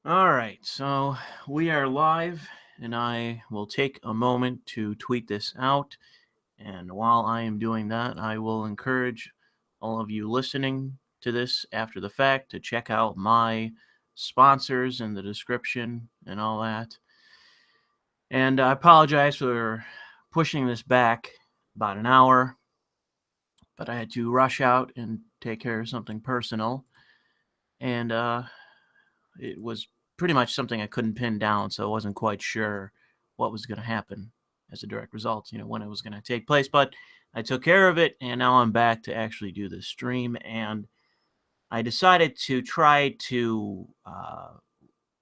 All right, so we are live, and I will take a moment to tweet this out. And while I am doing that, I will encourage all of you listening to this after the fact to check out my sponsors in the description and all that. And I apologize for pushing this back about an hour, but I had to rush out and take care of something personal. And it was pretty much something I couldn't pin down, so I wasn't quite sure what was going to happen as a direct result, when it was going to take place. But I took care of it, and now I'm back to actually do this stream. And I decided to try to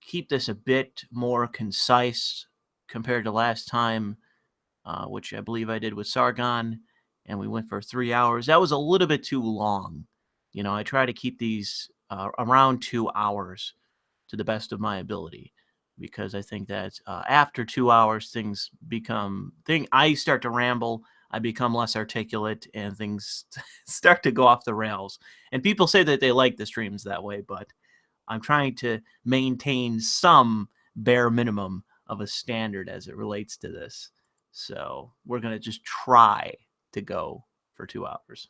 keep this a bit more concise compared to last time, which I believe I did with Sargon, and we went for 3 hours. That was a little bit too long. I try to keep these around 2 hours to the best of my ability, because I think that after 2 hours I start to ramble, I become less articulate, and things start to go off the rails. And people say that they like the streams that way, but I'm trying to maintain some bare minimum of a standard as it relates to this. So we're going to just try to go for 2 hours.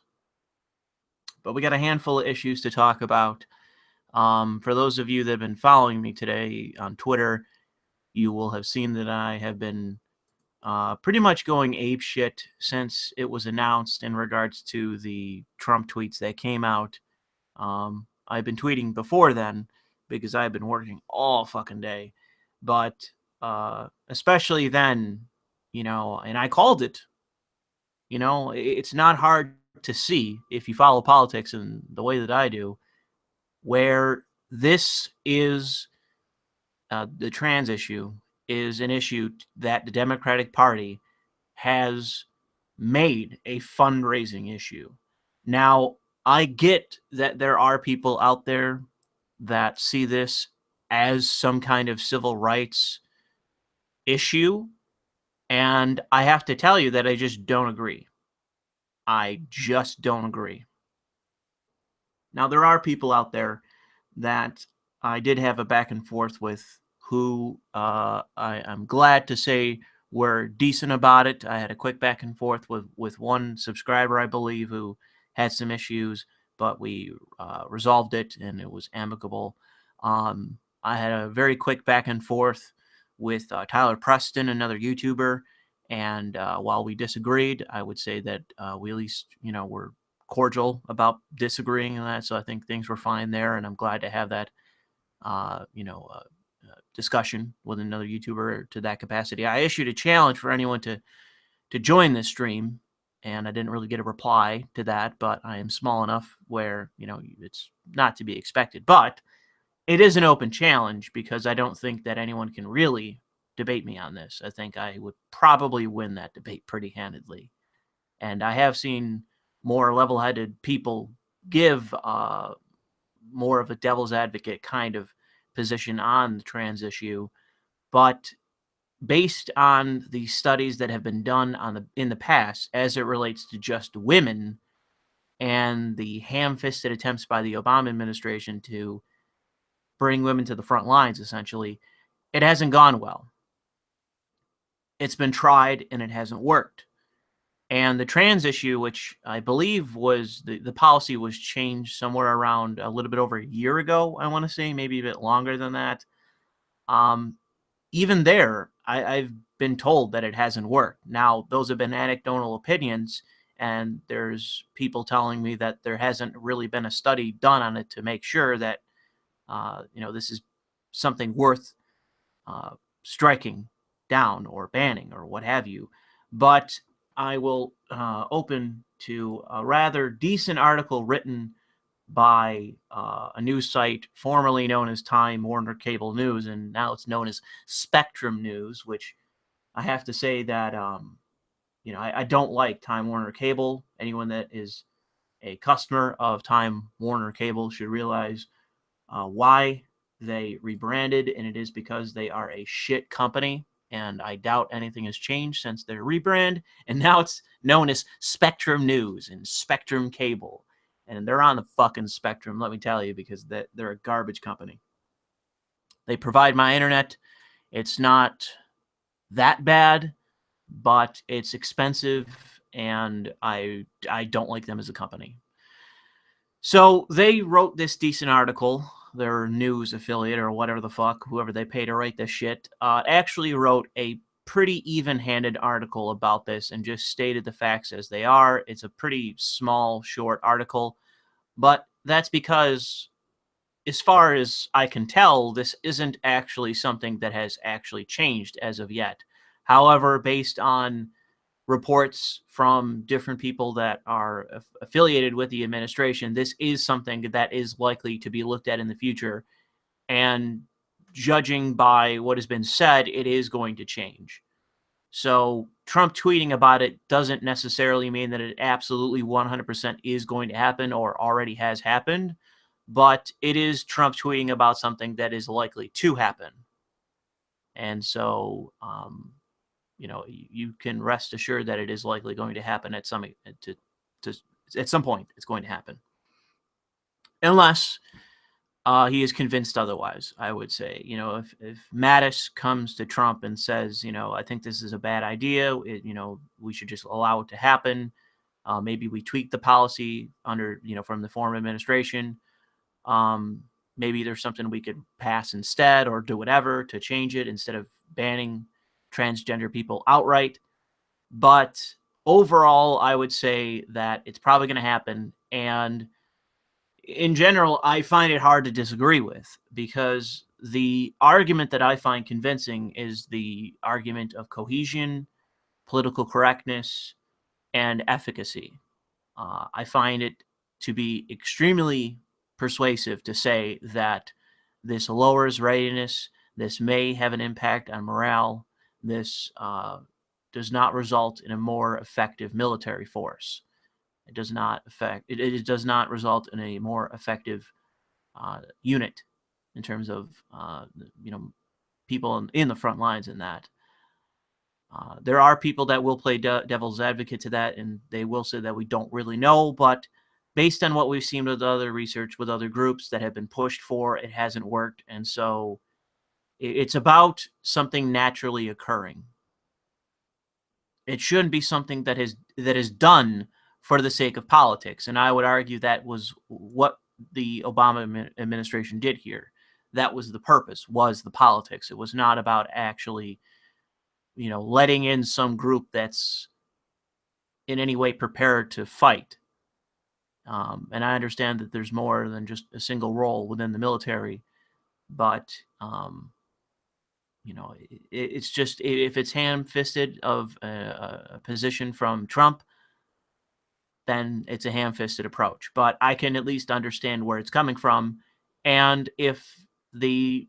But we got a handful of issues to talk about. For those of you that have been following me today on Twitter, you will have seen that I have been pretty much going apeshit since it was announced in regards to the Trump tweets that came out. I've been tweeting before then because I've been working all fucking day. But especially then, and I called it. It's not hard to see if you follow politics in the way that I do, where this is the trans issue is an issue that the Democratic Party has made a fundraising issue. Now, I get that there are people out there that see this as some kind of civil rights issue, and I have to tell you that I just don't agree. I just don't agree. Now, there are people out there that I did have a back and forth with who I'm glad to say were decent about it. I had a quick back and forth with one subscriber, I believe, who had some issues, but we resolved it and it was amicable. I had a very quick back and forth with Tyler Preston, another YouTuber, and while we disagreed, I would say that we at least, were cordial about disagreeing on that. So I think things were fine there, and I'm glad to have that, discussion with another YouTuber to that capacity. I issued a challenge for anyone to join this stream, and I didn't really get a reply to that. But I am small enough where it's not to be expected. But it is an open challenge because I don't think that anyone can really debate me on this. I think I would probably win that debate pretty handedly. And I have seen more level-headed people give more of a devil's advocate kind of position on the trans issue, but based on the studies that have been done in the past as it relates to just women and the ham-fisted attempts by the Obama administration to bring women to the front lines, essentially, it hasn't gone well. It's been tried and it hasn't worked. And the trans issue, which I believe was the policy was changed somewhere around a little bit over a year ago, I want to say, maybe a bit longer than that. Even there, I've been told that it hasn't worked. Now, those have been anecdotal opinions, and there's people telling me that there hasn't really been a study done on it to make sure that, this is something worth striking down or banning or what have you. But I will open to a rather decent article written by a news site formerly known as Time Warner Cable News, and now it's known as Spectrum News, which I have to say that, I don't like Time Warner Cable. Anyone that is a customer of Time Warner Cable should realize why they rebranded, and it is because they are a shit company. And I doubt anything has changed since their rebrand. And now it's known as Spectrum News and Spectrum Cable. And they're on the fucking spectrum, let me tell you, because they're a garbage company. They provide my internet. It's not that bad, but it's expensive, and I don't like them as a company. So they wrote this decent article. Their news affiliate or whatever the fuck, whoever they pay to write this shit, actually wrote a pretty even-handed article about this and just stated the facts as they are. It's a pretty small, short article, but that's because, as far as I can tell, this isn't actually something that has actually changed as of yet. However, based on reports from different people that are affiliated with the administration, this is something that is likely to be looked at in the future. And judging by what has been said, it is going to change. So Trump tweeting about it doesn't necessarily mean that it absolutely 100% is going to happen or already has happened, but it is Trump tweeting about something that is likely to happen. And so, you can rest assured that it is likely going to happen at some point. It's going to happen, unless he is convinced otherwise. I would say, if Mattis comes to Trump and says, I think this is a bad idea, we should just allow it to happen. Maybe we tweak the policy under, from the former administration. Maybe there's something we could pass instead or do whatever to change it instead of banning transgender people outright. But overall, I would say that it's probably going to happen. And in general, I find it hard to disagree with, because the argument that I find convincing is the argument of cohesion, political correctness, and efficacy. I find it to be extremely persuasive to say that this lowers readiness, this may have an impact on morale, this does not result in a more effective military force. It does not it does not result in a more effective unit in terms of people in the front lines in that. There are people that will play devil's advocate to that, and they will say that we don't really know, but based on what we've seen with other research, with other groups that have been pushed for, it hasn't worked. And so it's about something naturally occurring. It shouldn't be something that is done for the sake of politics. And I would argue that was what the Obama administration did here. That was the purpose, was the politics. It was not about actually letting in some group that's in any way prepared to fight. And I understand that there's more than just a single role within the military, but it's just, if it's ham-fisted of a position from Trump, then it's a ham-fisted approach. But I can at least understand where it's coming from, and if the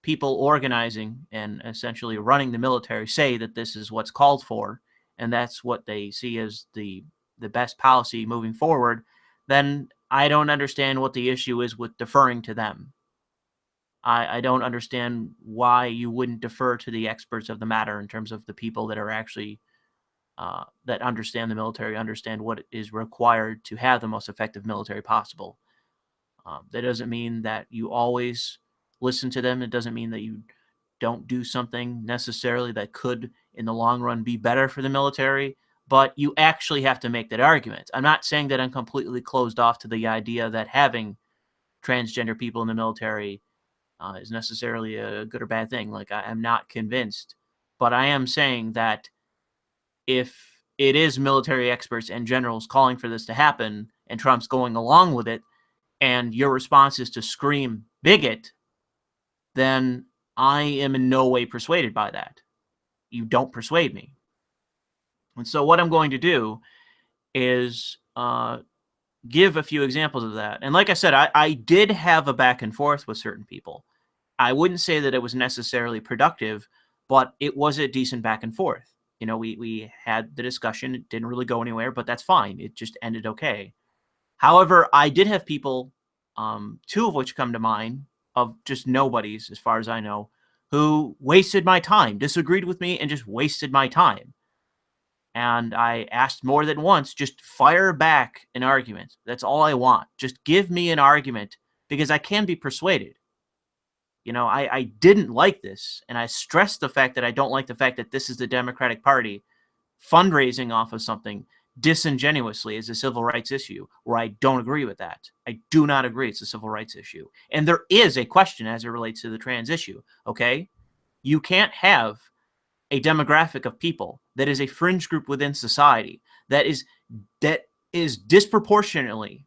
people organizing and essentially running the military say that this is what's called for, and that's what they see as the best policy moving forward, then I don't understand what the issue is with deferring to them. I don't understand why you wouldn't defer to the experts of the matter in terms of the people that are actually that understand the military, understand what is required to have the most effective military possible. That doesn't mean that you always listen to them. It doesn't mean that you don't do something necessarily that could, in the long run, be better for the military, but you actually have to make that argument. I'm not saying that I'm completely closed off to the idea that having transgender people in the military is necessarily a good or bad thing. Like, I'm not convinced, but I am saying that if it is military experts and generals calling for this to happen, and Trump's going along with it, and your response is to scream bigot, then I am in no way persuaded by that. You don't persuade me. And so what I'm going to do is give a few examples of that. And like I said, I did have a back and forth with certain people. I wouldn't say that it was necessarily productive, but it was a decent back and forth. We had the discussion. It didn't really go anywhere, but that's fine. It just ended okay. However, I did have people, two of which come to mind, of just nobodies, as far as I know, who wasted my time, disagreed with me, and just wasted my time. And I asked more than once, just fire back an argument. That's all I want. Just give me an argument, because I can be persuaded. You know, I didn't like this, and I stressed the fact that I don't like the fact that this is the Democratic Party fundraising off of something disingenuously as a civil rights issue, where I don't agree with that. I do not agree it's a civil rights issue. And there is a question as it relates to the trans issue, okay? You can't have a demographic of people that is a fringe group within society that is disproportionately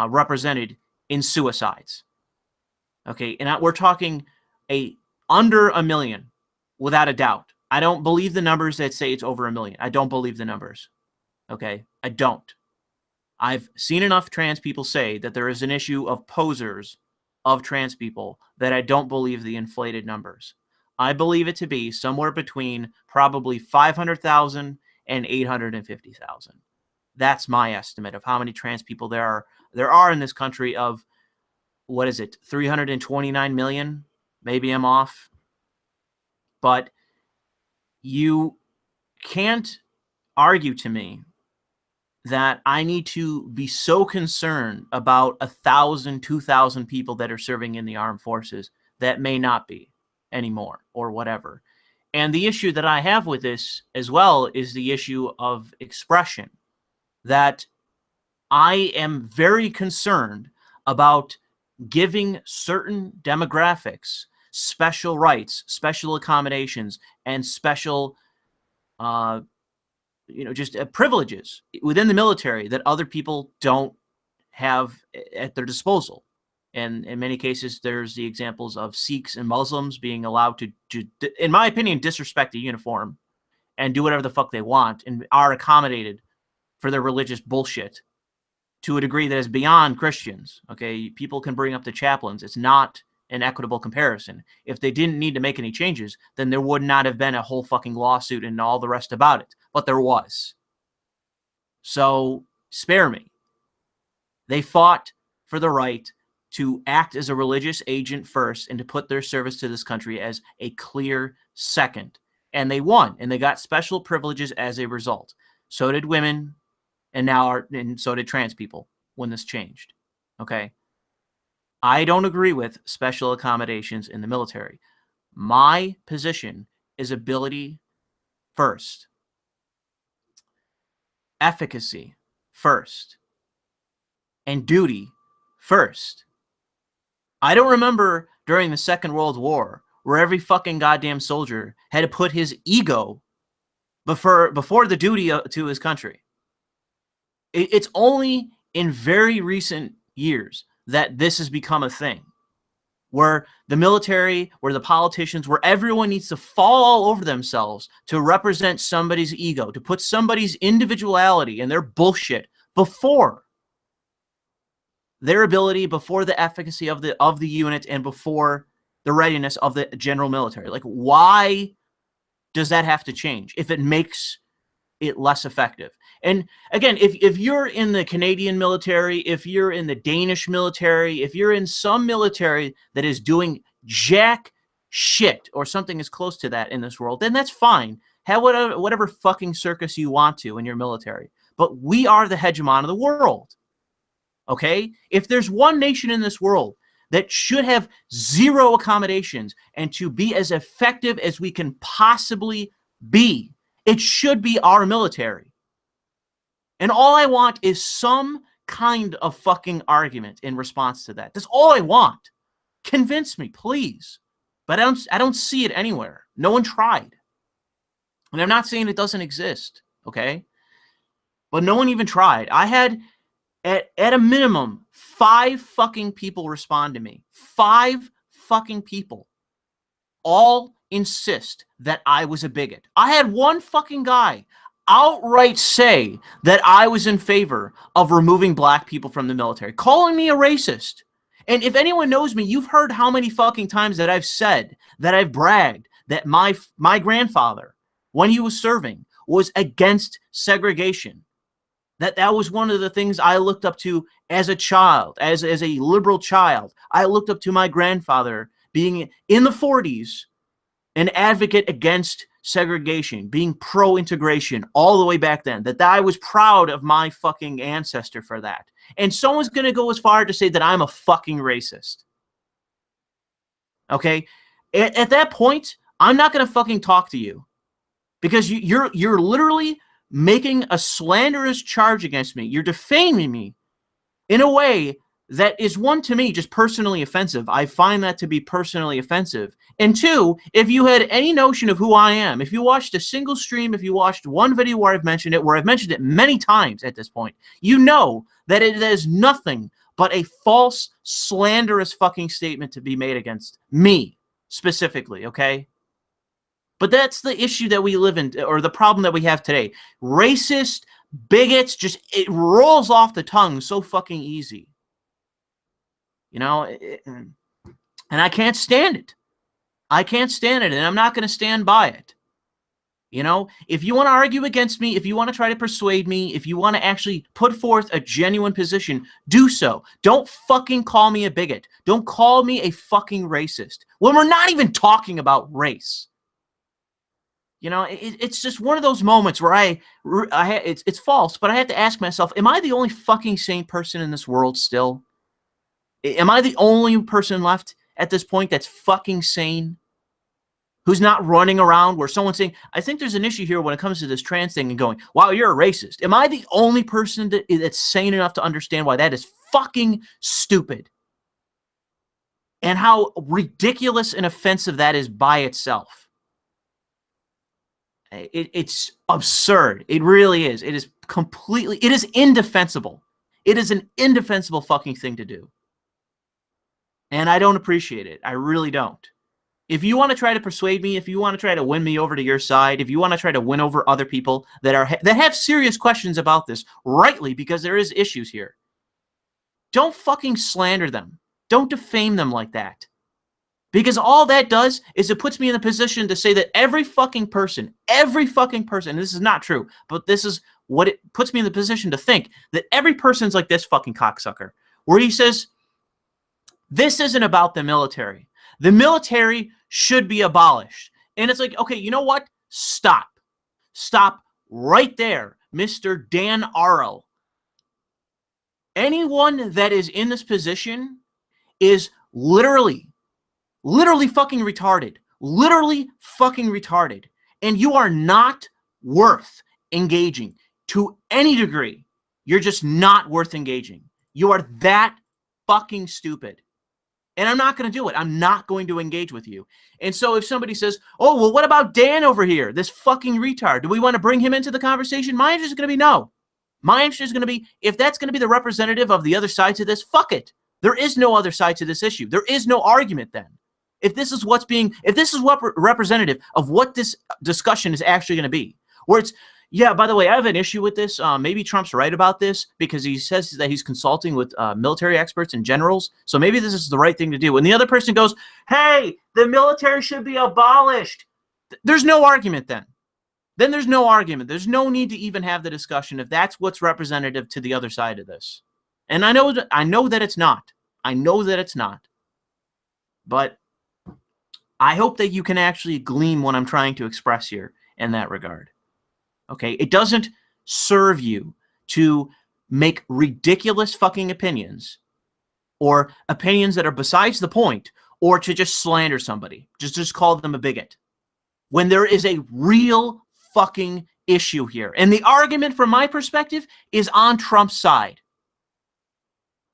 represented in suicides. Okay, and we're talking under 1 million, without a doubt. I don't believe the numbers that say it's over 1 million. I don't believe the numbers. Okay, I don't. I've seen enough trans people say that there is an issue of posers of trans people that I don't believe the inflated numbers. I believe it to be somewhere between probably 500,000 and 850,000. That's my estimate of how many trans people there are in this country of, what is it, 329 million? Maybe I'm off. But you can't argue to me that I need to be so concerned about 1,000, 2,000 people that are serving in the armed forces that may not be anymore or whatever. And the issue that I have with this as well is the issue of expression, that I am very concerned about giving certain demographics special rights, special accommodations, and special just privileges within the military that other people don't have at their disposal. And in many cases, there's the examples of Sikhs and Muslims being allowed to, in my opinion, disrespect the uniform and do whatever the fuck they want and are accommodated for their religious bullshit to a degree that is beyond Christians. Okay, people can bring up the chaplains. It's not an equitable comparison. If they didn't need to make any changes, then there would not have been a whole fucking lawsuit and all the rest about it. But there was. So spare me. They fought for the right to act as a religious agent first and to put their service to this country as a clear second. And they won, and they got special privileges as a result. So did women, and so did trans people when this changed. Okay? I don't agree with special accommodations in the military. My position is ability first, efficacy first, and duty first. I don't remember during the Second World War where every fucking goddamn soldier had to put his ego before the duty to his country. It's only in very recent years that this has become a thing, where the military, where the politicians, where everyone needs to fall all over themselves to represent somebody's ego, to put somebody's individuality and their bullshit before their ability, before the efficacy of the unit, and before the readiness of the general military. Like, why does that have to change if it makes it less effective? And again, if you're in the Canadian military, if you're in the Danish military, if you're in some military that is doing jack shit or something as close to that in this world, then that's fine. Have whatever fucking circus you want to in your military. But we are the hegemon of the world. Okay? If there's one nation in this world that should have zero accommodations and to be as effective as we can possibly be, it should be our military. And all I want is some kind of fucking argument in response to that. That's all I want. Convince me, please. But I don't see it anywhere. No one tried. And I'm not saying it doesn't exist, okay? But no one even tried. I had, at a minimum, 5 fucking people respond to me. 5 fucking people. All insist that I was a bigot. I had one fucking guy outright say that I was in favor of removing black people from the military, calling me a racist. And if anyone knows me, you've heard how many fucking times that I've said, that I've bragged, that my grandfather, when he was serving, was against segregation. That was one of the things I looked up to as a child, as a liberal child. I looked up to my grandfather being in the 40s, an advocate against segregation, being pro-integration all the way back then, that I was proud of my fucking ancestor for that. And someone's going to go as far to say that I'm a fucking racist. Okay? At that point, I'm not going to fucking talk to you because you're literally making a slanderous charge against me. You're defaming me in a way that is, one, to me, just personally offensive. I find that to be personally offensive. And two, if you had any notion of who I am, if you watched a single stream, if you watched one video where I've mentioned it many times at this point, you know that it is nothing but a false, slanderous fucking statement to be made against me, specifically, okay? But that's the issue that we live in, or the problem that we have today. Racist, bigots, just, it rolls off the tongue so fucking easy. You know, and I can't stand it. I can't stand it, and I'm not going to stand by it. You know, if you want to argue against me, if you want to try to persuade me, if you want to actually put forth a genuine position, do so. Don't fucking call me a bigot. Don't call me a fucking racist when we're not even talking about race. You know, it's just one of those moments where it's false, but I have to ask myself, am I the only fucking sane person in this world still? Am I the only person left at this point that's fucking sane? Who's not running around where someone's saying, I think there's an issue here when it comes to this trans thing, and going, wow, you're a racist. Am I the only person that's sane enough to understand why that is fucking stupid? And how ridiculous and offensive that is by itself. It's absurd. It really is. It is indefensible. It is an indefensible fucking thing to do. And I don't appreciate it. I really don't. If you want to try to persuade me, if you want to try to win me over to your side, if you want to try to win over other people that have serious questions about this, rightly, because there is issues here, don't fucking slander them. Don't defame them like that. Because all that does is it puts me in a position to say that every fucking person, and this is not true, but this is what it puts me in the position to think, that every person's like this fucking cocksucker, where he says, this isn't about the military. The military should be abolished. And it's like, okay, you know what? Stop. Stop right there, Mr. Dan Arrow. Anyone that is in this position is literally fucking retarded. Literally fucking retarded. And you are not worth engaging to any degree. You're just not worth engaging. You are that fucking stupid. And I'm not going to do it. I'm not going to engage with you. And so if somebody says, oh, well, what about Dan over here? This fucking retard. Do we want to bring him into the conversation? My answer is going to be no. My answer is going to be, if that's going to be the representative of the other side to this, fuck it. There is no other side to this issue. There is no argument then. If this is what representative of what this discussion is actually going to be, where it's, yeah, by the way, I have an issue with this. Maybe Trump's right about this because he says that he's consulting with military experts and generals. So maybe this is the right thing to do. And the other person goes, hey, the military should be abolished. There's no argument then. Then there's no argument. There's no need to even have the discussion if that's what's representative to the other side of this. And I know that it's not. I know that it's not. But I hope that you can actually glean what I'm trying to express here in that regard. Okay, it doesn't serve you to make ridiculous fucking opinions or opinions that are besides the point, or to just slander somebody. Just call them a bigot. When there is a real fucking issue here. And the argument from my perspective is on Trump's side.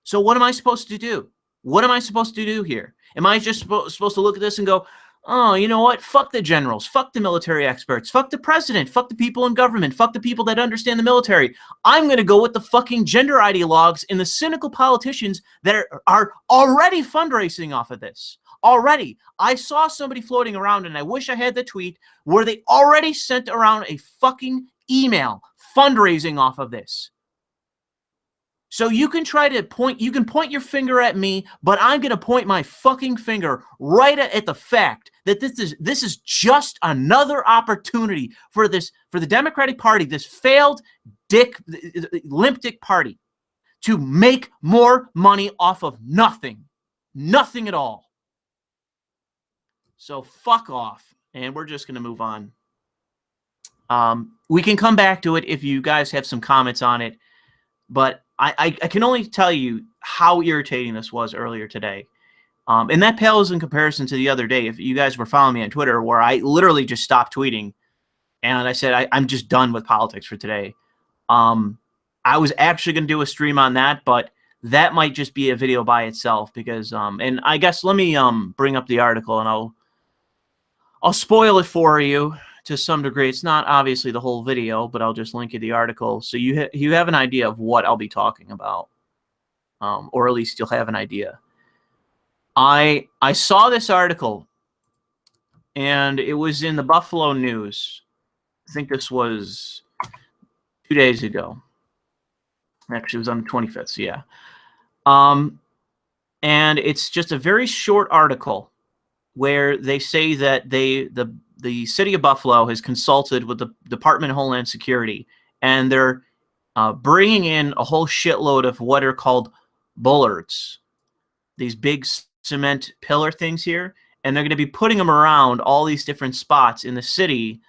So what am I supposed to do? What am I supposed to do here? Am I just supposed to look at this and go, oh, you know what? Fuck the generals. Fuck the military experts. Fuck the president. Fuck the people in government. Fuck the people that understand the military. I'm going to go with the fucking gender ideologues and the cynical politicians that are already fundraising off of this. Already. I saw somebody floating around, and I wish I had the tweet, where they already sent around a fucking email fundraising off of this. So you can try to point your finger at me, but I'm going to point my fucking finger right at the fact that this is just another opportunity for the Democratic Party, this failed limp dick party, to make more money off of nothing at all. So fuck off, and we're just going to move on. We can come back to it if you guys have some comments on it, but I can only tell you how irritating this was earlier today. And that pales in comparison to the other day. If you guys were following me on Twitter, where I literally just stopped tweeting and I said, I'm just done with politics for today. I was actually going to do a stream on that, but that might just be a video by itself because, and I guess let me bring up the article and I'll spoil it for you to some degree. It's not obviously the whole video, but I'll just link you the article so you have an idea of what I'll be talking about, or at least you'll have an idea. I saw this article, and it was in the Buffalo News. I think this was 2 days ago. Actually, it was on the 25th, so yeah. And it's just a very short article where they say that the city of Buffalo has consulted with the Department of Homeland Security, and they're bringing in a whole shitload of what are called bullards, these big cement pillar things here, and they're going to be putting them around all these different spots in the city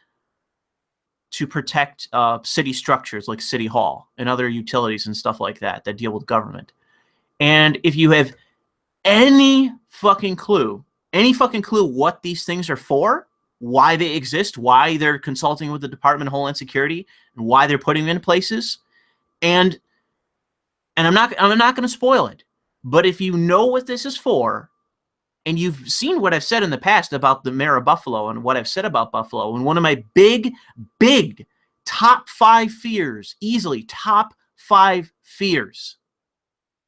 to protect city structures like City Hall and other utilities and stuff like that that deal with government. And if you have any fucking clue what these things are for, why they exist, why they're consulting with the Department of Homeland Security, and why they're putting them in places, and I'm not going to spoil it, but if you know what this is for, and you've seen what I've said in the past about the mayor of Buffalo and what I've said about Buffalo, and one of my big top 5 fears, easily top 5 fears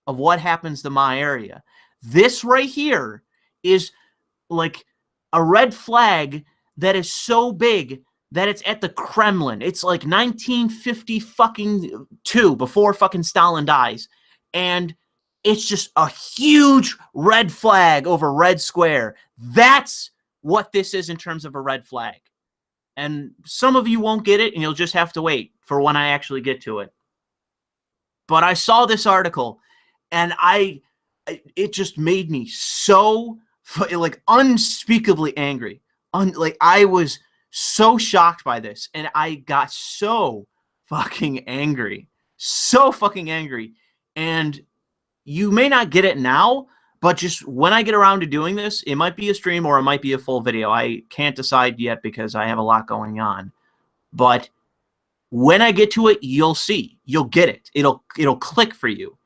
of what happens to my area, this right here is like a red flag that is so big that it's at the Kremlin. It's like 1950 fucking 2, before fucking Stalin dies, and it's just a huge red flag over Red Square. That's what this is in terms of a red flag. And some of you won't get it, and you'll just have to wait for when I actually get to it. But I saw this article, and it just made me so, like, unspeakably angry. Like, I was so shocked by this, and I got so fucking angry. So fucking angry. And you may not get it now, but just when I get around to doing this, it might be a stream or it might be a full video. I can't decide yet because I have a lot going on. But when I get to it, you'll see. You'll get it. It'll click for you.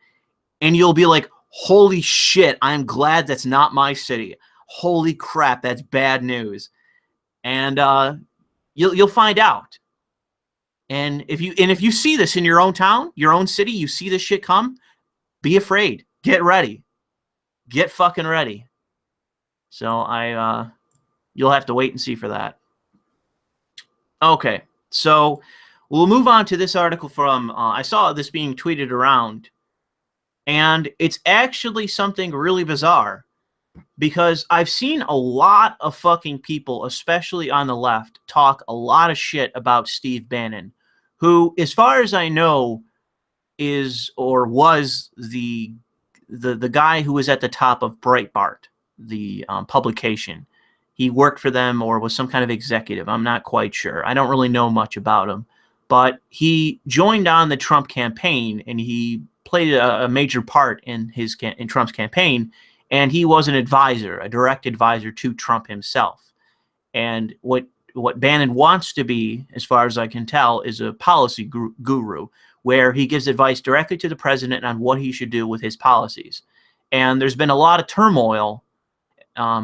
And you'll be like, holy shit, I'm glad that's not my city. Holy crap, that's bad news. And you'll find out. And if you see this in your own town, your own city, you see this shit come, be afraid. Get ready. Get fucking ready. So you'll have to wait and see for that. Okay, so we'll move on to this article from, I saw this being tweeted around, and it's actually something really bizarre, because I've seen a lot of fucking people, especially on the left, talk a lot of shit about Steve Bannon, who, as far as I know, is or was the guy who was at the top of Breitbart, the publication. He worked for them or was some kind of executive. I'm not quite sure. I don't really know much about him. But he joined on the Trump campaign, and he played a major part in Trump's campaign, and he was an advisor, a direct advisor to Trump himself. And what Bannon wants to be, as far as I can tell, is a policy guru, where he gives advice directly to the president on what he should do with his policies. And there's been a lot of turmoil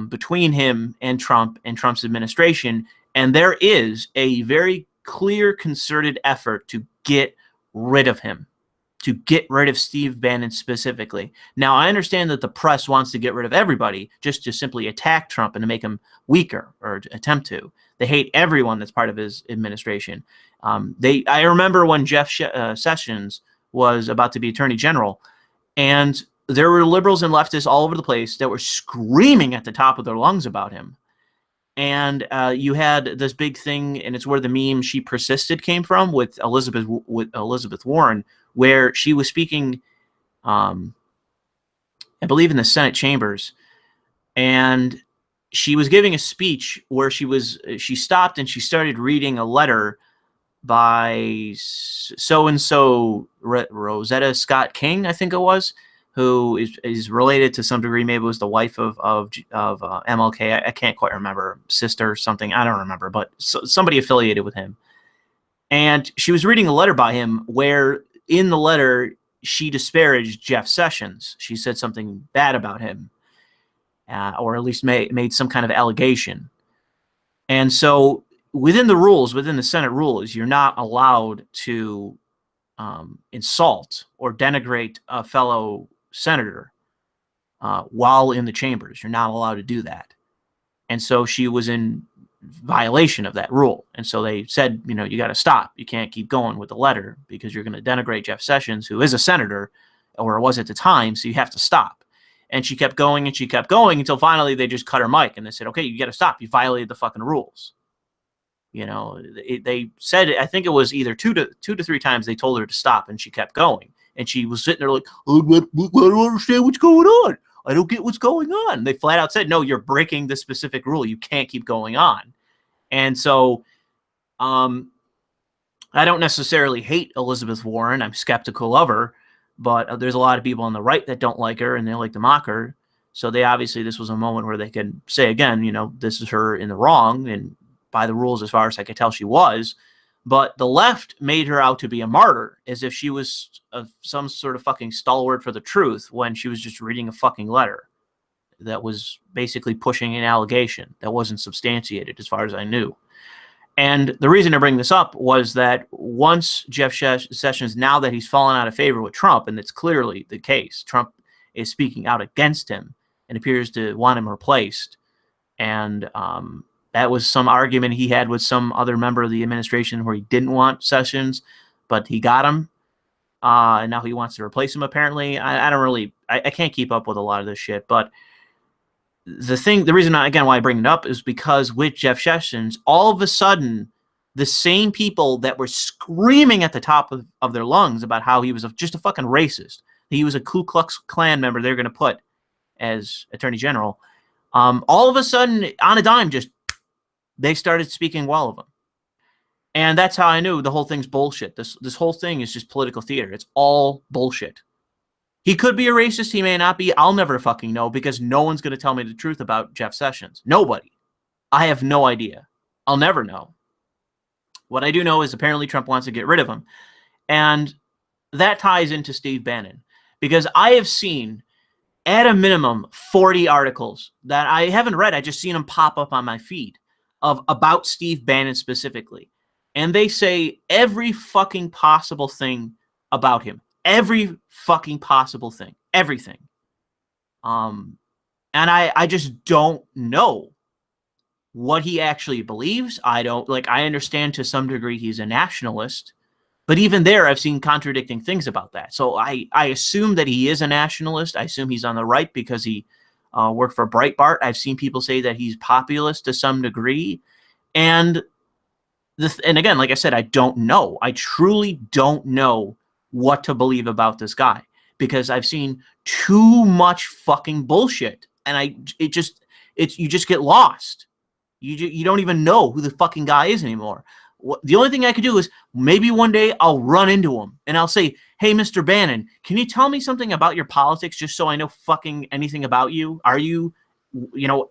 between him and Trump's administration, and there is a very clear, concerted effort to get rid of him, to get rid of Steve Bannon specifically. Now, I understand that the press wants to get rid of everybody just to simply attack Trump and to make him weaker, or to attempt to. They hate everyone that's part of his administration. I remember when Jeff Sessions was about to be Attorney General, and there were liberals and leftists all over the place that were screaming at the top of their lungs about him. And you had this big thing, and it's where the meme "She Persisted" came from, with Elizabeth Warren, where she was speaking, I believe, in the Senate chambers, and she was giving a speech where she stopped and she started reading a letter by so-and-so Rosetta Scott King, I think it was, who is related to some degree. Maybe it was the wife of MLK. I can't quite remember, sister or something. I don't remember, but somebody affiliated with him. And she was reading a letter by him where in the letter she disparaged Jeff Sessions. She said something bad about him, or at least made some kind of allegation. And so within the rules, within the Senate rules, you're not allowed to insult or denigrate a fellow senator while in the chambers. You're not allowed to do that. And so she was in violation of that rule. And so they said, you know, you got to stop. You can't keep going with the letter because you're going to denigrate Jeff Sessions, who is a senator, or was at the time, so you have to stop. And she kept going and she kept going until finally they just cut her mic and they said, okay, you got to stop. You violated the fucking rules. You know, they said, I think it was either two to three times they told her to stop, and she kept going. And she was sitting there like, I don't understand what's going on. I don't get what's going on. And they flat out said, no, you're breaking the specific rule. You can't keep going on. And so I don't necessarily hate Elizabeth Warren. I'm skeptical of her. But there's a lot of people on the right that don't like her, and they like to mock her. So they obviously, this was a moment where they could say again, you know, this is her in the wrong, and by the rules, as far as I could tell, she was. But the left made her out to be a martyr, as if she was some sort of fucking stalwart for the truth, when she was just reading a fucking letter that was basically pushing an allegation that wasn't substantiated, as far as I knew. And the reason I bring this up was that once Jeff Sessions, now that he's fallen out of favor with Trump, and it's clearly the case, Trump is speaking out against him and appears to want him replaced. And that was some argument he had with some other member of the administration where he didn't want Sessions, but he got him. And now he wants to replace him, apparently. I can't keep up with a lot of this shit, but the reason, again, why I bring it up is because with Jeff Sessions, all of a sudden, the same people that were screaming at the top of their lungs about how he was just a fucking racist, he was a Ku Klux Klan member they're going to put as Attorney General, all of a sudden, on a dime, they started speaking well of him. And that's how I knew the whole thing's bullshit. This whole thing is just political theater. It's all bullshit. He could be a racist. He may not be. I'll never fucking know, because no one's going to tell me the truth about Jeff Sessions. Nobody. I have no idea. I'll never know. What I do know is apparently Trump wants to get rid of him. And that ties into Steve Bannon, because I have seen, at a minimum, 40 articles that I haven't read. I just seen them pop up on my feed about Steve Bannon specifically. And they say every fucking possible thing about him. Every fucking possible thing. Everything. And I just don't know what he actually believes. I understand to some degree he's a nationalist, but even there I've seen contradicting things about that. So I assume that he is a nationalist. I assume he's on the right because he worked for Breitbart. I've seen people say that he's populist to some degree. And again, like I said, I don't know. I truly don't know what to believe about this guy, because I've seen too much fucking bullshit, and you just get lost. You don't even know who the fucking guy is anymore. The only thing I could do is maybe one day I'll run into him and I'll say, hey, Mr. Bannon, can you tell me something about your politics just so I know fucking anything about you? Are you,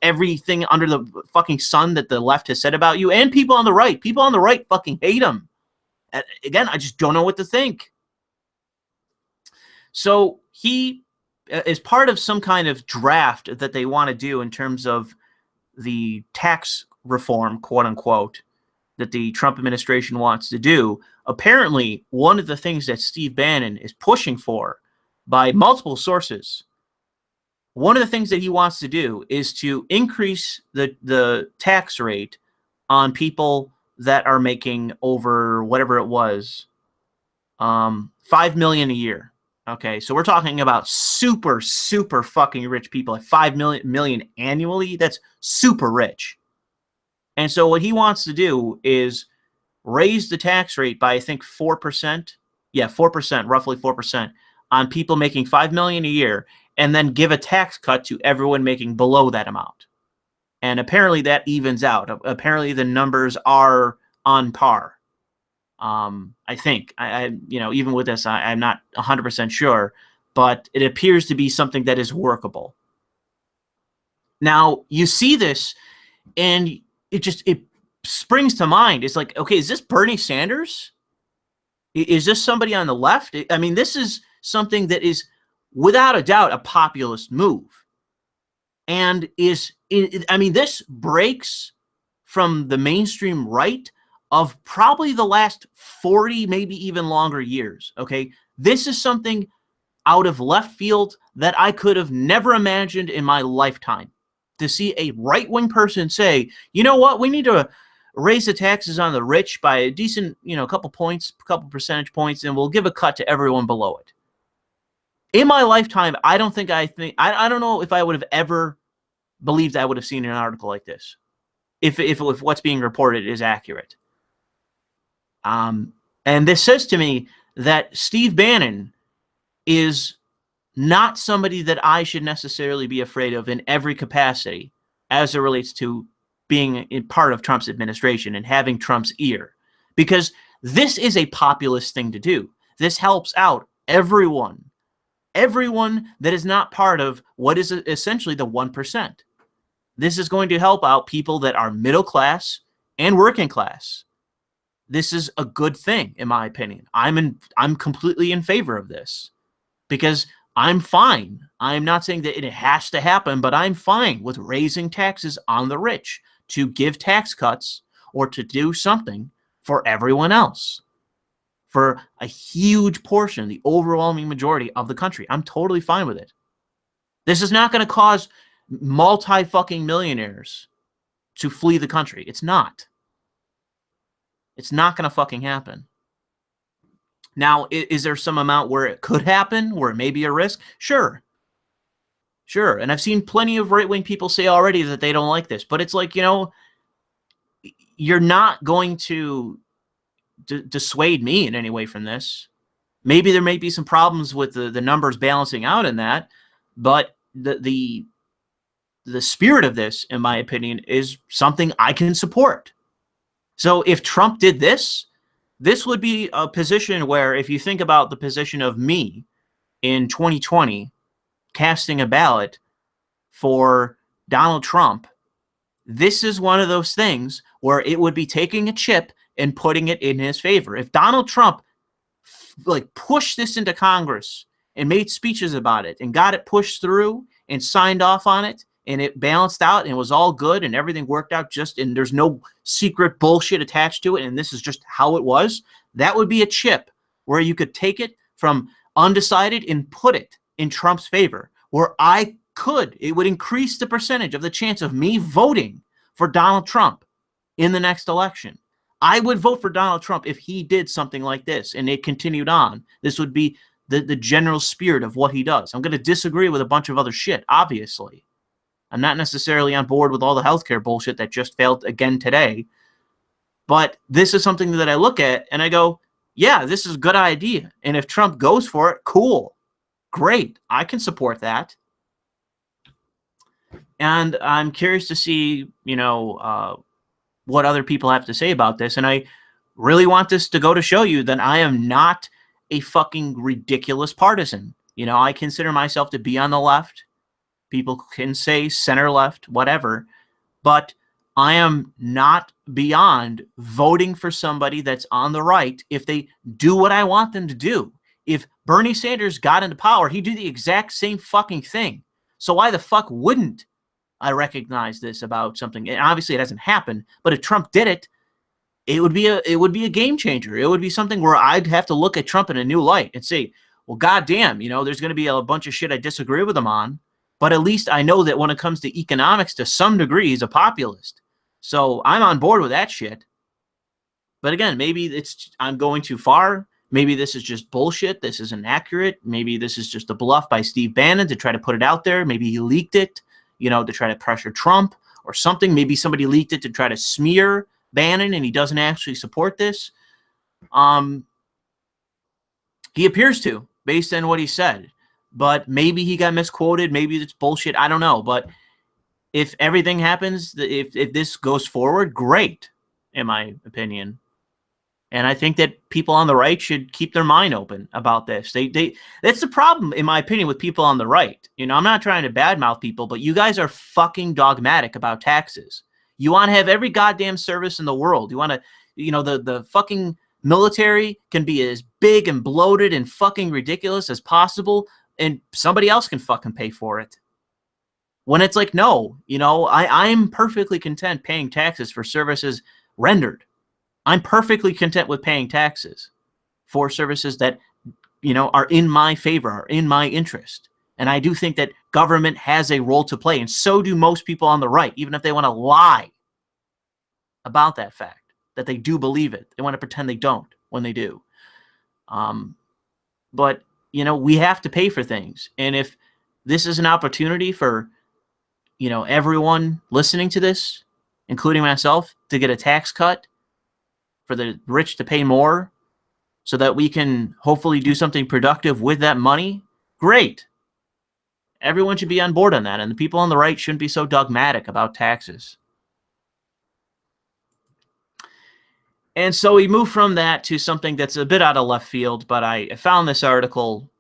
everything under the fucking sun that the left has said about you? And people on the right fucking hate him. And again, I just don't know what to think. So he is part of some kind of draft that they want to do in terms of the tax reform, quote unquote, that the Trump administration wants to do. Apparently, one of the things that Steve Bannon is pushing for by multiple sources, one of the things that he wants to do is to increase the tax rate on people that are making over whatever it was, $5 million a year. Okay, so we're talking about super, super fucking rich people at $5 million annually. That's super rich. And so what he wants to do is raise the tax rate by, I think, 4%. Yeah, 4%, roughly 4%, on people making $5 million a year, and then give a tax cut to everyone making below that amount. And apparently that evens out. Apparently the numbers are on par. I think, even with this, I'm not 100% sure, but it appears to be something that is workable. Now, you see this, and it springs to mind. It's like, okay, is this Bernie Sanders? Is this somebody on the left? I mean, this is something that is, without a doubt, a populist move. And I mean, this breaks from the mainstream right of probably the last 40, maybe even longer years, okay? This is something out of left field that I could have never imagined in my lifetime. To see a right-wing person say, you know what, we need to raise the taxes on the rich by a decent, couple percentage points, and we'll give a cut to everyone below it. In my lifetime, I don't know if I would have ever believed I would have seen an article like this, if what's being reported is accurate. And this says to me that Steve Bannon is not somebody that I should necessarily be afraid of in every capacity as it relates to being in part of Trump's administration and having Trump's ear, because this is a populist thing to do. This helps out everyone that is not part of what is essentially the 1%. This is going to help out people that are middle class and working class. This is a good thing, in my opinion. I'm completely in favor of this, because I'm fine. I'm not saying that it has to happen, but I'm fine with raising taxes on the rich to give tax cuts or to do something for everyone else, for a huge portion, the overwhelming majority of the country. I'm totally fine with it. This is not going to cause multi-fucking millionaires to flee the country. It's not. It's not going to fucking happen. Now, is there some amount where it could happen, where it may be a risk? Sure. Sure. And I've seen plenty of right-wing people say already that they don't like this. But it's like, you're not going to dissuade me in any way from this. Maybe there may be some problems with the numbers balancing out in that. But the spirit of this, in my opinion, is something I can support. So if Trump did this, this would be a position where, if you think about the position of me in 2020 casting a ballot for Donald Trump, this is one of those things where it would be taking a chip and putting it in his favor. If Donald Trump pushed this into Congress and made speeches about it and got it pushed through and signed off on it, and it balanced out and it was all good and everything worked out and there's no secret bullshit attached to it, and this is just how it was, that would be a chip where you could take it from undecided and put it in Trump's favor, where it would increase the percentage of the chance of me voting for Donald Trump in the next election. I would vote for Donald Trump if he did something like this and it continued on. This would be the general spirit of what he does. I'm going to disagree with a bunch of other shit, obviously. I'm not necessarily on board with all the healthcare bullshit that just failed again today. But this is something that I look at and I go, yeah, this is a good idea. And if Trump goes for it, cool. Great. I can support that. And I'm curious to see, what other people have to say about this. And I really want this to go to show you that I am not a fucking ridiculous partisan. I consider myself to be on the left. People can say center left, whatever, but I am not beyond voting for somebody that's on the right if they do what I want them to do. If Bernie Sanders got into power, he'd do the exact same fucking thing. So why the fuck wouldn't I recognize this about something? And obviously it hasn't happened, but if Trump did it, it would be a game changer. It would be something where I'd have to look at Trump in a new light and say, well, goddamn, there's going to be a bunch of shit I disagree with him on. But at least I know that when it comes to economics, to some degree, he's a populist. So I'm on board with that shit. But again, maybe I'm going too far. Maybe this is just bullshit. This isn't accurate. Maybe this is just a bluff by Steve Bannon to try to put it out there. Maybe he leaked it, to try to pressure Trump or something. Maybe somebody leaked it to try to smear Bannon and he doesn't actually support this. He appears to, based on what he said. But maybe he got misquoted. Maybe it's bullshit. I don't know. But if everything happens, if this goes forward, great, in my opinion. And I think that people on the right should keep their mind open about this. That's the problem, in my opinion, with people on the right. You know, I'm not trying to badmouth people, but you guys are fucking dogmatic about taxes. You want to have every goddamn service in the world. You want to, you know, the fucking military can be as big and bloated and fucking ridiculous as possible, and somebody else can fucking pay for it. When it's like, no, you know, I'm perfectly content paying taxes for services rendered. I'm perfectly content with paying taxes for services that, you know, are in my favor, are in my interest. And I do think that government has a role to play, and so do most people on the right, even if they want to lie about that fact, that they do believe it. They want to pretend they don't when they do. But, you know, we have to pay for things. And if this is an opportunity for, you know, everyone listening to this, including myself, to get a tax cut, for the rich to pay more so that we can hopefully do something productive with that money, great. Everyone should be on board on that, and the people on the right shouldn't be so dogmatic about taxes. And so we move from that to something that's a bit out of left field, but I found this article,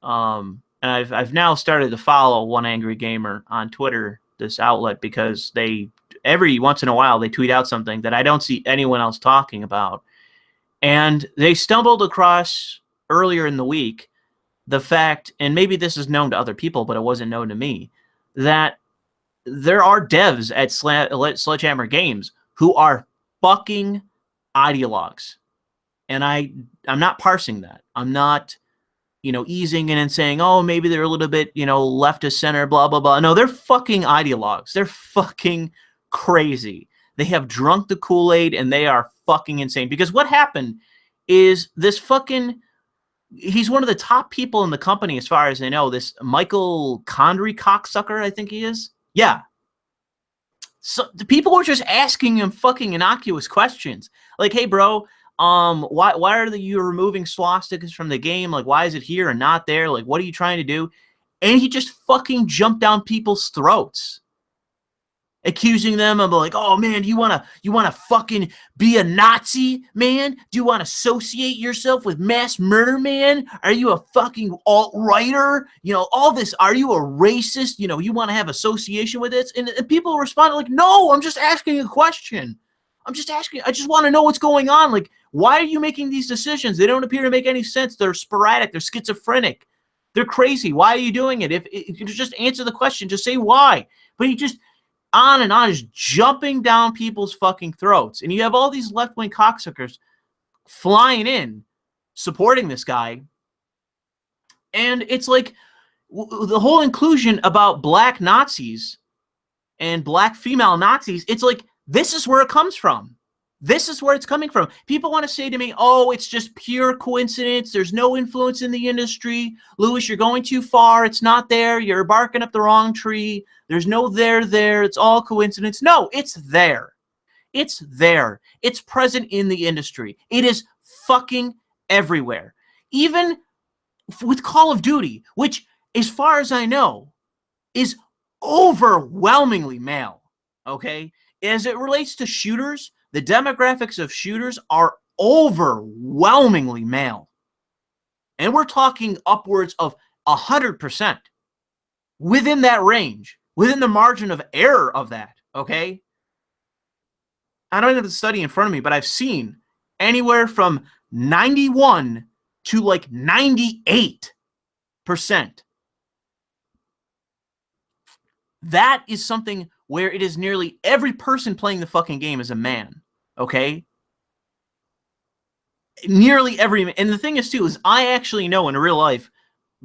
and I've now started to follow One Angry Gamer on Twitter, this outlet, because they every once in a while they tweet out something that I don't see anyone else talking about. And they stumbled across earlier in the week the fact, and maybe this is known to other people, but it wasn't known to me, that there are devs at Sledgehammer Games who are fucking ideologues. And I'm not parsing that. I'm not, you know, easing in and saying, oh, maybe they're a little bit, you know, left of center, blah, blah, blah. No, they're fucking ideologues. They're fucking crazy. They have drunk the Kool-Aid, and they are fucking insane. Because what happened is this fucking, he's one of the top people in the company as far as I know, this Michael Condrey cocksucker, I think he is. Yeah. So the people were just asking him fucking innocuous questions. Like, hey, bro, why are you removing swastikas from the game? Like, why is it here and not there? Like, what are you trying to do? And he just fucking jumped down people's throats, accusing them of like, oh man, you wanna fucking be a Nazi, man? Do you want to associate yourself with mass murder, man? Are you a fucking alt-righter? You know, all this. Are you a racist? You know, you want to have association with it? And people responded like, no, I'm just asking a question. I'm just asking. I just want to know what's going on. Like, why are you making these decisions? They don't appear to make any sense. They're sporadic. They're schizophrenic. They're crazy. Why are you doing it? If you just answer the question, just say why. But he just on and on, is jumping down people's fucking throats. And you have all these left-wing cocksuckers flying in, supporting this guy. And it's like the whole inclusion about black Nazis and black female Nazis, it's like, this is where it comes from. This is where it's coming from. People want to say to me, oh, it's just pure coincidence. There's no influence in the industry. Louis, you're going too far. It's not there. You're barking up the wrong tree. There's no there. It's all coincidence. No, it's there. It's there. It's present in the industry. It is fucking everywhere. Even with Call of Duty, which, as far as I know, is overwhelmingly male, okay? As it relates to shooters, the demographics of shooters are overwhelmingly male. And we're talking upwards of 100% within that range, within the margin of error of that, okay? I don't have the study in front of me, but I've seen anywhere from 91 to like 98%. That is something where it is nearly every person playing the fucking game is a man, okay? Nearly every, and the thing is too, is I actually know in real life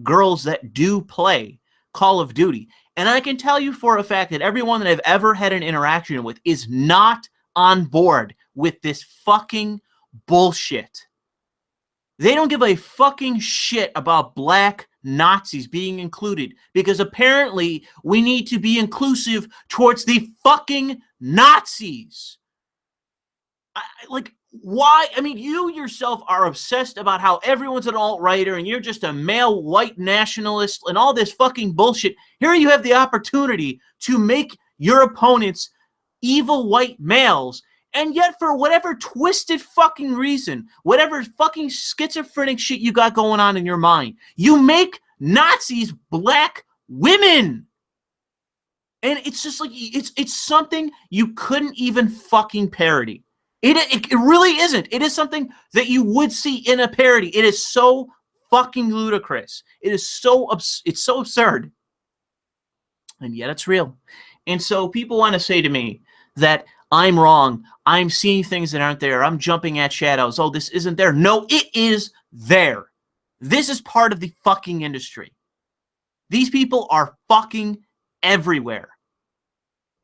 girls that do play Call of Duty. And I can tell you for a fact that everyone that I've ever had an interaction with is not on board with this fucking bullshit. They don't give a fucking shit about black Nazis being included because apparently we need to be inclusive towards the fucking Nazis. Like, why? I mean, you yourself are obsessed about how everyone's an alt-righter and you're just a male white nationalist and all this fucking bullshit. Here you have the opportunity to make your opponents evil white males And yet, for whatever twisted fucking reason, whatever fucking schizophrenic shit you got going on in your mind, you make Nazis black women. And it's just like, it's something you couldn't even fucking parody. It really isn't. It is something that you would see in a parody. It is so fucking ludicrous. It is it's so absurd. And yet it's real. And so people want to say to me that I'm wrong. I'm seeing things that aren't there. I'm jumping at shadows. Oh, this isn't there. No, it is there. This is part of the fucking industry. These people are fucking everywhere.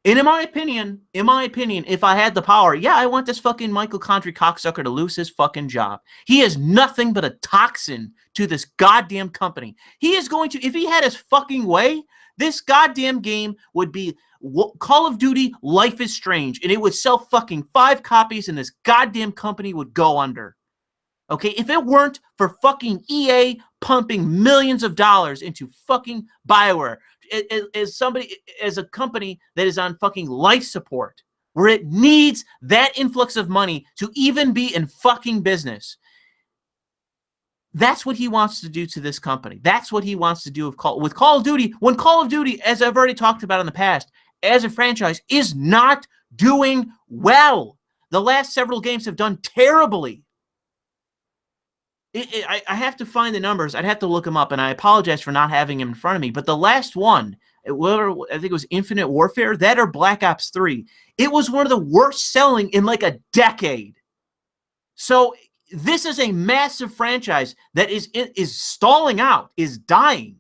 And in my opinion, if I had the power, yeah, I want this fucking Michael Condrey cocksucker to lose his fucking job. He is nothing but a toxin to this goddamn company. He is going to, if he had his fucking way, this goddamn game would be Call of Duty Life is Strange, and it would sell fucking 5 copies, and this goddamn company would go under. Okay, if it weren't for fucking EA pumping millions of dollars into fucking BioWare, as a company that is on fucking life support, where it needs that influx of money to even be in fucking business. That's what he wants to do to this company. That's what he wants to do with Call of Duty, when Call of Duty, as I've already talked about in the past, as a franchise, is not doing well. The last several games have done terribly. I have to find the numbers. I'd have to look them up, and I apologize for not having them in front of me. But the last one, I think it was Infinite Warfare, that or Black Ops 3, it was one of the worst selling in like a decade. So this is a massive franchise that is stalling out, is dying.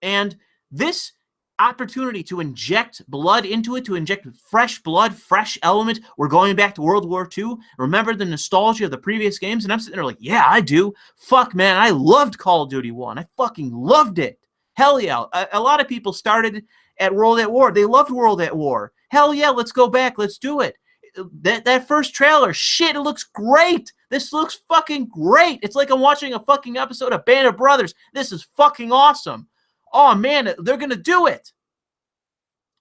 And this opportunity to inject blood into it, to inject fresh blood, fresh element. We're going back to World War II. Remember the nostalgia of the previous games? And I'm sitting there like, yeah, I do. Fuck, man, I loved Call of Duty 1. I fucking loved it. Hell yeah. A lot of people started at World at War. They loved World at War. Hell yeah, let's go back. Let's do it. That first trailer, shit, it looks great. This looks fucking great. It's like I'm watching a fucking episode of Band of Brothers. This is fucking awesome. Oh, man, they're going to do it.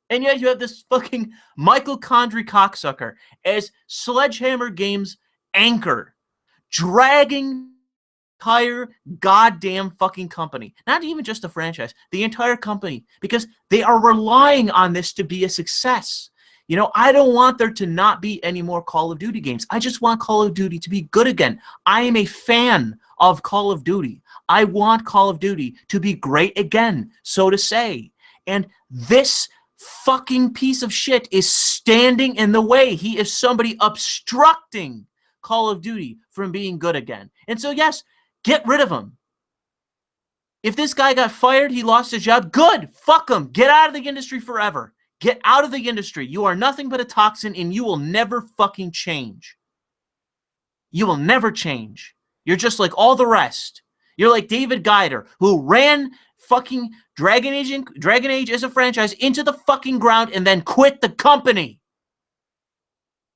And yet you have this fucking Michael Condrey cocksucker as Sledgehammer Games' anchor, dragging the entire goddamn fucking company. Not even just the franchise, the entire company, because they are relying on this to be a success. You know, I don't want there to not be any more Call of Duty games. I just want Call of Duty to be good again. I am a fan of Call of Duty. I want Call of Duty to be great again, so to say. And this fucking piece of shit is standing in the way. He is somebody obstructing Call of Duty from being good again. And so, yes, get rid of him. If this guy got fired, he lost his job, good. Fuck him. Get out of the industry forever. Get out of the industry. You are nothing but a toxin, and you will never fucking change. You will never change. You're just like all the rest. You're like David Gettr, who ran fucking Dragon Age as a franchise into the fucking ground and then quit the company.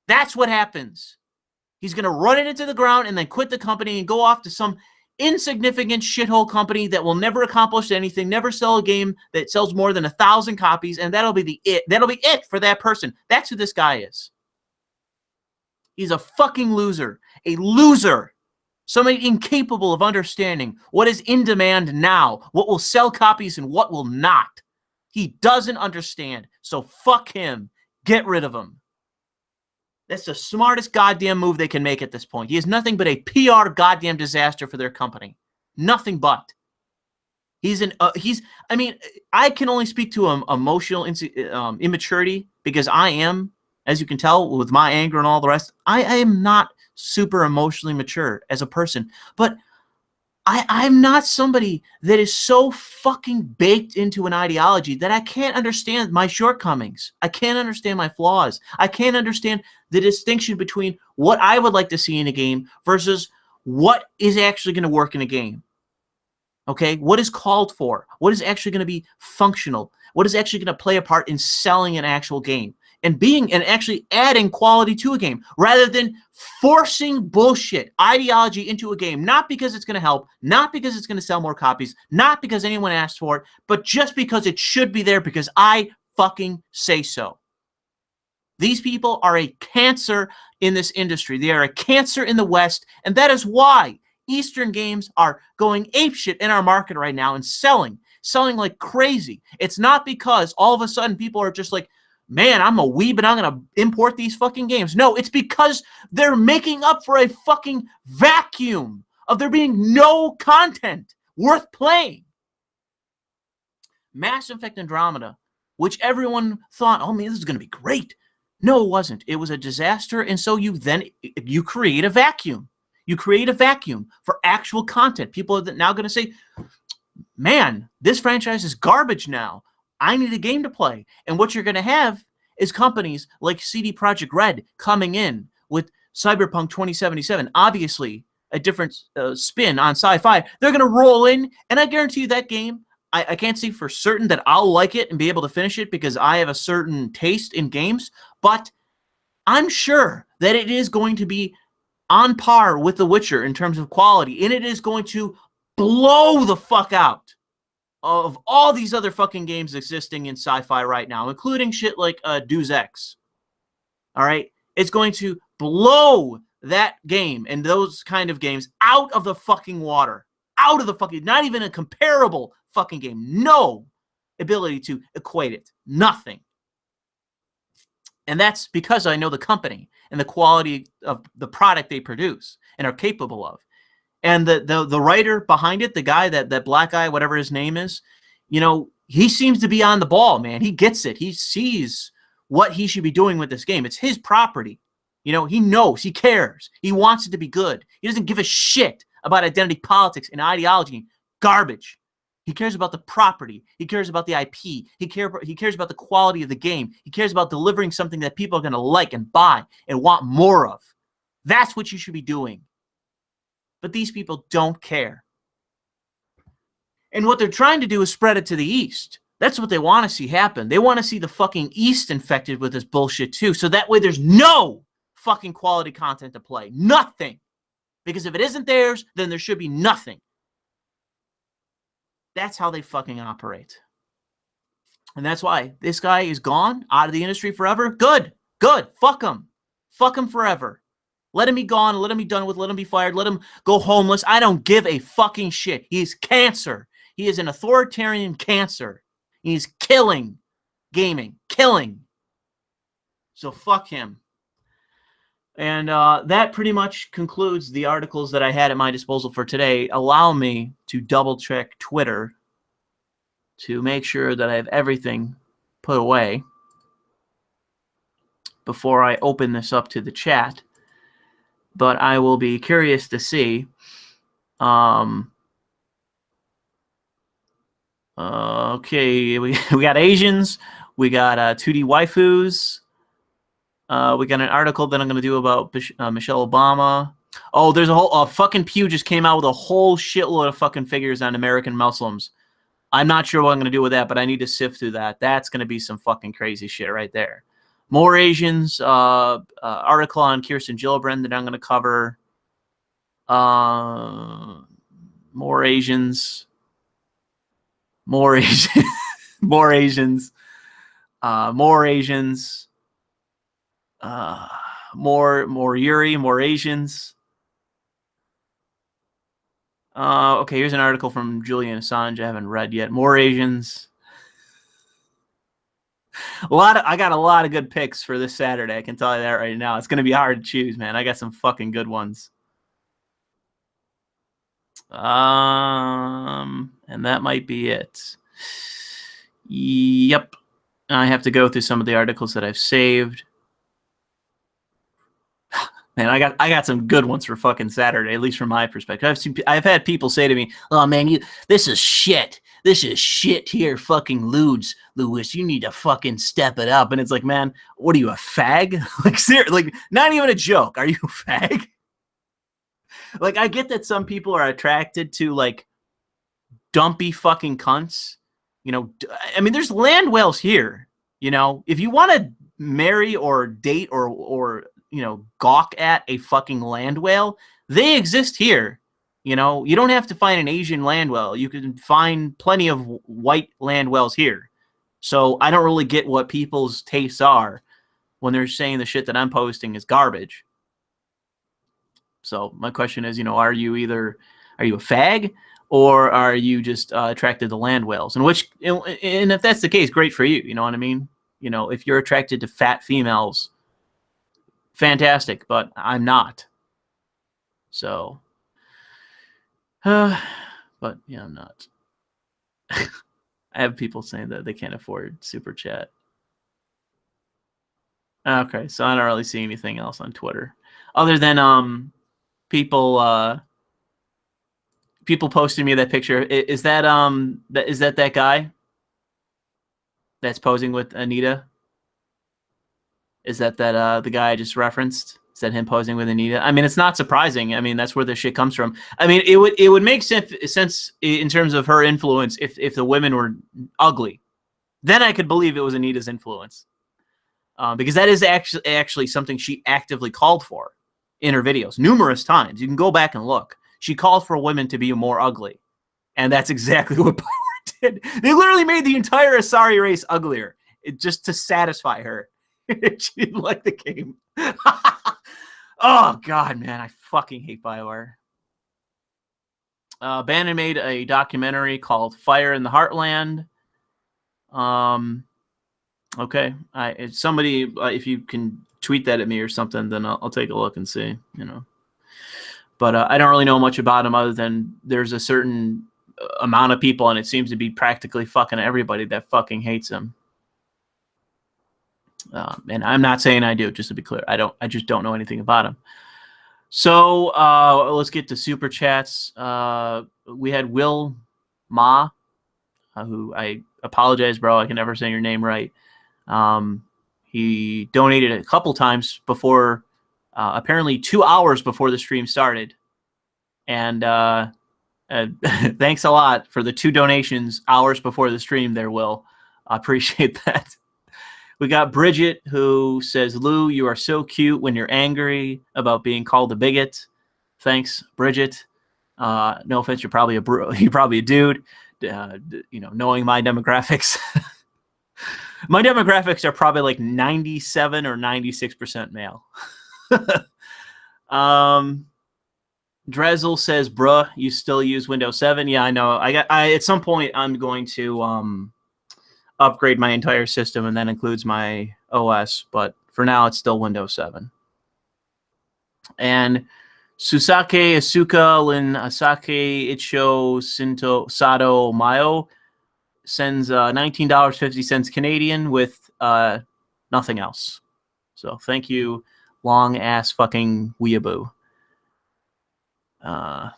That's what happens. He's going to run it into the ground and then quit the company and go off to some insignificant shithole company that will never accomplish anything, never sell a game that sells more than 1,000 copies, and that'll be it for that person. That's who this guy is. He's a fucking loser. A loser. Somebody incapable of understanding what is in demand now, what will sell copies and what will not. He doesn't understand, so fuck him. Get rid of him. That's the smartest goddamn move they can make at this point. He is nothing but a PR goddamn disaster for their company. Nothing but. I mean, I can only speak to emotional immaturity because I am, as you can tell, with my anger and all the rest, I am not super emotionally mature as a person. But I'm not somebody that is so fucking baked into an ideology that I can't understand my shortcomings. I can't understand my flaws. I can't understand the distinction between what I would like to see in a game versus what is actually going to work in a game. Okay? What is called for? What is actually going to be functional? What is actually going to play a part in selling an actual game? And actually adding quality to a game rather than forcing bullshit ideology into a game, not because it's going to help, not because it's going to sell more copies, not because anyone asked for it, but just because it should be there because I fucking say so. These people are a cancer in this industry. They are a cancer in the West, and that is why Eastern games are going apeshit in our market right now and selling like crazy. It's not because all of a sudden people are just like, man, I'm a weeb and I'm going to import these fucking games. No, it's because they're making up for a fucking vacuum of there being no content worth playing. Mass Effect Andromeda, which everyone thought, oh man, this is going to be great. No, it wasn't. It was a disaster, and so you create a vacuum. You create a vacuum for actual content. People are now going to say, man, this franchise is garbage now. I need a game to play. And what you're going to have is companies like CD Projekt Red coming in with Cyberpunk 2077, obviously a different spin on sci-fi. They're going to roll in, and I guarantee you that game, I can't say for certain that I'll like it and be able to finish it because I have a certain taste in games, but I'm sure that it is going to be on par with The Witcher in terms of quality, and it is going to blow the fuck out of all these other fucking games existing in sci-fi right now, including shit like Deus Ex. All right? It's going to blow that game and those kind of games out of the fucking water. Out of the fucking, not even a comparable fucking game. No ability to equate it. Nothing. And that's because I know the company and the quality of the product they produce and are capable of. And the writer behind it, the guy, that black guy, whatever his name is, you know, he seems to be on the ball, man. He gets it. He sees what he should be doing with this game. It's his property. You know, he knows. He cares. He wants it to be good. He doesn't give a shit about identity politics and ideology. Garbage. He cares about the property. He cares about the IP. He cares about the quality of the game. He cares about delivering something that people are going to like and buy and want more of. That's what you should be doing. But these people don't care. And what they're trying to do is spread it to the East. That's what they want to see happen. They want to see the fucking East infected with this bullshit too. So that way there's no fucking quality content to play. Nothing. Because if it isn't theirs, then there should be nothing. That's how they fucking operate. And that's why this guy is gone out of the industry forever. Good. Good. Fuck him. Fuck him forever. Let him be gone. Let him be done with. Let him be fired. Let him go homeless. I don't give a fucking shit. He's cancer. He is an authoritarian cancer. He's killing gaming. Killing. So fuck him. And that pretty much concludes the articles that I had at my disposal for today. Allow me to double-check Twitter to make sure that I have everything put away before I open this up to the chat. But I will be curious to see. Okay, we got Asians. We got 2D waifus. We got an article that I'm going to do about Michelle Obama. Oh, there's a whole fucking Pew just came out with a whole shitload of fucking figures on American Muslims. I'm not sure what I'm going to do with that, but I need to sift through that. That's going to be some fucking crazy shit right there. More Asians, article on Kirsten Gillibrand that I'm going to cover. More Asians. More Asians. More Asians. More Asians. More Yuri, more Asians. Okay, here's an article from Julian Assange I haven't read yet. More Asians. I got a lot of good picks for this Saturday. I can tell you that right now. It's gonna be hard to choose, man. I got some fucking good ones. And that might be it. Yep. I have to go through some of the articles that I've saved. Man, I got some good ones for fucking Saturday, at least from my perspective. I've had people say to me, "Oh man, this is shit. This is shit here, fucking Louis. You need to fucking step it up." And it's like, man, what are you, a fag? Like, seriously, like, not even a joke. Are you a fag? Like, I get that some people are attracted to like dumpy fucking cunts. You know, I mean, there's land whales here. You know, if you want to marry or date or you know, gawk at a fucking land whale, they exist here. You know, you don't have to find an Asian land whale. You can find plenty of white land whales here. So I don't really get what people's tastes are. when they're saying the shit that I'm posting is garbage. So my question is, are you a fag, or are you just attracted to land whales? And if that's the case, great for you. You know what I mean? If you're attracted to fat females, fantastic. But I'm not. So, but yeah, I'm not. I have people saying that they can't afford Super Chat. Okay, so I don't really see anything else on Twitter other than people posting me that picture. Is that that guy that's posing with Anita? Is that the guy I just referenced? Is that him posing with Anita? I mean, it's not surprising. I mean, that's where the shit comes from. I mean, it would make sense in terms of her influence if the women were ugly. Then I could believe it was Anita's influence. Because that is actually something she actively called for in her videos numerous times. You can go back and look. She called for women to be more ugly, and that's exactly what Parler did. They literally made the entire Asari race uglier, just to satisfy her. She didn't like the game. Oh God, man, I fucking hate BioWare. Bannon made a documentary called "Fire in the Heartland." Okay, somebody, if you can tweet that at me or something, then I'll take a look and see. But I don't really know much about him other than there's a certain amount of people, and it seems to be practically fucking everybody that fucking hates him. And I'm not saying I do, just to be clear. I just don't know anything about him. So let's get to super chats. We had Will Ma, who I apologize, bro. I can never say your name right. He donated a couple times before, apparently 2 hours before the stream started. And thanks a lot for the 2 donations hours before the stream there, Will. I appreciate that. We got Bridget, who says, Lou, you are so cute when you're angry about being called a bigot. Thanks, Bridget. No offense, you're probably a dude. Knowing my demographics. My demographics are probably like 97 or 96% male. Drezel says, bruh, you still use Windows 7? Yeah, I know. At some point, I'm going to upgrade my entire system, and that includes my OS. But for now, it's still Windows 7. And Susake Asuka Lin Asake Icho Sinto Sato Mayo sends $19.50 Canadian with nothing else. So thank you, long ass fucking weeaboo.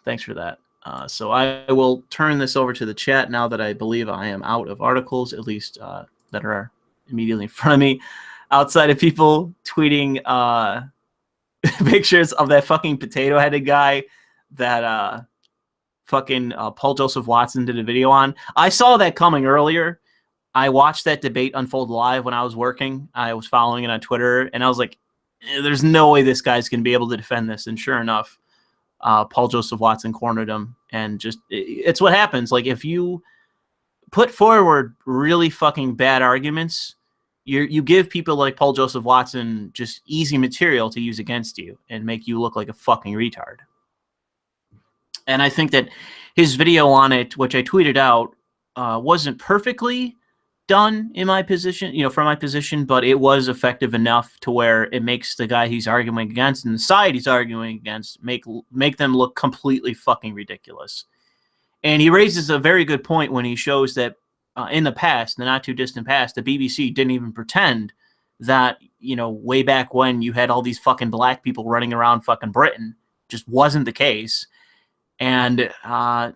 Thanks for that. So I will turn this over to the chat now that I believe I am out of articles, at least that are immediately in front of me. Outside of people tweeting pictures of that fucking potato-headed guy that fucking Paul Joseph Watson did a video on. I saw that coming earlier. I watched that debate unfold live when I was working. I was following it on Twitter, and I was like, there's no way this guy's going to be able to defend this. And sure enough, Paul Joseph Watson cornered him. And it's what happens. Like, if you put forward really fucking bad arguments, you give people like Paul Joseph Watson just easy material to use against you and make you look like a fucking retard. And I think that his video on it, which I tweeted out, wasn't perfectly done in my position, from my position, but it was effective enough to where it makes the guy he's arguing against and the side he's arguing against make them look completely fucking ridiculous. And he raises a very good point when he shows that in the past, the not too distant past, the BBC didn't even pretend that, way back when you had all these fucking black people running around fucking Britain, just wasn't the case. And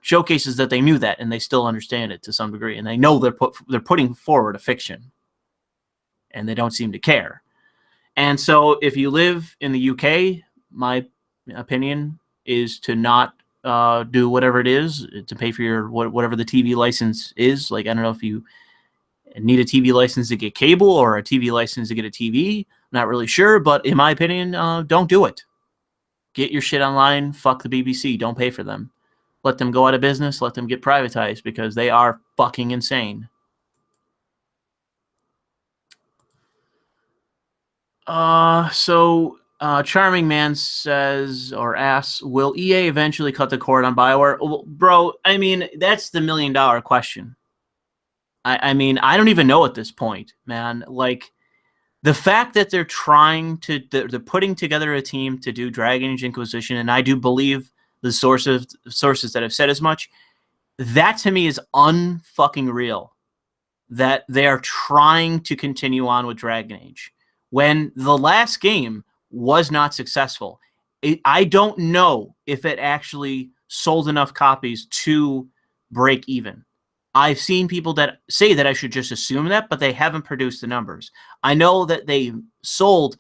showcases that they knew that, and they still understand it to some degree, and they know they're putting forward a fiction, and they don't seem to care. And so, if you live in the UK, my opinion is to not do whatever it is to pay for your whatever the TV license is. Like, I don't know if you need a TV license to get cable or a TV license to get a TV. Not really sure, but in my opinion, don't do it. Get your shit online. Fuck the BBC. Don't pay for them. Let them go out of business. Let them get privatized because they are fucking insane. Charming Man says or asks, will EA eventually cut the cord on BioWare? Well, bro, I mean, that's the $1 million question. I mean, I don't even know at this point, man. Like, the fact that they're they're putting together a team to do Dragon Age Inquisition, and I do believe the sources that have said as much, that to me is unfucking real. That they are trying to continue on with Dragon Age when the last game was not successful. I don't know if it actually sold enough copies to break even. I've seen people that say that I should just assume that, but they haven't produced the numbers. I know that they sold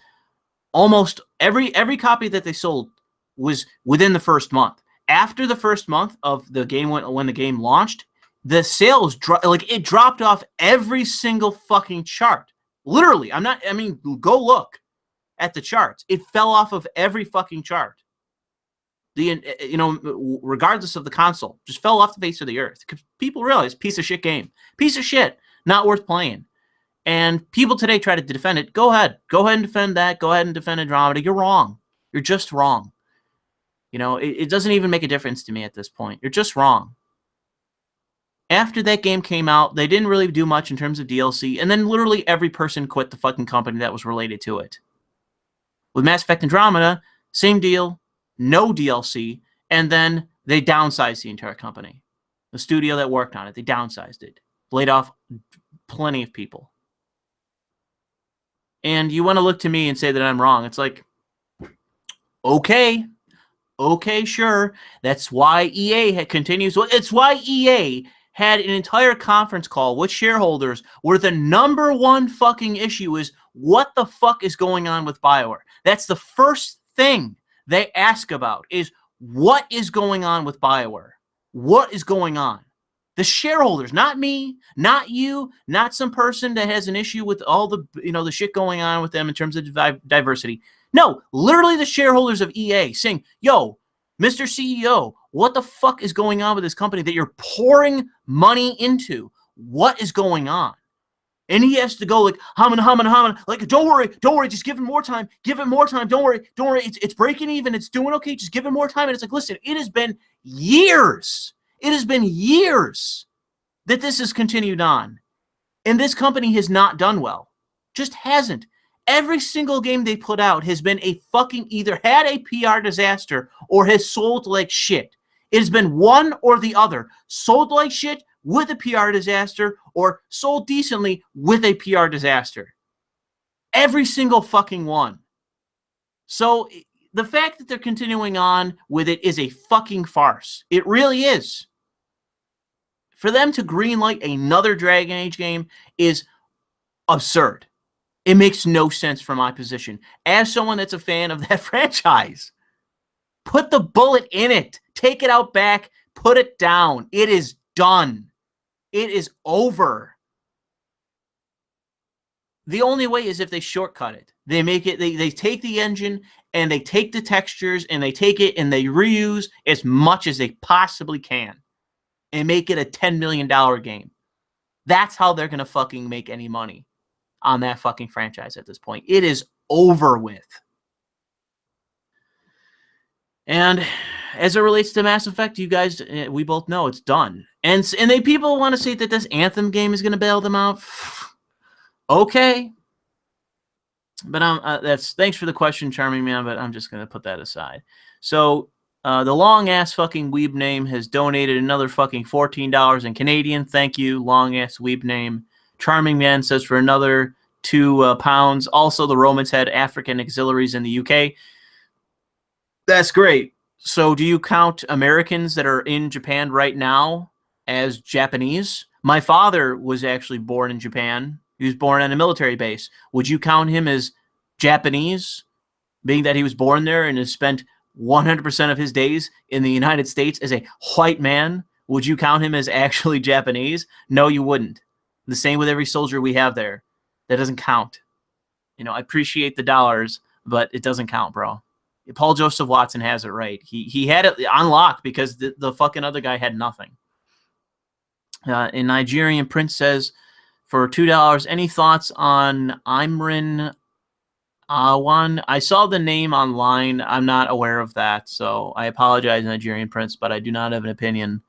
almost every copy that they sold was within the first month. After the first month of the game, when the game launched, the sales dropped off every single fucking chart. Literally, I mean, go look at the charts. It fell off of every fucking chart. Regardless of the console, just fell off the face of the earth. Because people realize, piece of shit game, piece of shit, not worth playing. And people today try to defend it. Go ahead and defend that. Go ahead and defend Andromeda. You're wrong. You're just wrong. It doesn't even make a difference to me at this point. You're just wrong. After that game came out, they didn't really do much in terms of DLC, and then literally every person quit the fucking company that was related to it. With Mass Effect Andromeda, same deal, no DLC, and then they downsized the entire company. The studio that worked on it, they downsized it. Laid off plenty of people. And you want to look to me and say that I'm wrong. It's like, okay, sure. That's why EA continues. It's why EA had an entire conference call with shareholders where the number one fucking issue is what the fuck is going on with BioWare. That's the first thing they ask about is what is going on with BioWare? What is going on? The shareholders, not me, not you, not some person that has an issue with all the, the shit going on with them in terms of diversity. No, literally the shareholders of EA saying, yo, Mr. CEO, what the fuck is going on with this company that you're pouring money into? What is going on? And he has to go like, humming, like, don't worry, just give him more time, don't worry, it's breaking even, it's doing okay, just give him more time. And it's like, listen, it has been years that this has continued on. And this company has not done well. Just hasn't. Every single game they put out has been a fucking either had a PR disaster or has sold like shit. It has been one or the other. Sold like shit with a PR disaster or sold decently with a PR disaster. Every single fucking one. So the fact that they're continuing on with it is a fucking farce. It really is. For them to greenlight another Dragon Age game is absurd. It makes no sense from my position. As someone that's a fan of that franchise, put the bullet in it. Take it out back. Put it down. It is done. It is over. The only way is if they shortcut it. They make it, they take the engine and they take the textures and they take it and they reuse as much as they possibly can and make it a $10 million game. That's how they're going to fucking make any money on that fucking franchise at this point. It is over with. And as it relates to Mass Effect, you guys, we both know it's done. And people want to say that this Anthem game is going to bail them out. Okay. But thanks for the question, Charming Man, but I'm just going to put that aside. So the long-ass fucking weeb name has donated another fucking $14 in Canadian. Thank you, long-ass weeb name. Charming Man says for another £2. Also, the Romans had African auxiliaries in the UK. That's great. So do you count Americans that are in Japan right now as Japanese? My father was actually born in Japan. He was born on a military base. Would you count him as Japanese, being that he was born there and has spent 100% of his days in the United States as a white man? Would you count him as actually Japanese? No, you wouldn't. The same with every soldier we have there. That doesn't count. I appreciate the dollars, but it doesn't count, bro. Paul Joseph Watson has it right. He had it on lock because the fucking other guy had nothing. In Nigerian Prince says, for $2, any thoughts on Imran One, I saw the name online. I'm not aware of that, so I apologize, Nigerian Prince, but I do not have an opinion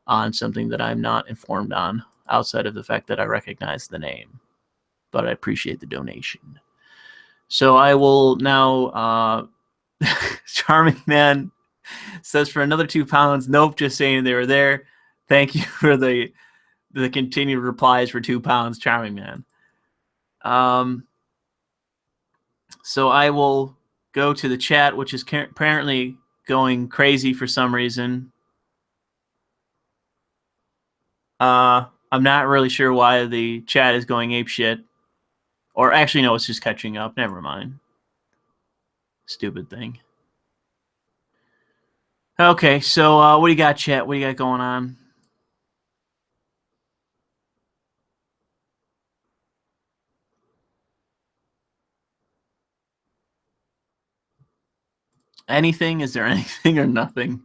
on something that I'm not informed on, outside of the fact that I recognize the name. But I appreciate the donation. So I will now. Charming Man says for another £2. Nope, just saying they were there. Thank you for the continued replies for £2, Charming Man. So I will go to the chat, which is apparently going crazy for some reason. I'm not really sure why the chat is going apeshit. Or actually, no, it's just catching up. Never mind. Stupid thing. Okay, so what do you got, chat? What do you got going on? Anything? Is there anything or nothing?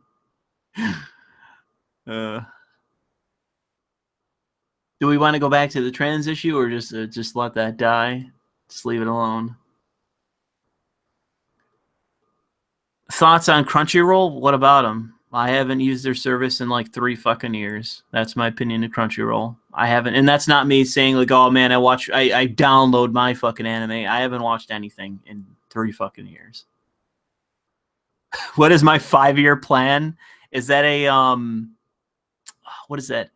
Do we want to go back to the trans issue, or just let that die? Just leave it alone. Thoughts on Crunchyroll? What about them? I haven't used their service in like 3 fucking years. That's my opinion of Crunchyroll. I haven't, and that's not me saying like, oh man, I download my fucking anime. I haven't watched anything in 3 fucking years. What is my 5-year plan? Is that a what is that?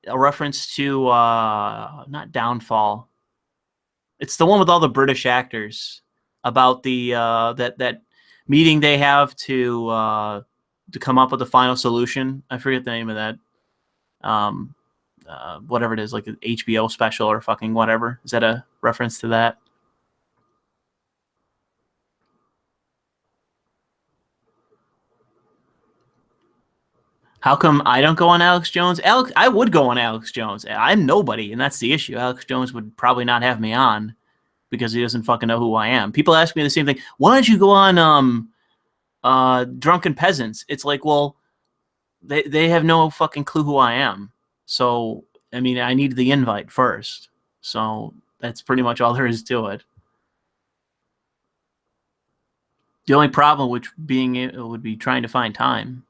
A reference to not Downfall. It's the one with all the British actors about the that meeting they have to come up with the final solution. I forget the name of that. Whatever it is, like an HBO special or fucking whatever. Is that a reference to that? How come I don't go on Alex Jones? I would go on Alex Jones. I'm nobody, and that's the issue. Alex Jones would probably not have me on because he doesn't fucking know who I am. People ask me the same thing. Why don't you go on Drunken Peasants? It's like, well, they have no fucking clue who I am. So, I mean, I need the invite first. So that's pretty much all there is to it. The only problem with being it would be trying to find time.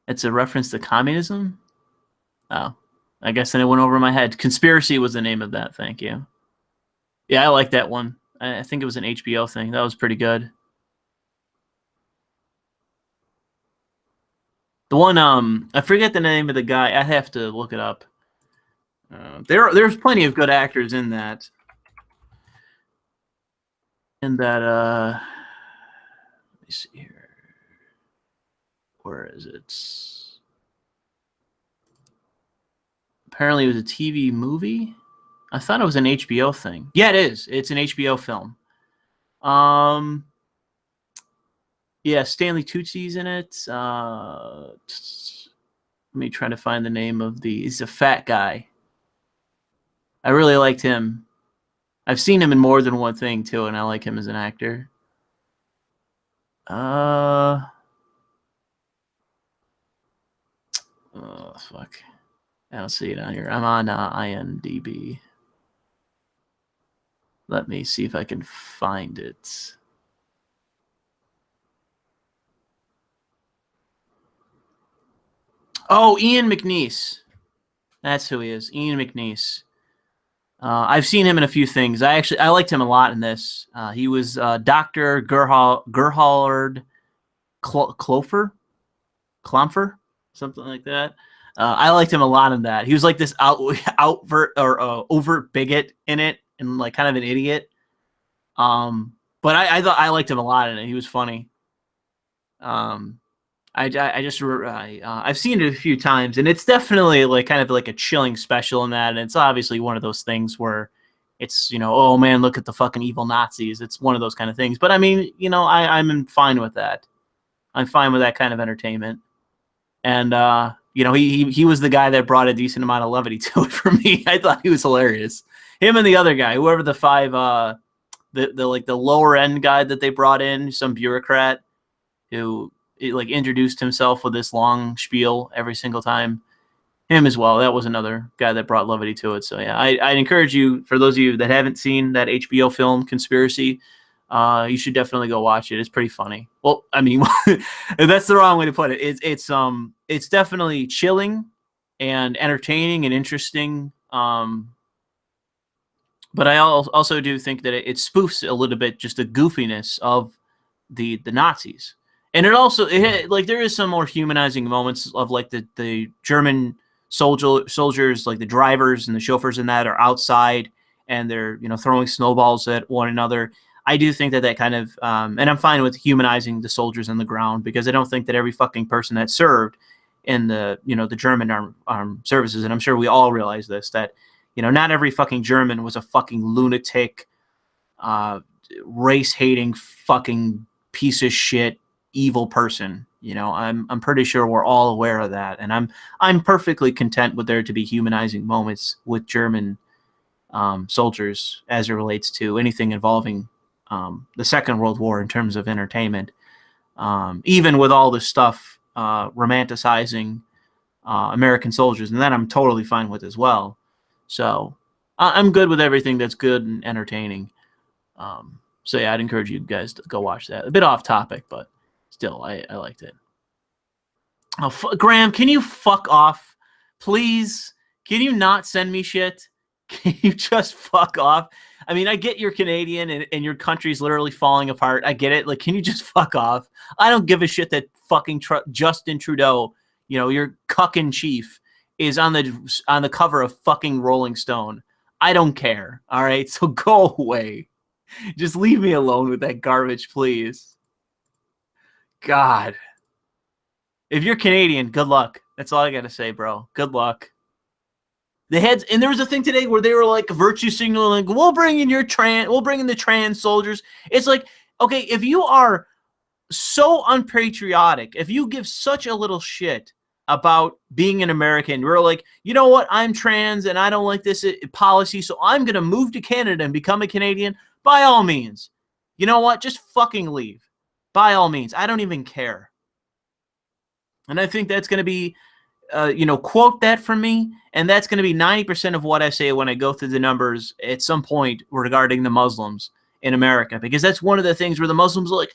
It's a reference to communism? Oh, I guess then it went over my head. Conspiracy was the name of that. Thank you. Yeah, I like that one. I think it was an HBO thing. That was pretty good. The one, I forget the name of the guy. I have to look it up. There's plenty of good actors in that. Let me see here. Where is it? Apparently, it was a TV movie. I thought it was an HBO thing. Yeah, it is. It's an HBO film. Yeah, Stanley Tucci's in it. Let me try to find the name of he's a fat guy. I really liked him. I've seen him in more than one thing too, and I like him as an actor. Oh fuck. I don't see it on here. I'm on IMDb. Let me see if I can find it. Oh, Ian McNeice. That's who he is. Ian McNeice. I've seen him in a few things. I liked him a lot in this. He was Dr. Gerhard Klopfer, something like that. I liked him a lot in that. He was like this overt bigot in it, and like kind of an idiot. But I thought I liked him a lot in it. He was funny. I've seen it a few times, and it's definitely like kind of like a chilling special in that. And it's obviously one of those things where it's, oh man, look at the fucking evil Nazis. It's one of those kind of things. But I mean, I'm fine with that. I'm fine with that kind of entertainment. And he was the guy that brought a decent amount of levity to it for me. I thought he was hilarious. Him and the other guy, whoever the 5, the lower end guy that they brought in, some bureaucrat who like introduced himself with this long spiel every single time. Him as well. That was another guy that brought levity to it. So yeah, I'd encourage you, for those of you that haven't seen that HBO film Conspiracy, you should definitely go watch it. It's pretty funny. Well, I mean, that's the wrong way to put it. It's definitely chilling and entertaining and interesting. But I also do think that it spoofs a little bit just the goofiness of the Nazis, and like there is some more humanizing moments of like the German soldiers, like the drivers and the chauffeurs in that are outside and they're throwing snowballs at one another. I do think that kind of and I'm fine with humanizing the soldiers on the ground, because I don't think that every fucking person that served in the the German armed services, and I'm sure we all realize this, that not every fucking German was a fucking lunatic, race-hating fucking piece of shit, evil person. I'm pretty sure we're all aware of that, and I'm perfectly content with there to be humanizing moments with German soldiers as it relates to anything involving the Second World War in terms of entertainment. Even with all this stuff romanticizing American soldiers, and that I'm totally fine with as well. So I'm good with everything that's good and entertaining. So yeah, I'd encourage you guys to go watch that. A bit off topic, but still, I liked it. Oh, Graham, can you fuck off, please? Can you not send me shit? Can you just fuck off? I mean, I get you're Canadian and your country's literally falling apart. I get it. Like, can you just fuck off? I don't give a shit that fucking Justin Trudeau, your cucking chief, is on the cover of fucking Rolling Stone. I don't care. All right, so go away. Just leave me alone with that garbage, please. God. If you're Canadian, good luck. That's all I gotta say, bro. Good luck. And there was a thing today where they were like virtue signaling, we'll bring in the trans soldiers. It's like, okay, if you are so unpatriotic, if you give such a little shit about being an American, we're like, you know what, I'm trans and I don't like this policy, so I'm gonna move to Canada and become a Canadian. By all means, you know what, just fucking leave. By all means, I don't even care. And I think that's gonna be quote that from me, and that's going to be 90% of what I say when I go through the numbers at some point regarding the Muslims in America, because that's one of the things where the Muslims are like,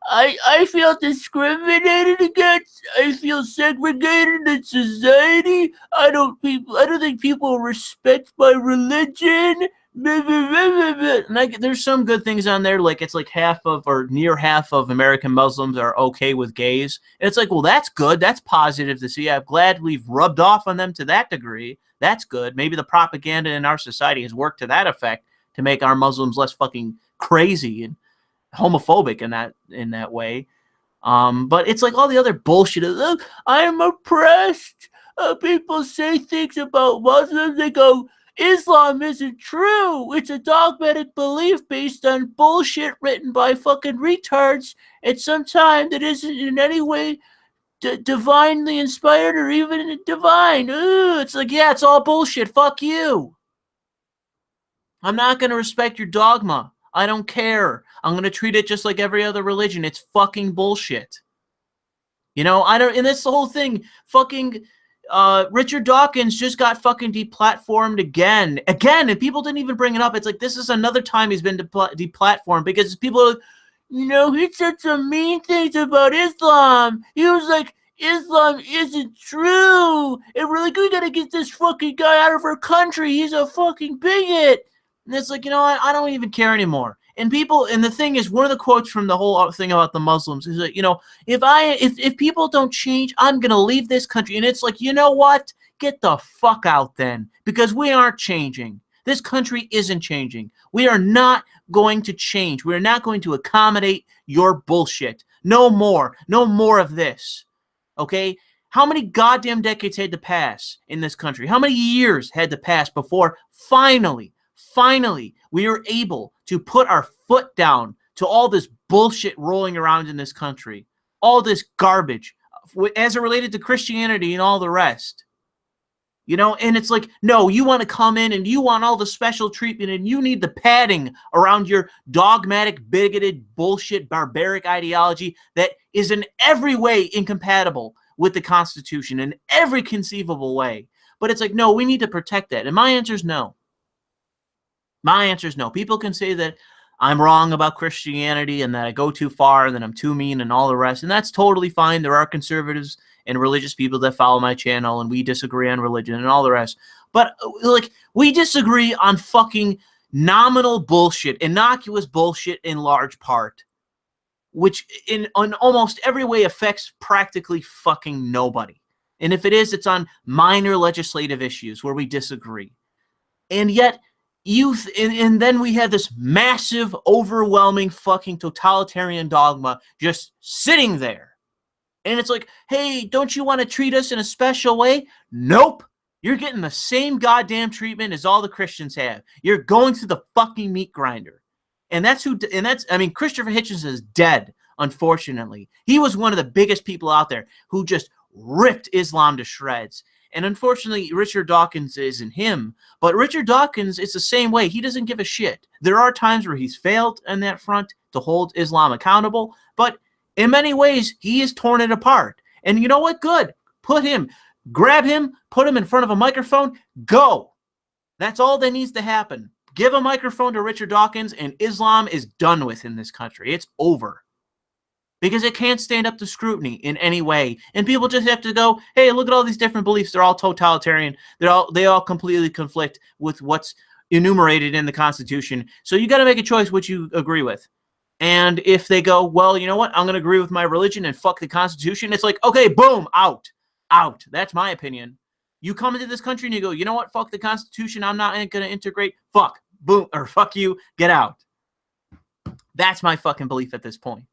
I feel discriminated against. I feel segregated in society. I don't think people respect my religion. And there's some good things on there, like it's like half of or near half of American Muslims are okay with gays. And it's like, well, that's good. That's positive to see. I'm glad we've rubbed off on them to that degree. That's good. Maybe the propaganda in our society has worked to that effect to make our Muslims less fucking crazy and homophobic in that way. But it's like all the other bullshit. I'm oppressed. People say things about Muslims. They go, Islam isn't true. It's a dogmatic belief based on bullshit written by fucking retards at some time that isn't in any way divinely inspired or even divine. It's like, yeah, it's all bullshit. Fuck you. I'm not going to respect your dogma. I don't care. I'm going to treat it just like every other religion. It's fucking bullshit. And that's the whole thing. Fucking Richard Dawkins just got fucking deplatformed again, and people didn't even bring it up. It's like, this is another time he's been deplatformed, because people are like, he said some mean things about Islam. He was like, Islam isn't true. And we're like, we gotta get this fucking guy out of our country. He's a fucking bigot. And it's like, I don't even care anymore. And the thing is, one of the quotes from the whole thing about the Muslims is that, if people don't change, I'm going to leave this country. And it's like, you know what? Get the fuck out then, because we aren't changing. This country isn't changing. We are not going to change. We are not going to accommodate your bullshit. No more. No more of this. Okay? How many goddamn decades had to pass in this country? How many years had to pass before finally, we are able to put our foot down to all this bullshit rolling around in this country, all this garbage as it related to Christianity and all the rest? You know, and it's like, no, you want to come in and you want all the special treatment and you need the padding around your dogmatic, bigoted, bullshit, barbaric ideology that is in every way incompatible with the Constitution in every conceivable way. But it's like, no, we need to protect that. And my answer is no. My answer is no. People can say that I'm wrong about Christianity and that I go too far and that I'm too mean and all the rest. And that's totally fine. There are conservatives and religious people that follow my channel and we disagree on religion and all the rest. But like, we disagree on fucking nominal bullshit, innocuous bullshit in large part, which in almost every way affects practically fucking nobody. And if it is, it's on minor legislative issues where we disagree. And yet, and then we have this massive, overwhelming fucking totalitarian dogma just sitting there. And it's like, hey, don't you want to treat us in a special way? Nope. You're getting the same goddamn treatment as all the Christians have. You're going through the fucking meat grinder. And I mean, Christopher Hitchens is dead, unfortunately. He was one of the biggest people out there who just ripped Islam to shreds. And unfortunately, Richard Dawkins isn't him. But Richard Dawkins is the same way. He doesn't give a shit. There are times where he's failed on that front to hold Islam accountable. But in many ways, he has torn it apart. And you know what? Good. Grab him, put him in front of a microphone, go. That's all that needs to happen. Give a microphone to Richard Dawkins, and Islam is done with in this country. It's over. Because it can't stand up to scrutiny in any way. And people just have to go, hey, look at all these different beliefs. They're all totalitarian. They all completely conflict with what's enumerated in the Constitution. So you got to make a choice which you agree with. And if they go, well, you know what? I'm going to agree with my religion and fuck the Constitution. It's like, okay, boom, out. Out. That's my opinion. You come into this country and you go, you know what? Fuck the Constitution. I'm not going to integrate. Fuck. Boom. Or fuck you. Get out. That's my fucking belief at this point.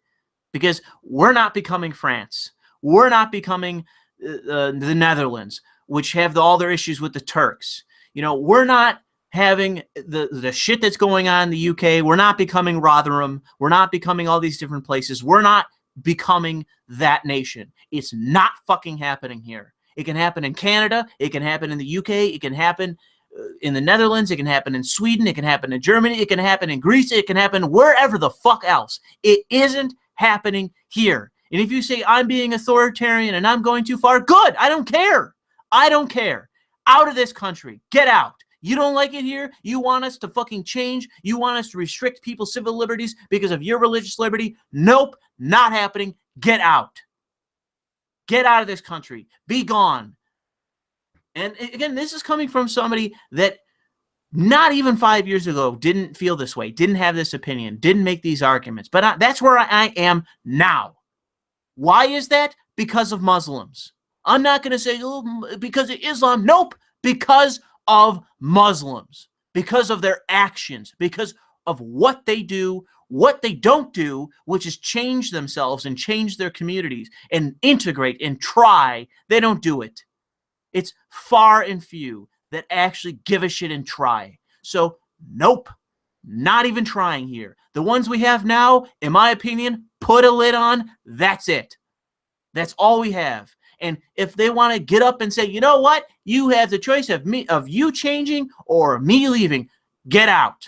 Because we're not becoming France. We're not becoming the Netherlands, which have all their issues with the Turks. You know, we're not having the shit that's going on in the UK. We're not becoming Rotherham. We're not becoming all these different places. We're not becoming that nation. It's not fucking happening here. It can happen in Canada. It can happen in the UK. It can happen in the Netherlands. It can happen in Sweden. It can happen in Germany. It can happen in Greece. It can happen wherever the fuck else. It isn't happening here. And if you say I'm being authoritarian and I'm going too far, good. I don't care. I don't care. Out of this country. Get out. You don't like it here? You want us to fucking change? You want us to restrict people's civil liberties because of your religious liberty? Nope. Not happening. Get out. Get out of this country. Be gone. And again, this is coming from somebody that not even 5 years ago didn't feel this way, didn't have this opinion, didn't make these arguments. But that's where I am now. Why is that? Because of Muslims. I'm not going to say, oh, because of Islam. Nope. Because of Muslims. Because of their actions. Because of what they do, what they don't do, which is change themselves and change their communities and integrate and try. They don't do it. It's far and few that actually give a shit and try. So, nope, not even trying here. The ones we have now, in my opinion, put a lid on, that's it. That's all we have. And if they want to get up and say, you know what, you have the choice of you changing or me leaving, get out.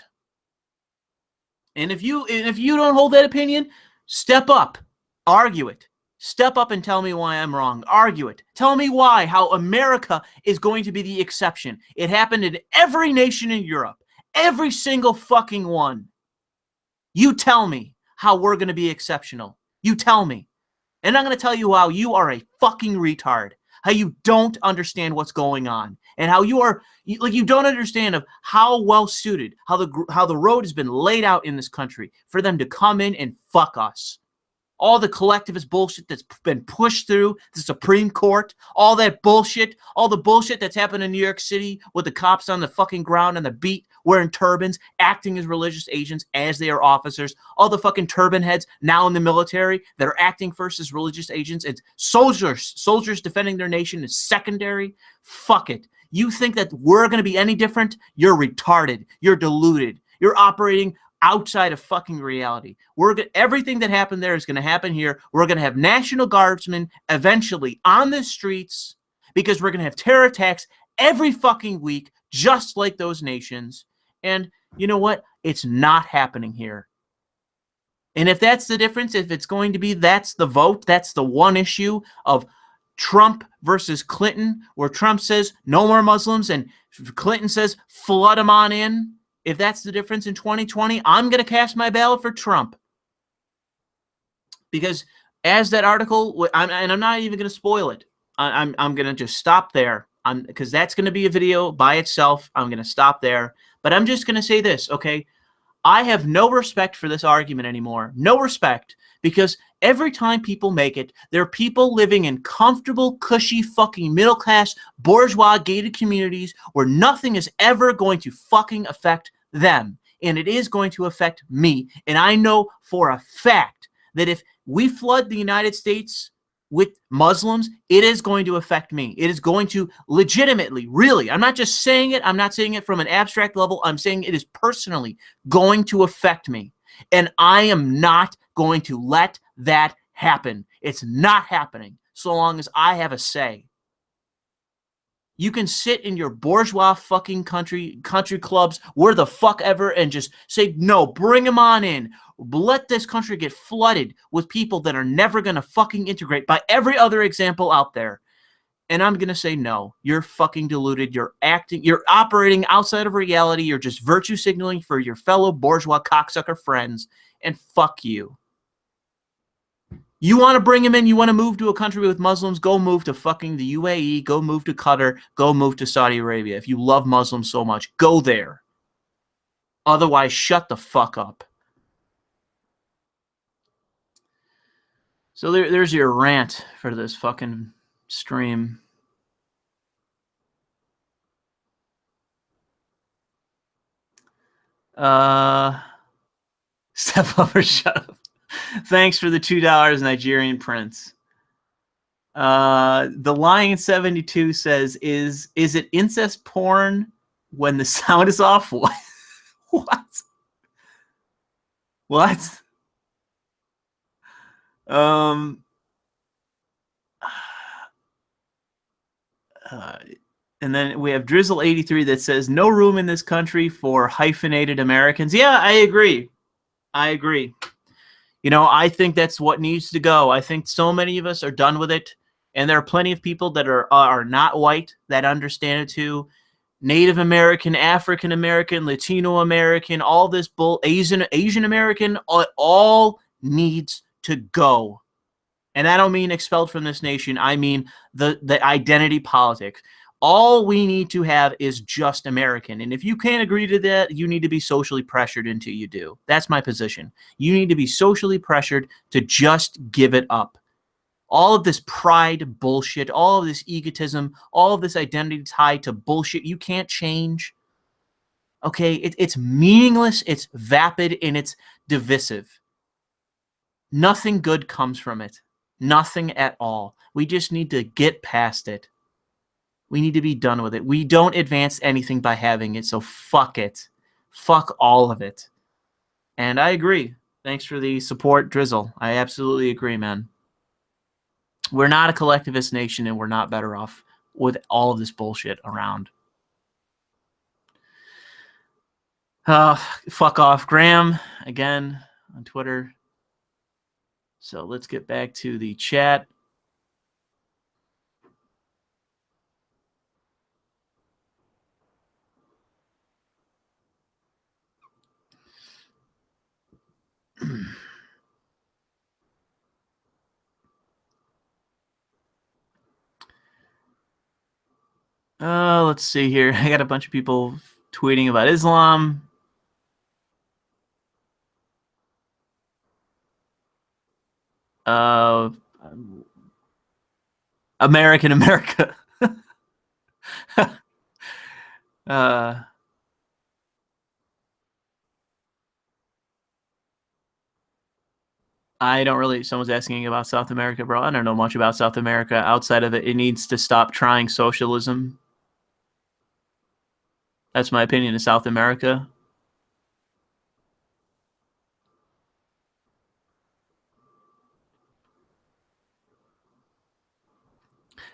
And if you don't hold that opinion, step up, argue it. Step up and tell me why I'm wrong. Argue it. Tell me why, how America is going to be the exception. It happened in every nation in Europe. Every single fucking one. You tell me how we're going to be exceptional. You tell me. And I'm going to tell you how you are a fucking retard. How you don't understand what's going on. And how you don't understand of how well suited, how the road has been laid out in this country for them to come in and fuck us. All the collectivist bullshit that's been pushed through the Supreme Court, all that bullshit, all the bullshit that's happened in New York City with the cops on the fucking ground on the beat wearing turbans, acting as religious agents as they are officers, all the fucking turban heads now in the military that are acting first as religious agents, and soldiers defending their nation is secondary. Fuck it. You think that we're going to be any different? You're retarded. You're deluded. You're operating outside of fucking reality. Everything that happened there is going to happen here. We're going to have National Guardsmen eventually on the streets because we're going to have terror attacks every fucking week, just like those nations. And you know what? It's not happening here. And if that's the difference, if it's going to be that's the vote, that's the one issue of Trump versus Clinton, where Trump says no more Muslims and Clinton says flood them on in. If that's the difference in 2020, I'm going to cast my ballot for Trump. Because as that article, and I'm not even going to spoil it. I'm going to just stop there because that's going to be a video by itself. I'm going to stop there. But I'm just going to say this, okay? I have no respect for this argument anymore. No respect. Because every time people make it, there are people living in comfortable, cushy, fucking middle-class, bourgeois, gated communities where nothing is ever going to fucking affect them. And it is going to affect me. And I know for a fact that if we flood the United States with Muslims, it is going to affect me. It is going to legitimately, really, I'm not just saying it, I'm not saying it from an abstract level, I'm saying it is personally going to affect me. And I am not going to let that happen. It's not happening so long as I have a say. You can sit in your bourgeois fucking country clubs, where the fuck ever, and just say, no, bring them on in. Let this country get flooded with people that are never going to fucking integrate by every other example out there. And I'm going to say, no, you're fucking deluded. You're operating outside of reality. You're just virtue signaling for your fellow bourgeois cocksucker friends. And fuck you. You want to bring him in, you want to move to a country with Muslims, go move to fucking the UAE, go move to Qatar, go move to Saudi Arabia. If you love Muslims so much, go there. Otherwise, shut the fuck up. So there's your rant for this fucking stream. Step over, shut up. Thanks for the $2, Nigerian Prince. The Lion 72 says, is it incest porn when the sound is off? What? What? And then we have Drizzle83 that says, no room in this country for hyphenated Americans. Yeah, I agree. You know, I think that's what needs to go. I think so many of us are done with it. And there are plenty of people that are not white that understand it too. Native American, African American, Latino American, all this Asian American, all needs to go. And I don't mean expelled from this nation. I mean the identity politics. All we need to have is just American. And if you can't agree to that, you need to be socially pressured until you do. That's my position. You need to be socially pressured to just give it up. All of this pride bullshit, all of this egotism, all of this identity tied to bullshit you can't change. Okay, it's meaningless, it's vapid, and it's divisive. Nothing good comes from it. Nothing at all. We just need to get past it. We need to be done with it. We don't advance anything by having it, so fuck it. Fuck all of it. And I agree. Thanks for the support, Drizzle. I absolutely agree, man. We're not a collectivist nation, and we're not better off with all of this bullshit around. Fuck off, Graham, again, on Twitter. So let's get back to the chat. Let's see here. I got a bunch of people tweeting about Islam. American America. I don't really. Someone's asking about South America, bro. I don't know much about South America outside of it. It needs to stop trying socialism. That's my opinion of South America.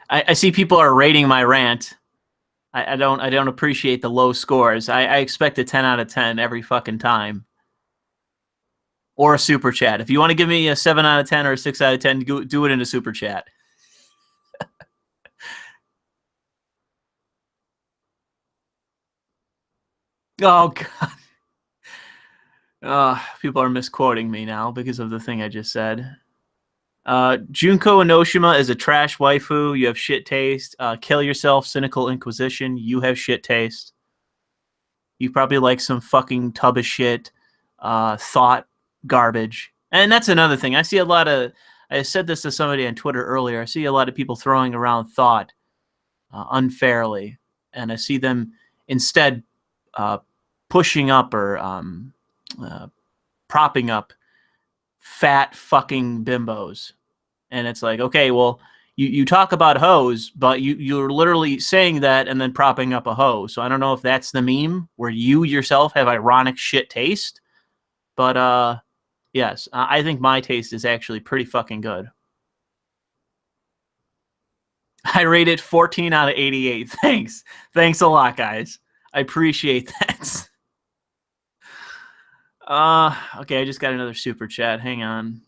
I see people are rating my rant. I don't appreciate the low scores. I expect a 10 out of 10 every fucking time. Or a super chat. If you want to give me a 7 out of 10 or a 6 out of 10, do it in a super chat. Oh, God. People are misquoting me now because of the thing I just said. Junko Enoshima is a trash waifu. You have shit taste. Kill yourself, Cynical Inquisition. You have shit taste. You probably like some fucking tub of shit, thought garbage. And that's another thing. I see a lot of. I said this to somebody on Twitter earlier. I see a lot of people throwing around thought unfairly, and I see them instead uh, pushing up or propping up fat fucking bimbos. And it's like, okay, well, you talk about hoes, but you're literally saying that and then propping up a hoe. So I don't know if that's the meme where you yourself have ironic shit taste. But yes, I think my taste is actually pretty fucking good. I rate it 14 out of 88. Thanks. Thanks a lot, guys. I appreciate that. Okay, I just got another super chat. Hang on.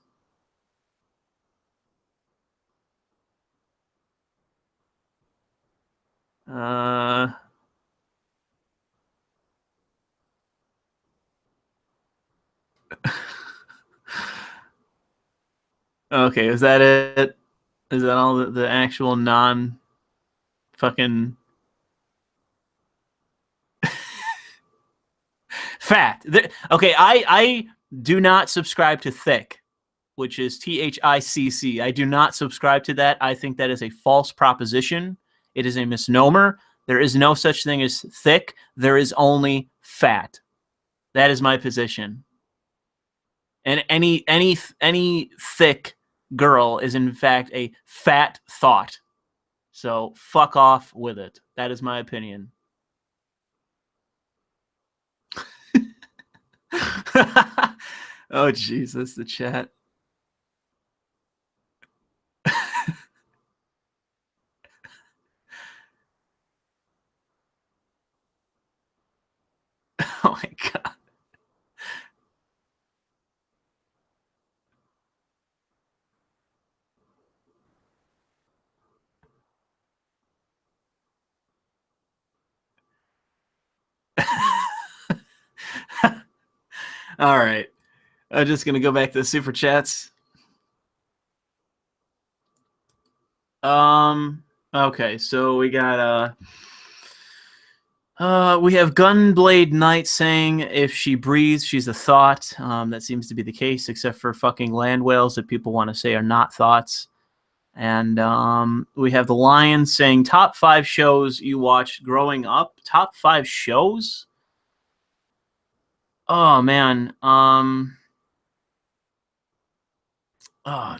Okay, is that it? Is that all the actual non fucking fat? Okay, I do not subscribe to thick, which is THICC. I do not subscribe to that. I think that is a false proposition. It is a misnomer. There is no such thing as thick. There is only fat. That is my position. And any thick girl is in fact a fat thought. So fuck off with it. That is my opinion. Oh Jesus, the chat. Oh my God. All right. I'm just gonna go back to the super chats. Okay, so we got we have Gunblade Knight saying if she breathes, she's a thought. That seems to be the case, except for fucking land whales that people want to say are not thoughts. And we have the Lion saying top 5 shows you watched growing up. Top 5 shows? Oh man. Oh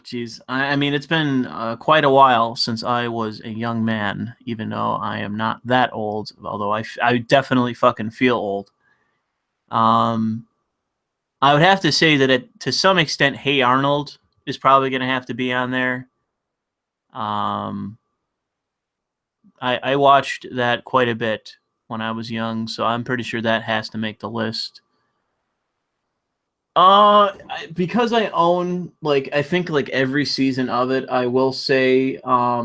geez. I mean, it's been quite a while since I was a young man, even though I am not that old. Although I definitely fucking feel old. I would have to say that to some extent, Hey Arnold is probably going to have to be on there. I watched that quite a bit when I was young, so I'm pretty sure that has to make the list. Because I own I think every season of it, I will say a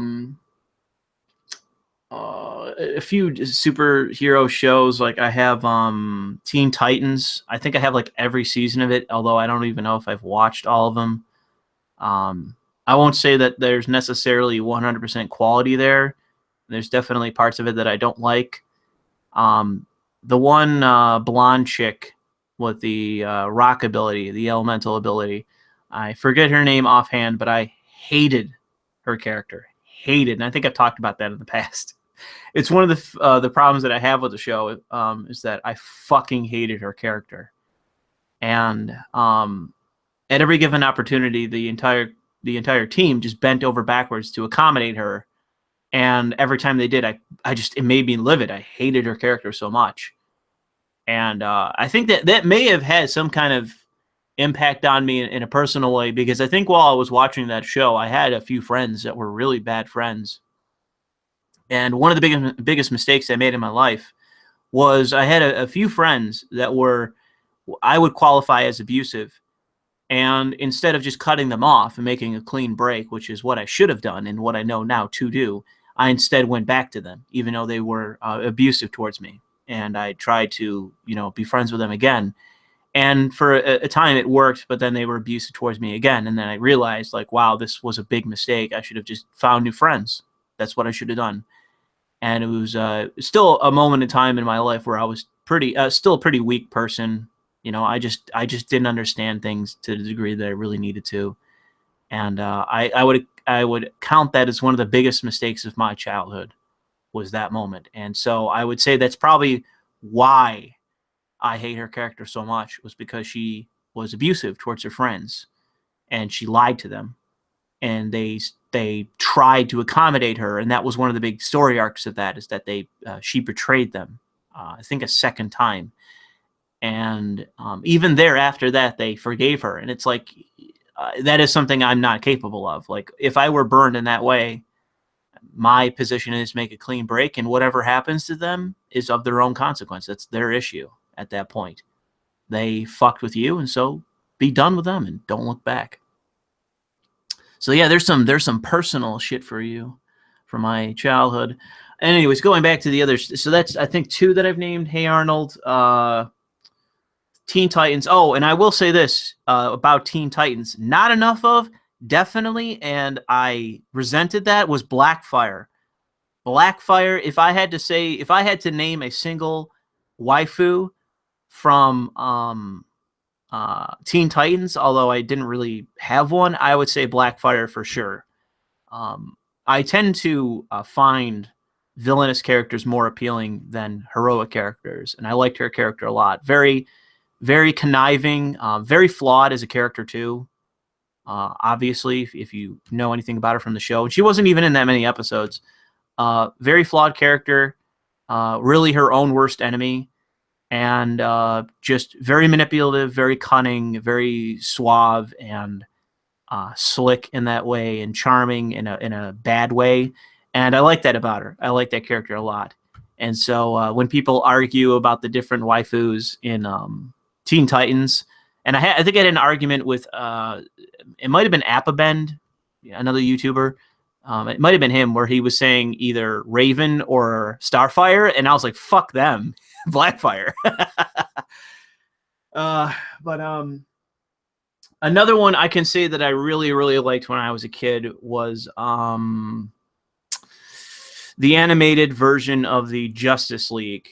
few superhero shows. Like I have Teen Titans. I think I have every season of it, although I don't even know if I've watched all of them. I won't say that there's necessarily 100% quality there. There's definitely parts of it that I don't like. The one blonde chick with the rock ability, the elemental ability, I forget her name offhand, but I hated her character. Hated, and I think I've talked about that in the past. It's one of the problems that I have with the show is that I fucking hated her character, and at every given opportunity, the entire team just bent over backwards to accommodate her. And every time they did, it made me livid. I hated her character so much. And I think that may have had some kind of impact on me in a personal way, because I think while I was watching that show, I had a few friends that were really bad friends. And one of the biggest mistakes I made in my life was I had a few friends that were, I would qualify as abusive. And instead of just cutting them off and making a clean break, which is what I should have done and what I know now to do, I instead went back to them, even though they were abusive towards me. And I tried to, be friends with them again. And for a time it worked, but then they were abusive towards me again. And then I realized, like, wow, this was a big mistake. I should have just found new friends. That's what I should have done. And it was still a moment in time in my life where I was still a pretty weak person. I just didn't understand things to the degree that I really needed to. And I would count that as one of the biggest mistakes of my childhood, was that moment. And so I would say that's probably why I hate her character so much, was because she was abusive towards her friends, and she lied to them, and they tried to accommodate her, and that was one of the big story arcs of that, is that she betrayed them, I think a second time, and even there after that they forgave her, and it's like that is something I'm not capable of. Like, if I were burned in that way, my position is make a clean break, and whatever happens to them is of their own consequence. That's their issue at that point. They fucked with you, and so be done with them and don't look back. So yeah, there's some personal shit for you from my childhood. Anyways, going back to the others, so that's, I think, 2 that I've named. Hey Arnold, Teen Titans. Oh, and I will say this about Teen Titans: not enough of, definitely, and I resented that, was Blackfire. Blackfire, if I had to name a single waifu from Teen Titans, although I didn't really have one, I would say Blackfire for sure. I tend to find villainous characters more appealing than heroic characters, and I liked her character a lot. Very, very conniving, very flawed as a character too. Obviously, if you know anything about her from the show, she wasn't even in that many episodes. Very flawed character, really her own worst enemy, and just very manipulative, very cunning, very suave, and slick in that way, and charming in a bad way. And I like that about her. I like that character a lot. And so when people argue about the different waifus in Teen Titans, and I think I had an argument with it might have been Appabend, another YouTuber. It might have been him, where he was saying either Raven or Starfire, and I was like, fuck them. Blackfire. But another one I can say that I really, really liked when I was a kid was the animated version of the Justice League,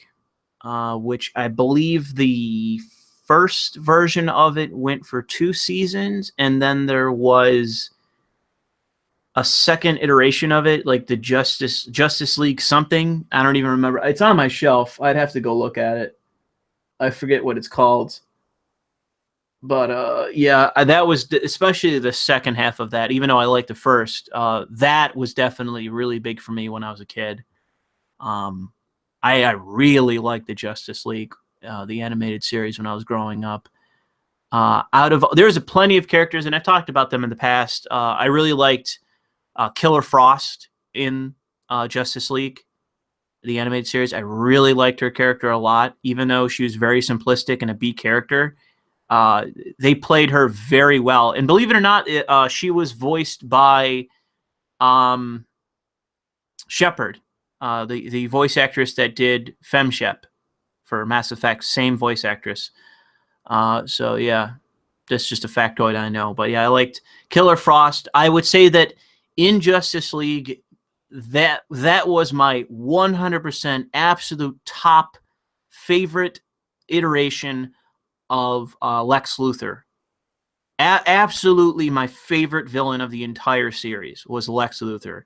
which I believe the first version of it went for 2 seasons, and then there was a second iteration of it, like the Justice League something. I don't even remember. It's on my shelf. I'd have to go look at it. I forget what it's called. But yeah, that was especially the second half of that. Even though I liked the first, that was definitely really big for me when I was a kid. I really liked the Justice League, the animated series, when I was growing up. There's plenty of characters, and I've talked about them in the past. I really liked Killer Frost in Justice League, the animated series. I really liked her character a lot, even though she was very simplistic and a B character. They played her very well, and believe it or not, she was voiced by Shepard, the voice actress that did FemShep for Mass Effect. Same voice actress. So yeah, that's just a factoid I know. But yeah, I liked Killer Frost. I would say that in Justice League, that was my 100% absolute top favorite iteration of Lex Luthor. Absolutely my favorite villain of the entire series was Lex Luthor.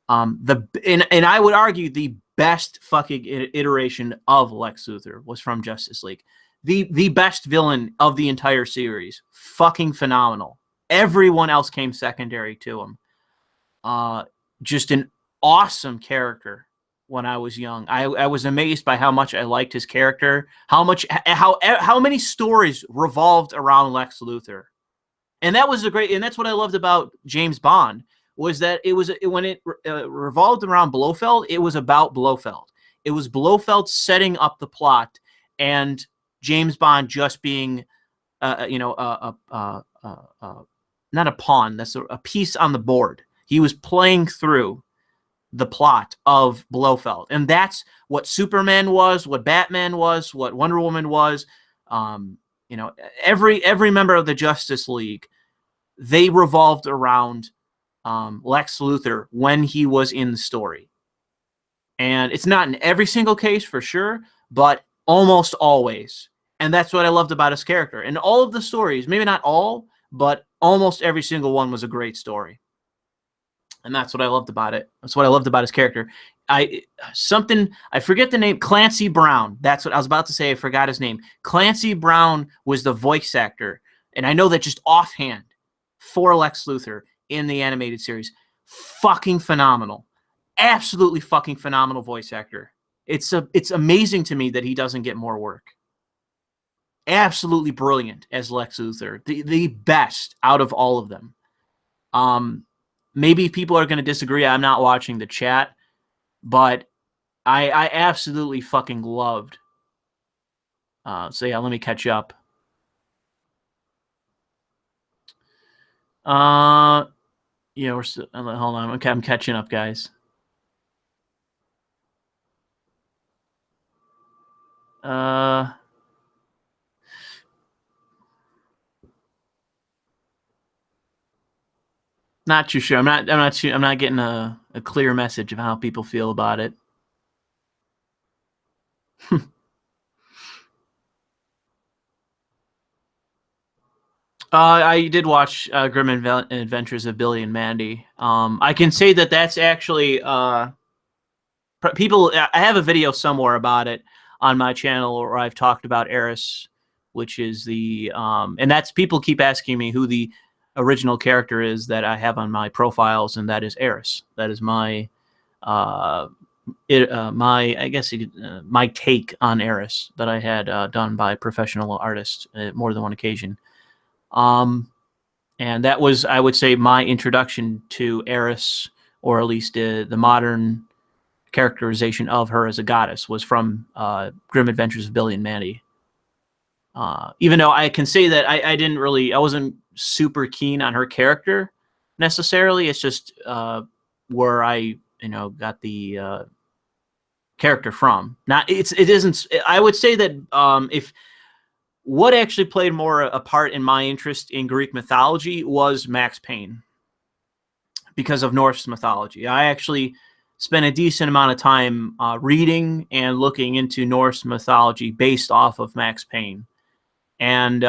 And I would argue the best fucking iteration of Lex Luthor was from Justice League. The best villain of the entire series. Fucking phenomenal. Everyone else came secondary to him. Just an awesome character when I was young. I was amazed by how much I liked his character, how many stories revolved around Lex Luthor. And that was and that's what I loved about James Bond, was that when it revolved around Blofeld, it was about Blofeld. It was Blofeld setting up the plot, and James Bond just being, not a pawn. That's a piece on the board. He was playing through the plot of Blofeld, and that's what Superman was, what Batman was, what Wonder Woman was. Every member of the Justice League, they revolved around Lex Luthor when he was in the story. And it's not in every single case for sure, but almost always. And that's what I loved about his character. And all of the stories, maybe not all, but almost every single one was a great story. And that's what I loved about it. That's what I loved about his character. I forget the name, Clancy Brown. That's what I was about to say. I forgot his name. Clancy Brown was the voice actor. And I know that just offhand for Lex Luthor in the animated series. Fucking phenomenal. Absolutely fucking phenomenal voice actor. It's amazing to me that he doesn't get more work. Absolutely brilliant as Lex Luthor. The best out of all of them. Maybe people are going to disagree. I'm not watching the chat, but I absolutely fucking loved. So yeah, let me catch up. Yeah, we're still, hold on. Okay, I'm catching up, guys. Not too sure. I'm not getting a clear message of how people feel about it. I did watch Grim Adventures of Billy and Mandy. I can say that that's actually people. I have a video somewhere about it on my channel where I've talked about Eris, which is the and that's, people keep asking me who the original character is that I have on my profiles, and that is Eris. That is my my take on Eris that I had done by professional artists at more than one occasion. And that was, I would say, my introduction to Eris, or at least the modern characterization of her as a goddess, was from Grim Adventures of Billy and Mandy. Even though I can say that I wasn't super keen on her character necessarily. It's just where I got the character from. It isn't. I would say that if what actually played more a part in my interest in Greek mythology was Max Payne, because of Norse mythology. I actually spent a decent amount of time reading and looking into Norse mythology based off of Max Payne. And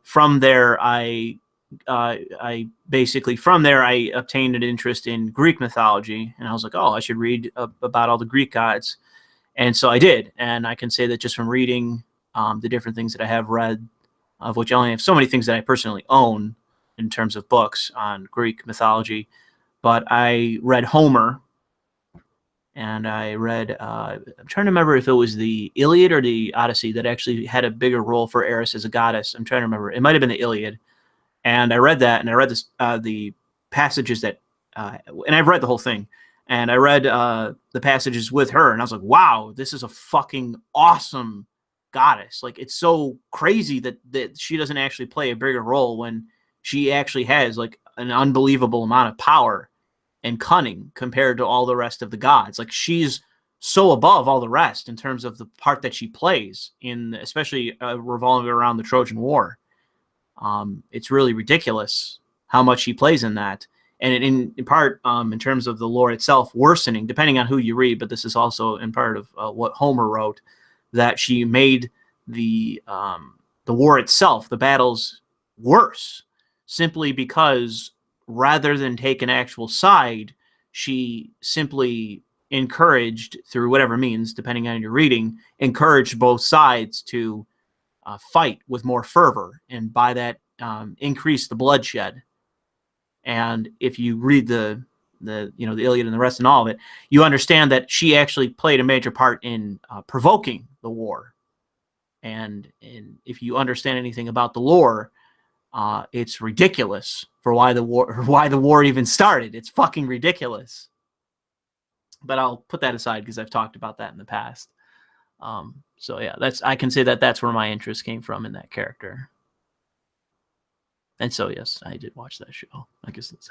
from there, I obtained an interest in Greek mythology, and I was like, oh, I should read about all the Greek gods. And so I did, and I can say that just from reading the different things that I have read, of which I only have so many things that I personally own in terms of books on Greek mythology, but I read Homer, and I read, I'm trying to remember if it was the Iliad or the Odyssey that actually had a bigger role for Eris as a goddess. I'm trying to remember. It might have been the Iliad. And I read that, and I read this, the passages that, and I've read the whole thing, and I read the passages with her, and I was like, wow, this is a fucking awesome goddess. Like, it's so crazy that she doesn't actually play a bigger role when she actually has, like, an unbelievable amount of power and cunning compared to all the rest of the gods. Like, she's so above all the rest in terms of the part that she plays in, especially revolving around the Trojan War. It's really ridiculous how much she plays in that. And in part, in terms of the lore itself worsening, depending on who you read, but this is also in part of what Homer wrote, that she made the war itself, the battles, worse, simply because rather than take an actual side, she simply encouraged, through whatever means, depending on your reading, encouraged both sides to fight with more fervor, and by that increase the bloodshed. And if you read the Iliad and the rest and all of it, you understand that she actually played a major part in provoking the war. And if you understand anything about the lore, it's ridiculous for why the war even started. It's fucking ridiculous. But I'll put that aside because I've talked about that in the past. So yeah, I can say that's where my interest came from in that character. And so yes, I did watch that show. I guess it's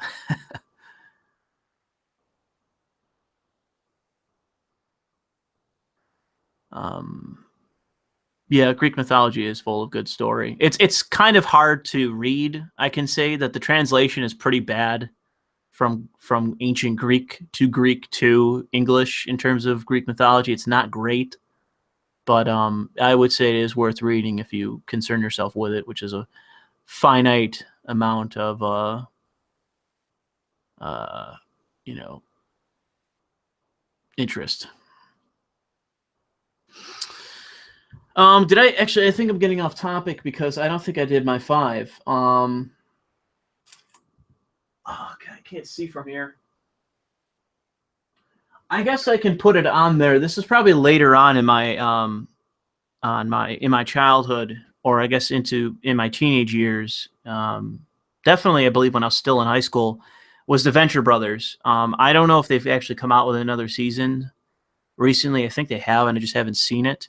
yeah, Greek mythology is full of good story. It's kind of hard to read. I can say that the translation is pretty bad from ancient Greek to English in terms of Greek mythology. It's not great, but I would say it is worth reading if you concern yourself with it, which is a finite amount of you know, interest. Did I actually? I think I'm getting off topic because I don't think I did my 5. Oh, God, I can't see from here. I guess I can put it on there. This is probably later on in my in my childhood, or I guess in my teenage years. Definitely, I believe when I was still in high school, was the Venture Brothers. I don't know if they've actually come out with another season recently. I think they have, and I just haven't seen it.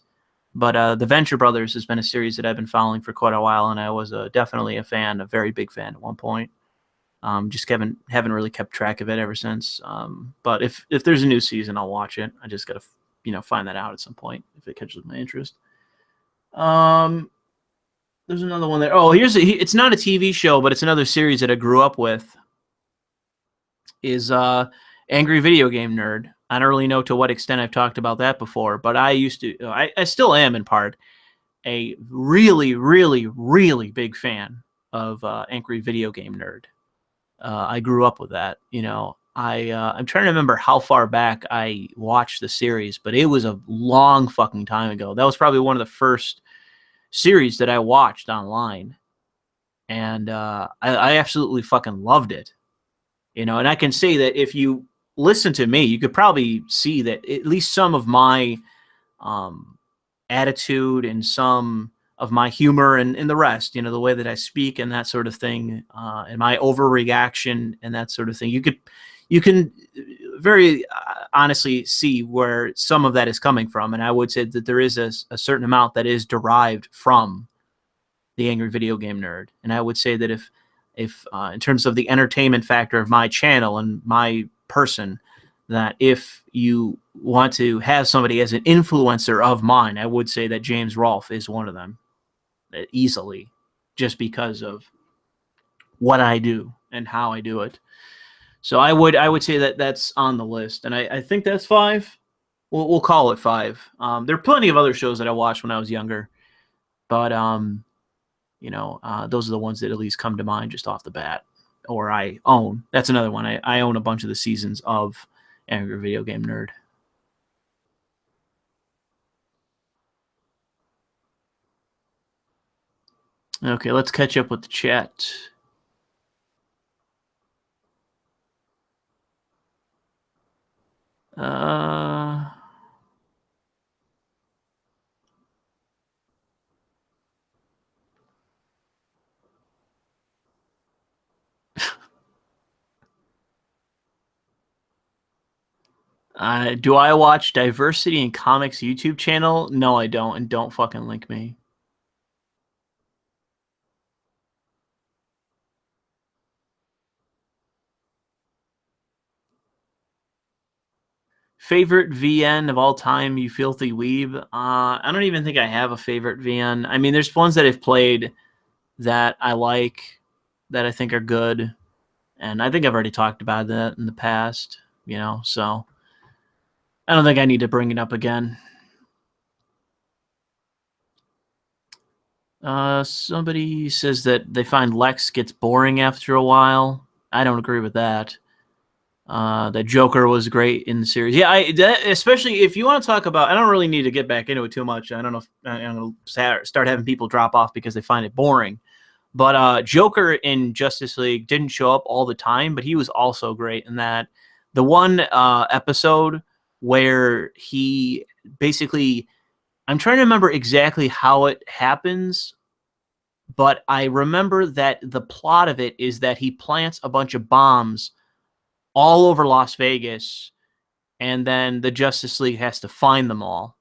But the Venture Brothers has been a series that I've been following for quite a while, and I was definitely a fan, a very big fan at one point. Just haven't really kept track of it ever since. But if there's a new season, I'll watch it. I just gotta find that out at some point if it catches my interest. There's another one there. Oh, it's not a TV show, but it's another series that I grew up with. Is Angry Video Game Nerd. I don't really know to what extent I've talked about that before, but I used to. I still am in part a really, really, really big fan of Angry Video Game Nerd. I grew up with that. I'm trying to remember how far back I watched the series, but it was a long fucking time ago. That was probably one of the first series that I watched online, and I absolutely fucking loved it. And I can say that if you listen to me, you could probably see that at least some of my attitude and some of my humor and the rest, the way that I speak and that sort of thing, and my overreaction and that sort of thing, you can very honestly see where some of that is coming from. And I would say that there is a certain amount that is derived from the Angry Video Game Nerd. And I would say that if in terms of the entertainment factor of my channel and my person, that if you want to have somebody as an influencer of mine, I would say that James Rolfe is one of them, easily, just because of what I do and how I do it. So I would say that that's on the list, and I think that's 5. We'll call it 5. There are plenty of other shows that I watched when I was younger, but those are the ones that at least come to mind just off the bat, or I own. That's another one. I own a bunch of the seasons of Angry Video Game Nerd. Okay, let's catch up with the chat. Do I watch Diversity in Comics YouTube channel? No, I don't, and don't fucking link me. Favorite VN of all time, you filthy weeb? I don't even think I have a favorite VN. I mean, there's ones that I've played that I like, that I think are good, and I think I've already talked about that in the past, so I don't think I need to bring it up again. Somebody says that they find Lex gets boring after a while. I don't agree with that. That Joker was great in the series. Yeah, especially if you want to talk about, I don't really need to get back into it too much. I don't know if I'm going to start having people drop off because they find it boring. But Joker in Justice League didn't show up all the time, but he was also great in that. The one episode where he basically, I'm trying to remember exactly how it happens, but I remember that the plot of it is that he plants a bunch of bombs all over Las Vegas, and then the Justice League has to find them all.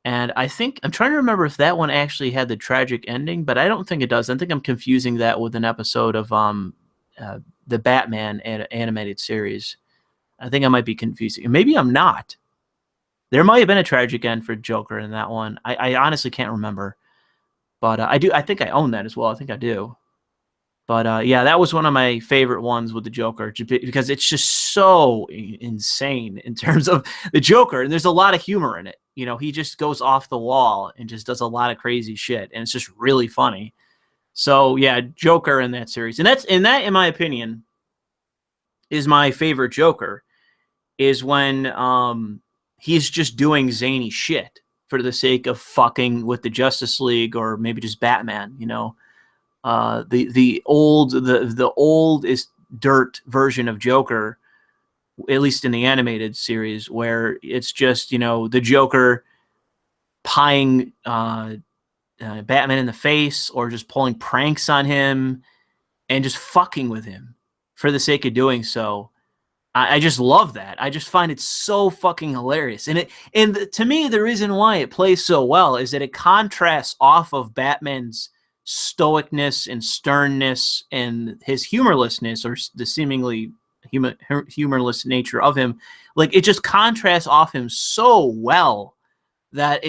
And I think I'm trying to remember if that one actually had the tragic ending, but I don't think it does. I think I'm confusing that with an episode of the Batman animated series. I think I might be confusing. Maybe I'm not. There might have been a tragic end for Joker in that one. I honestly can't remember, but I do. I think I own that as well. I think I do. But yeah, that was one of my favorite ones with the Joker because it's just so insane in terms of the Joker, and there's a lot of humor in it. You know, he just goes off the wall and just does a lot of crazy shit, and it's just really funny. So yeah, Joker in that series, and that, in my opinion, is my favorite Joker. Is when he's just doing zany shit for the sake of fucking with the Justice League or maybe just Batman. You know, the old is dirt version of Joker, at least in the animated series, where it's just, you know, the Joker pieing Batman in the face or just pulling pranks on him and just fucking with him for the sake of doing so. I just love that. I just find it so fucking hilarious. And to me, the reason why it plays so well is that it contrasts off of Batman's stoicness and sternness and his humorlessness, or the seemingly humorless nature of him. Like, it just contrasts off him so well that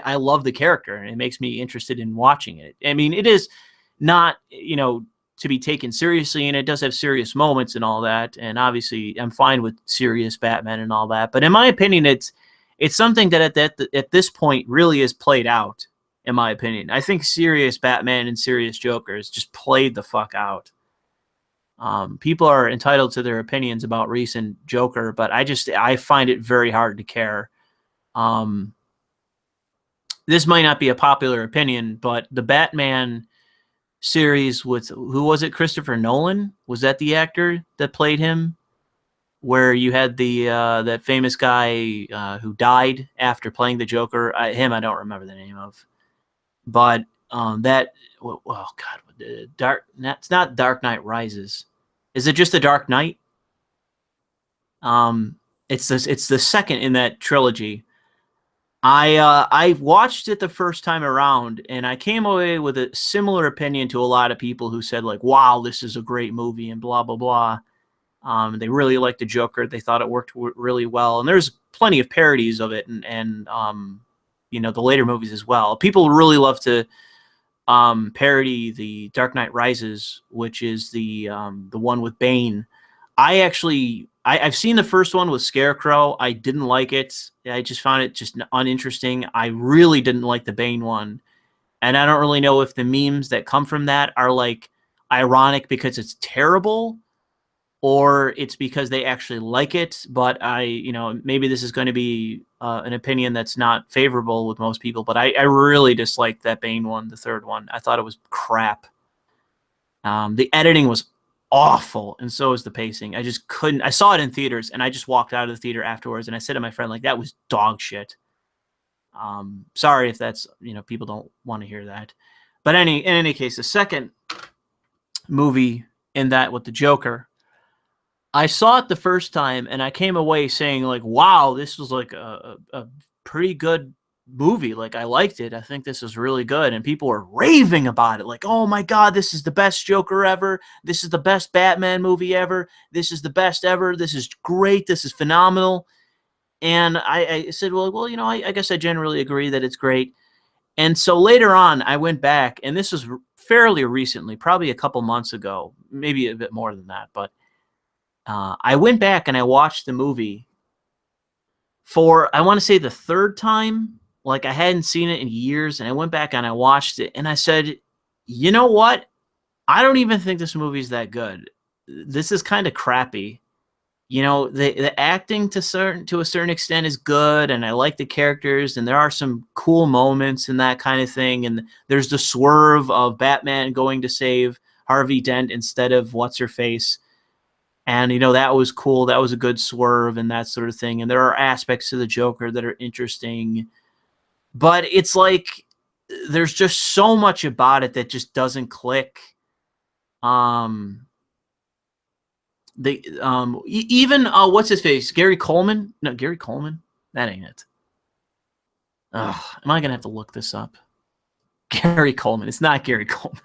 I love the character, and it makes me interested in watching it. I mean, it is not, you know, to be taken seriously, and it does have serious moments and all that, and obviously I'm fine with serious Batman and all that, but in my opinion, it's something that at this point really is played out, in my opinion. I think serious Batman and serious Joker is just played the fuck out. People are entitled to their opinions about recent Joker, but I find it very hard to care. This might not be a popular opinion, but the Batman series with, who was it? Christopher Nolan? Was that the actor that played him? Where you had the that famous guy who died after playing the Joker. I don't remember the name of, but that. Oh God, It's not Dark Knight Rises. Is it just The Dark Knight? It's the second in that trilogy. I watched it the first time around, and I came away with a similar opinion to a lot of people who said, like, wow, this is a great movie and blah, blah, blah. They really liked the Joker. They thought it worked really well. And there's plenty of parodies of it and you know, the later movies as well. People really love to parody the Dark Knight Rises, which is the one with Bane. I've seen the first one with Scarecrow. I didn't like it. I just found it just uninteresting. I really didn't like the Bane one. And I don't really know if the memes that come from that are like ironic because it's terrible, or it's because they actually like it. But you know, maybe this is going to be an opinion that's not favorable with most people, but I really disliked that Bane one, the third one. I thought it was crap. The editing was awful, and so is the pacing. I just couldn't. I saw it in theaters, and I just walked out of the theater afterwards, and I said to my friend, like, that was dog shit. Sorry if that's, you know, people don't want to hear that. But in any case, the second movie in that with the Joker, I saw it the first time, and I came away saying, like, wow, this was like a pretty good movie. Like, I liked it. I think this is really good. And people were raving about it. Like, oh my God, this is the best Joker ever. This is the best Batman movie ever. This is the best ever. This is great. This is phenomenal. And I said, well, you know, I guess I generally agree that it's great. And so later on, I went back, and this was fairly recently, probably a couple months ago, maybe a bit more than that. But I went back and I watched the movie for, I want to say, the third time. Like, I hadn't seen it in years, and I went back and I watched it, and I said, you know what? I don't even think this movie is that good. This is kind of crappy. You know, the acting to a certain extent is good, and I like the characters, and there are some cool moments and that kind of thing. And there's the swerve of Batman going to save Harvey Dent instead of what's her face. And, you know, that was cool. That was a good swerve and that sort of thing. And there are aspects to the Joker that are interesting. But it's like, there's just so much about it that just doesn't click. Even what's his face? Gary Coleman? No, Gary Coleman? That ain't it. Ugh, am I gonna have to look this up? Gary Coleman. It's not Gary Coleman.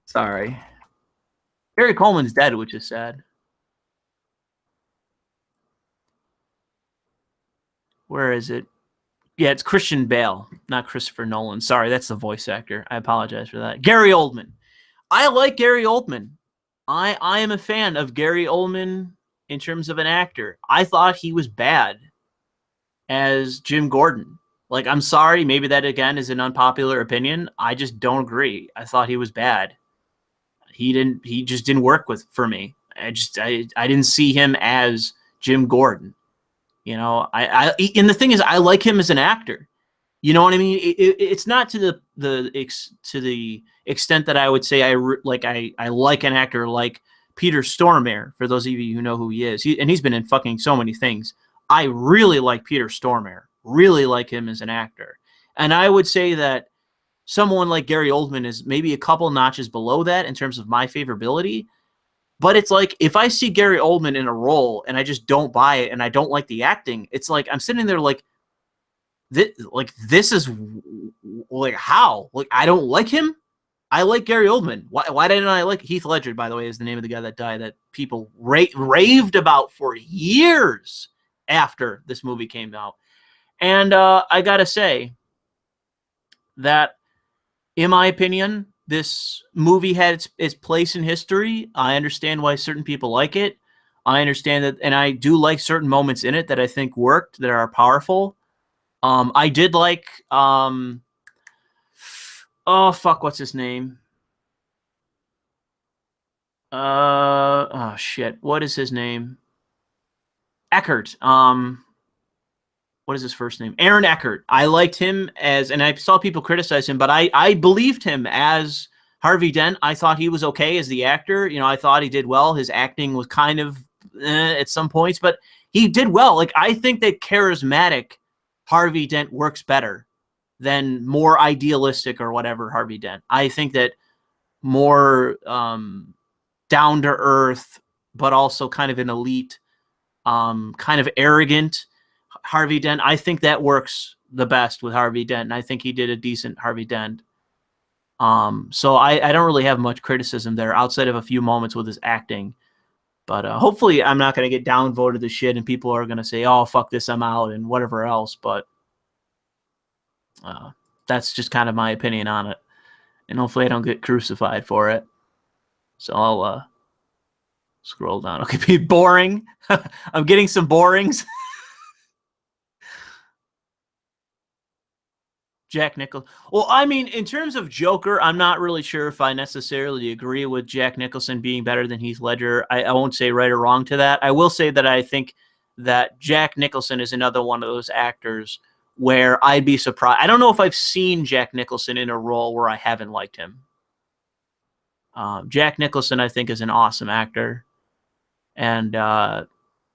Sorry. Gary Coleman's dead, which is sad. Where is it? Yeah, it's Christian Bale, not Christopher Nolan. Sorry, that's the voice actor. I apologize for that. Gary Oldman. I like Gary Oldman. I am a fan of Gary Oldman in terms of an actor. I thought he was bad as Jim Gordon. Like, I'm sorry, maybe that again is an unpopular opinion. I just don't agree. I thought he was bad. He just didn't work for me. I didn't see him as Jim Gordon. You know, and the thing is, I like him as an actor. You know what I mean? It's not to the extent that I would say I like an actor like Peter Stormare. For those of you who know who he is, and he's been in fucking so many things. I really like Peter Stormare. Really like him as an actor, and I would say that someone like Gary Oldman is maybe a couple notches below that in terms of my favorability. But it's like, if I see Gary Oldman in a role and I just don't buy it and I don't like the acting, it's like I'm sitting there like, this is like, how? Like, I don't like him. I like Gary Oldman. Why didn't I like Heath Ledger, by the way, is the name of the guy that died that people raved about for years after this movie came out. And I got to say that, in my opinion, this movie had its place in history. I understand why certain people like it. I understand that, and I do like certain moments in it that I think worked, that are powerful. I did like, oh, fuck, what's his name? Oh, shit. What is his name? Eckert. What is his first name? Aaron Eckert. I liked him as, and I saw people criticize him, but I believed him as Harvey Dent. I thought he was okay as the actor. You know, I thought he did well. His acting was kind of at some points, but he did well. Like, I think that charismatic Harvey Dent works better than more idealistic or whatever Harvey Dent. I think that more down to earth, but also kind of an elite, kind of arrogant Harvey Dent. I think that works the best with Harvey Dent, and I think he did a decent Harvey Dent. So I don't really have much criticism there outside of a few moments with his acting. But hopefully I'm not going to get downvoted to shit and people are going to say, oh, fuck this, I'm out, and whatever else. But that's just kind of my opinion on it. And hopefully I don't get crucified for it. So I'll scroll down. Okay, be boring. I'm getting some borings. Jack Nicholson. Well, I mean, in terms of Joker, I'm not really sure if I necessarily agree with Jack Nicholson being better than Heath Ledger. I won't say right or wrong to that. I will say that I think that Jack Nicholson is another one of those actors where I'd be surprised. I don't know if I've seen Jack Nicholson in a role where I haven't liked him. Jack Nicholson, I think, is an awesome actor. And I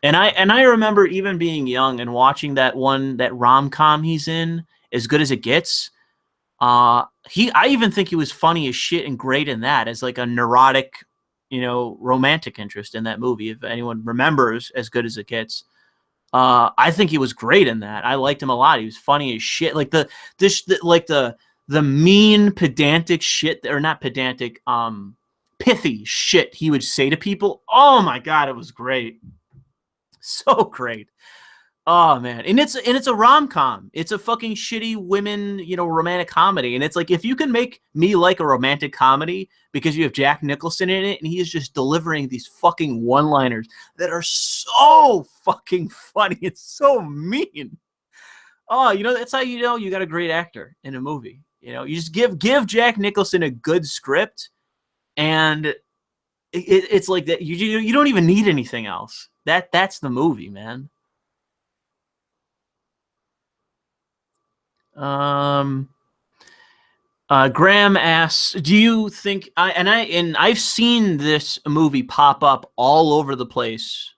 remember even being young and watching that rom-com he's in, As Good as It Gets. I even think he was funny as shit and great in that as like a neurotic, romantic interest in that movie. If anyone remembers As Good as It Gets, I think he was great in that. I liked him a lot. He was funny as shit. Like the mean pedantic shit, or not pedantic, pithy shit he would say to people. Oh my God, it was great. So great. Oh man, and it's a rom-com. It's a fucking shitty women, romantic comedy. And it's like, if you can make me like a romantic comedy because you have Jack Nicholson in it and he is just delivering these fucking one-liners that are so fucking funny. It's so mean. Oh, that's how you know you got a great actor in a movie. You just give Jack Nicholson a good script, and it's like that. You don't even need anything else. That's the movie, man. Graham asks, do you think I've seen this movie pop up all over the place,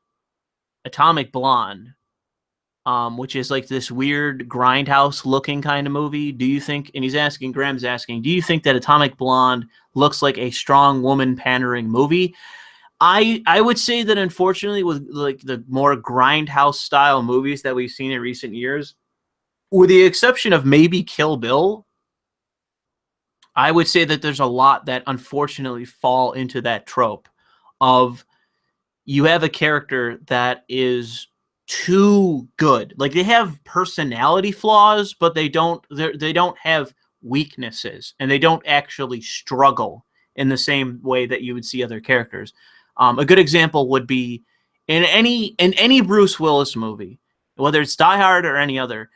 Atomic Blonde. which is like this weird grindhouse looking kind of movie. Do you think, and Graham's asking, do you think that Atomic Blonde looks like a strong woman pandering movie? I would say that unfortunately with like the more grindhouse style movies that we've seen in recent years, with the exception of maybe Kill Bill, I would say that there's a lot that unfortunately fall into that trope of you have a character that is too good. Like they have personality flaws, but they don't have weaknesses, and they don't actually struggle in the same way that you would see other characters. A good example would be in any Bruce Willis movie, whether it's Die Hard or any other.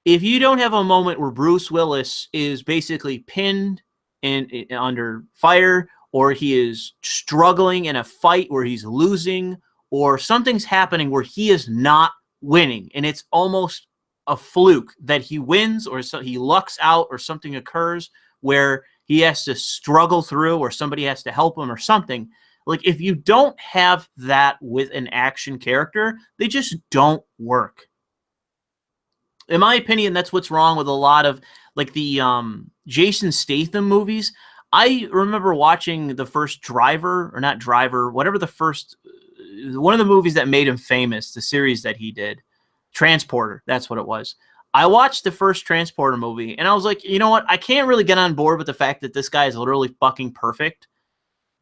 If you don't have a moment where Bruce Willis is basically pinned in under fire, or he is struggling in a fight where he's losing, or something's happening where he is not winning, and it's almost a fluke that he wins, or so he lucks out, or something occurs where he has to struggle through, or somebody has to help him, or something. Like, if you don't have that with an action character, they just don't work. In my opinion, that's what's wrong with a lot of like the Jason Statham movies. I remember watching the first Driver, or not Driver, whatever the first, one of the movies that made him famous, the series that he did, Transporter, that's what it was. I watched the first Transporter movie, and I was like, you know what? I can't really get on board with the fact that this guy is literally fucking perfect,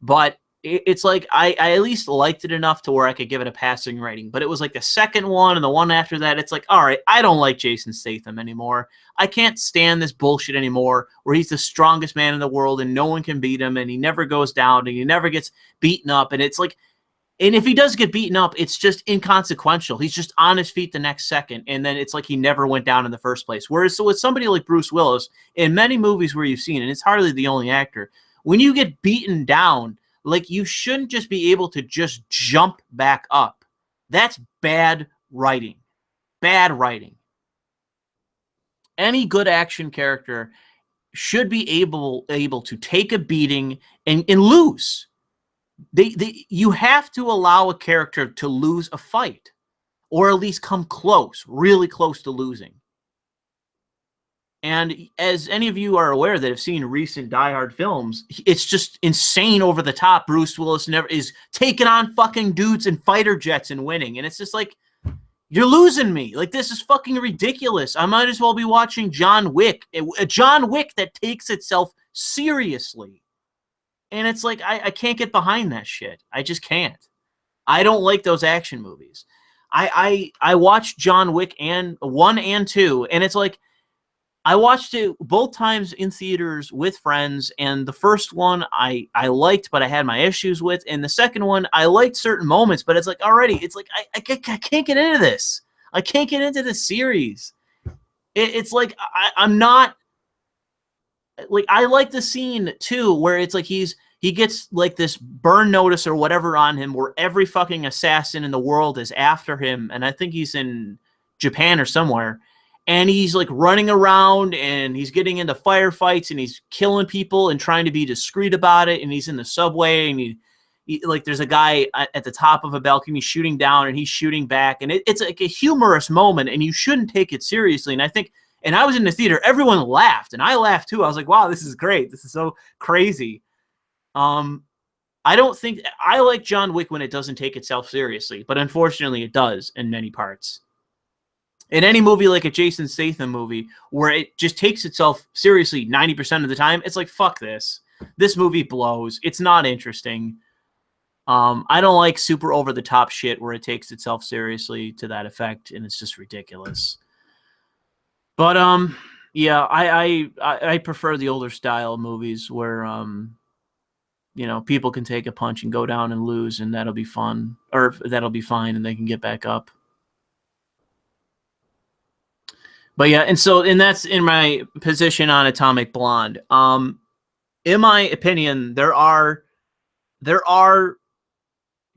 but it's like I at least liked it enough to where I could give it a passing rating. But it was like the second one and the one after that, it's like, all right, I don't like Jason Statham anymore. I can't stand this bullshit anymore where he's the strongest man in the world and no one can beat him, and he never goes down and he never gets beaten up. And it's like, and if he does get beaten up, it's just inconsequential. He's just on his feet the next second, and then it's like he never went down in the first place. Whereas so with somebody like Bruce Willis, in many movies where you've seen, and it's hardly the only actor, when you get beaten down, like, you shouldn't just be able to just jump back up. That's bad writing. Bad writing. Any good action character should be able to take a beating and lose. You have to allow a character to lose a fight, or at least come close, really close to losing. And as any of you are aware that have seen recent Die Hard films, it's just insane, over the top. Bruce Willis never is taking on fucking dudes in fighter jets and winning. And it's just like, you're losing me. Like, this is fucking ridiculous. I might as well be watching John Wick. A John Wick that takes itself seriously. And it's like, I can't get behind that shit. I just can't. I don't like those action movies. I watched John Wick 1 and 2, and it's like, I watched it both times in theaters with friends, and the first one I liked, but I had my issues with, and the second one I liked certain moments, but it's like, already, it's like, I can't get into this. I can't get into this series. It's like, I'm not, like, I like the scene, too, where it's like he gets, like, this burn notice or whatever on him, where every fucking assassin in the world is after him, and I think he's in Japan or somewhere, and he's like running around and he's getting into firefights and he's killing people and trying to be discreet about it. And he's in the subway, and he like, there's a guy at the top of a balcony shooting down, and he's shooting back. And it's like a humorous moment, and you shouldn't take it seriously. And I think, and I was in the theater, everyone laughed, and I laughed too. I was like, wow, this is great. This is so crazy. I don't think, I like John Wick when it doesn't take itself seriously, but unfortunately it does in many parts. In any movie like a Jason Statham movie where it just takes itself seriously 90% of the time, it's like, fuck this. This movie blows. It's not interesting. I don't like super over-the-top shit where it takes itself seriously to that effect, and it's just ridiculous. But, yeah, I prefer the older style movies where, you know, people can take a punch and go down and lose, and that'll be fun. Or that'll be fine, and they can get back up. But yeah, and that's in my position on Atomic Blonde. In my opinion, there are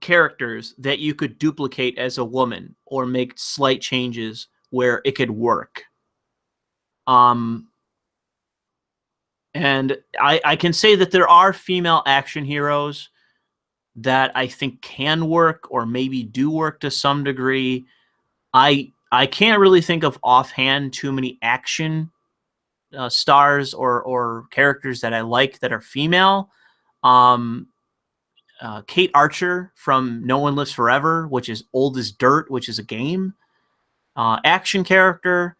characters that you could duplicate as a woman or make slight changes where it could work. And I can say that there are female action heroes that I think can work or maybe do work to some degree. I I can't really think of offhand too many action stars or characters that I like that are female. Kate Archer from No One Lives Forever, which is old as dirt, which is a game. Action character.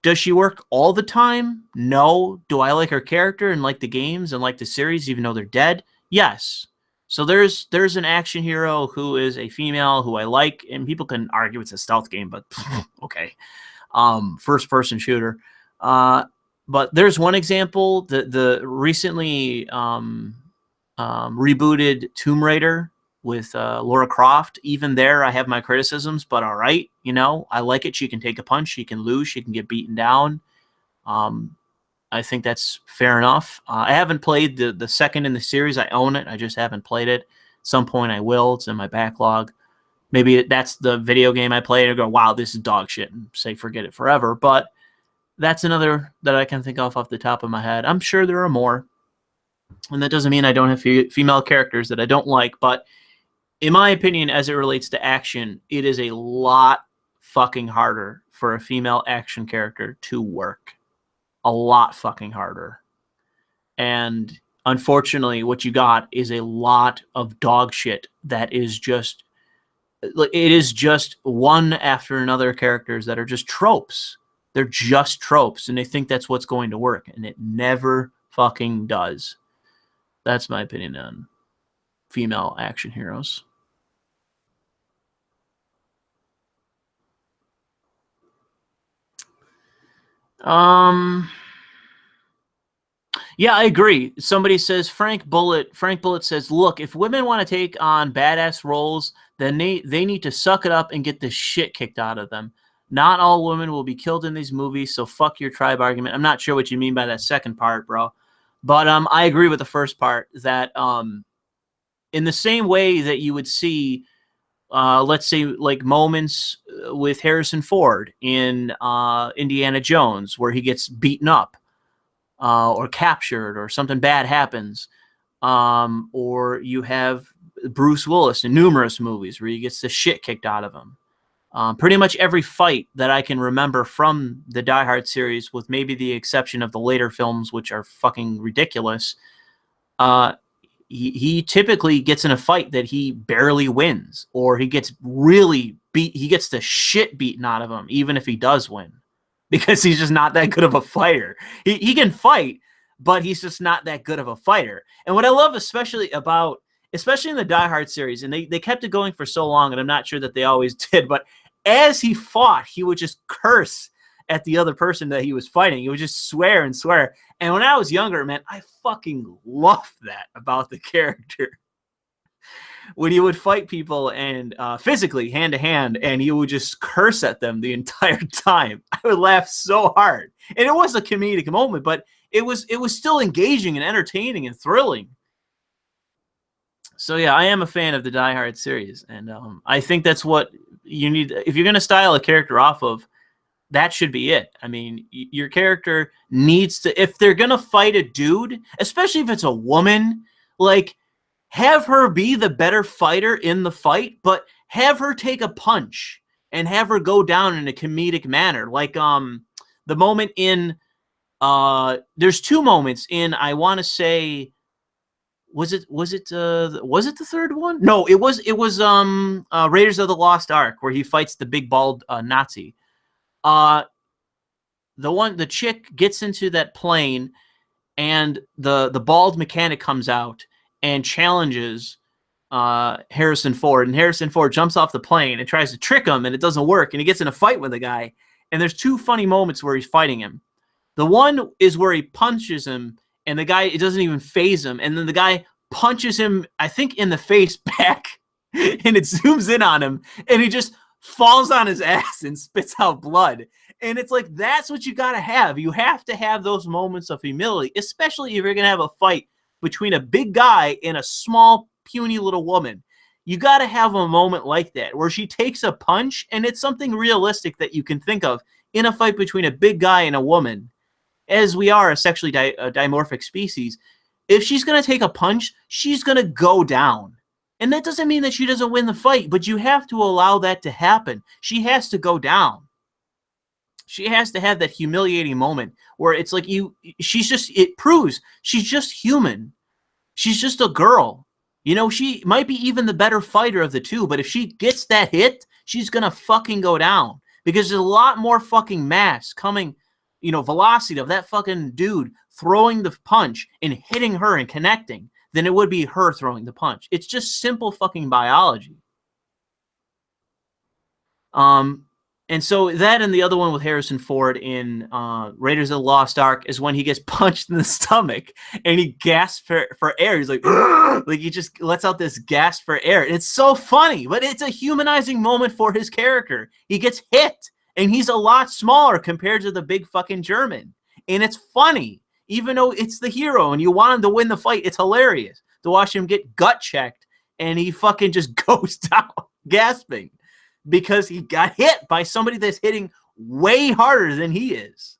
Does she work all the time? No. Do I like her character and like the games and like the series, even though they're dead? Yes. So there's an action hero who is a female who I like, and people can argue it's a stealth game, but okay. First person shooter. But there's one example, the recently rebooted Tomb Raider with Lara Croft. Even there, I have my criticisms, but all right, you know, I like it. She can take a punch, she can lose, she can get beaten down. I think that's fair enough. I haven't played the second in the series. I own it. I just haven't played it. At some point I will. It's in my backlog. Maybe that's the video game I played and go, wow, this is dog shit, and say forget it forever. But that's another that I can think of off the top of my head. I'm sure there are more. And that doesn't mean I don't have female characters that I don't like. But in my opinion, as it relates to action, it is a lot fucking harder for a female action character to work. A lot fucking harder. And unfortunately, what you got is a lot of dog shit that is just, it is just one after another characters that are just tropes. They're just tropes, and they think that's what's going to work, and it never fucking does. That's my opinion on female action heroes. Yeah, I agree. Somebody says Frank Bullet says, look, if women want to take on badass roles, then they need to suck it up and get the shit kicked out of them. Not all women will be killed in these movies, so fuck your tribe argument. I'm not sure what you mean by that second part, bro. But I agree with the first part that in the same way that you would see let's say like moments with Harrison Ford in Indiana Jones where he gets beaten up or captured or something bad happens. Or you have Bruce Willis in numerous movies where he gets the shit kicked out of him. Pretty much every fight that I can remember from the Die Hard series, with maybe the exception of the later films, which are fucking ridiculous, he typically gets in a fight that he barely wins, or he gets really beat. He gets the shit beaten out of him, even if he does win, because he's just not that good of a fighter. He can fight, but he's just not that good of a fighter. And what I love especially in the Die Hard series, and they kept it going for so long, and I'm not sure that they always did, but as he fought, he would just curse at the other person that he was fighting. He would just swear and swear. And when I was younger, man, I fucking loved that about the character. When he would fight people and physically hand to hand, and he would just curse at them the entire time, I would laugh so hard. And it was a comedic moment, but it was still engaging and entertaining and thrilling. So yeah, I am a fan of the Die Hard series, and I think that's what you need if you're going to style a character off of. That should be it. I mean, your character needs to, if they're going to fight a dude, especially if it's a woman, like, have her be the better fighter in the fight, but have her take a punch and have her go down in a comedic manner. Like the moment in, there's two moments in, I want to say, was it the third one? No, it was Raiders of the Lost Ark, where he fights the big bald Nazi. The chick gets into that plane, and the bald mechanic comes out and challenges Harrison Ford, and Harrison Ford jumps off the plane and tries to trick him, and it doesn't work, and he gets in a fight with the guy. And there's two funny moments where he's fighting him. The one is where he punches him, and the guy, it doesn't even phase him, and then the guy punches him, I think, in the face back, and it zooms in on him, and he just falls on his ass and spits out blood. And it's like, that's what you got to have. You have to have those moments of humility, especially if you're going to have a fight between a big guy and a small, puny little woman. You got to have a moment like that where she takes a punch, and it's something realistic that you can think of in a fight between a big guy and a woman. As we are a sexually dimorphic species, if she's going to take a punch, she's going to go down. And that doesn't mean that she doesn't win the fight, but you have to allow that to happen. She has to go down. She has to have that humiliating moment where it's like it proves she's just human. She's just a girl. You know, she might be even the better fighter of the two, but if she gets that hit, she's going to fucking go down. Because there's a lot more fucking mass coming, velocity of that fucking dude throwing the punch and hitting her and connecting than it would be her throwing the punch. It's just simple fucking biology. And so that and the other one with Harrison Ford in Raiders of the Lost Ark is when he gets punched in the stomach and he gasps for air. He's like, like he just lets out this gasp for air. It's so funny, but it's a humanizing moment for his character. He gets hit and he's a lot smaller compared to the big fucking German. And it's funny, even though it's the hero and you want him to win the fight. It's hilarious to watch him get gut checked and he fucking just goes down gasping, because he got hit by somebody that's hitting way harder than he is.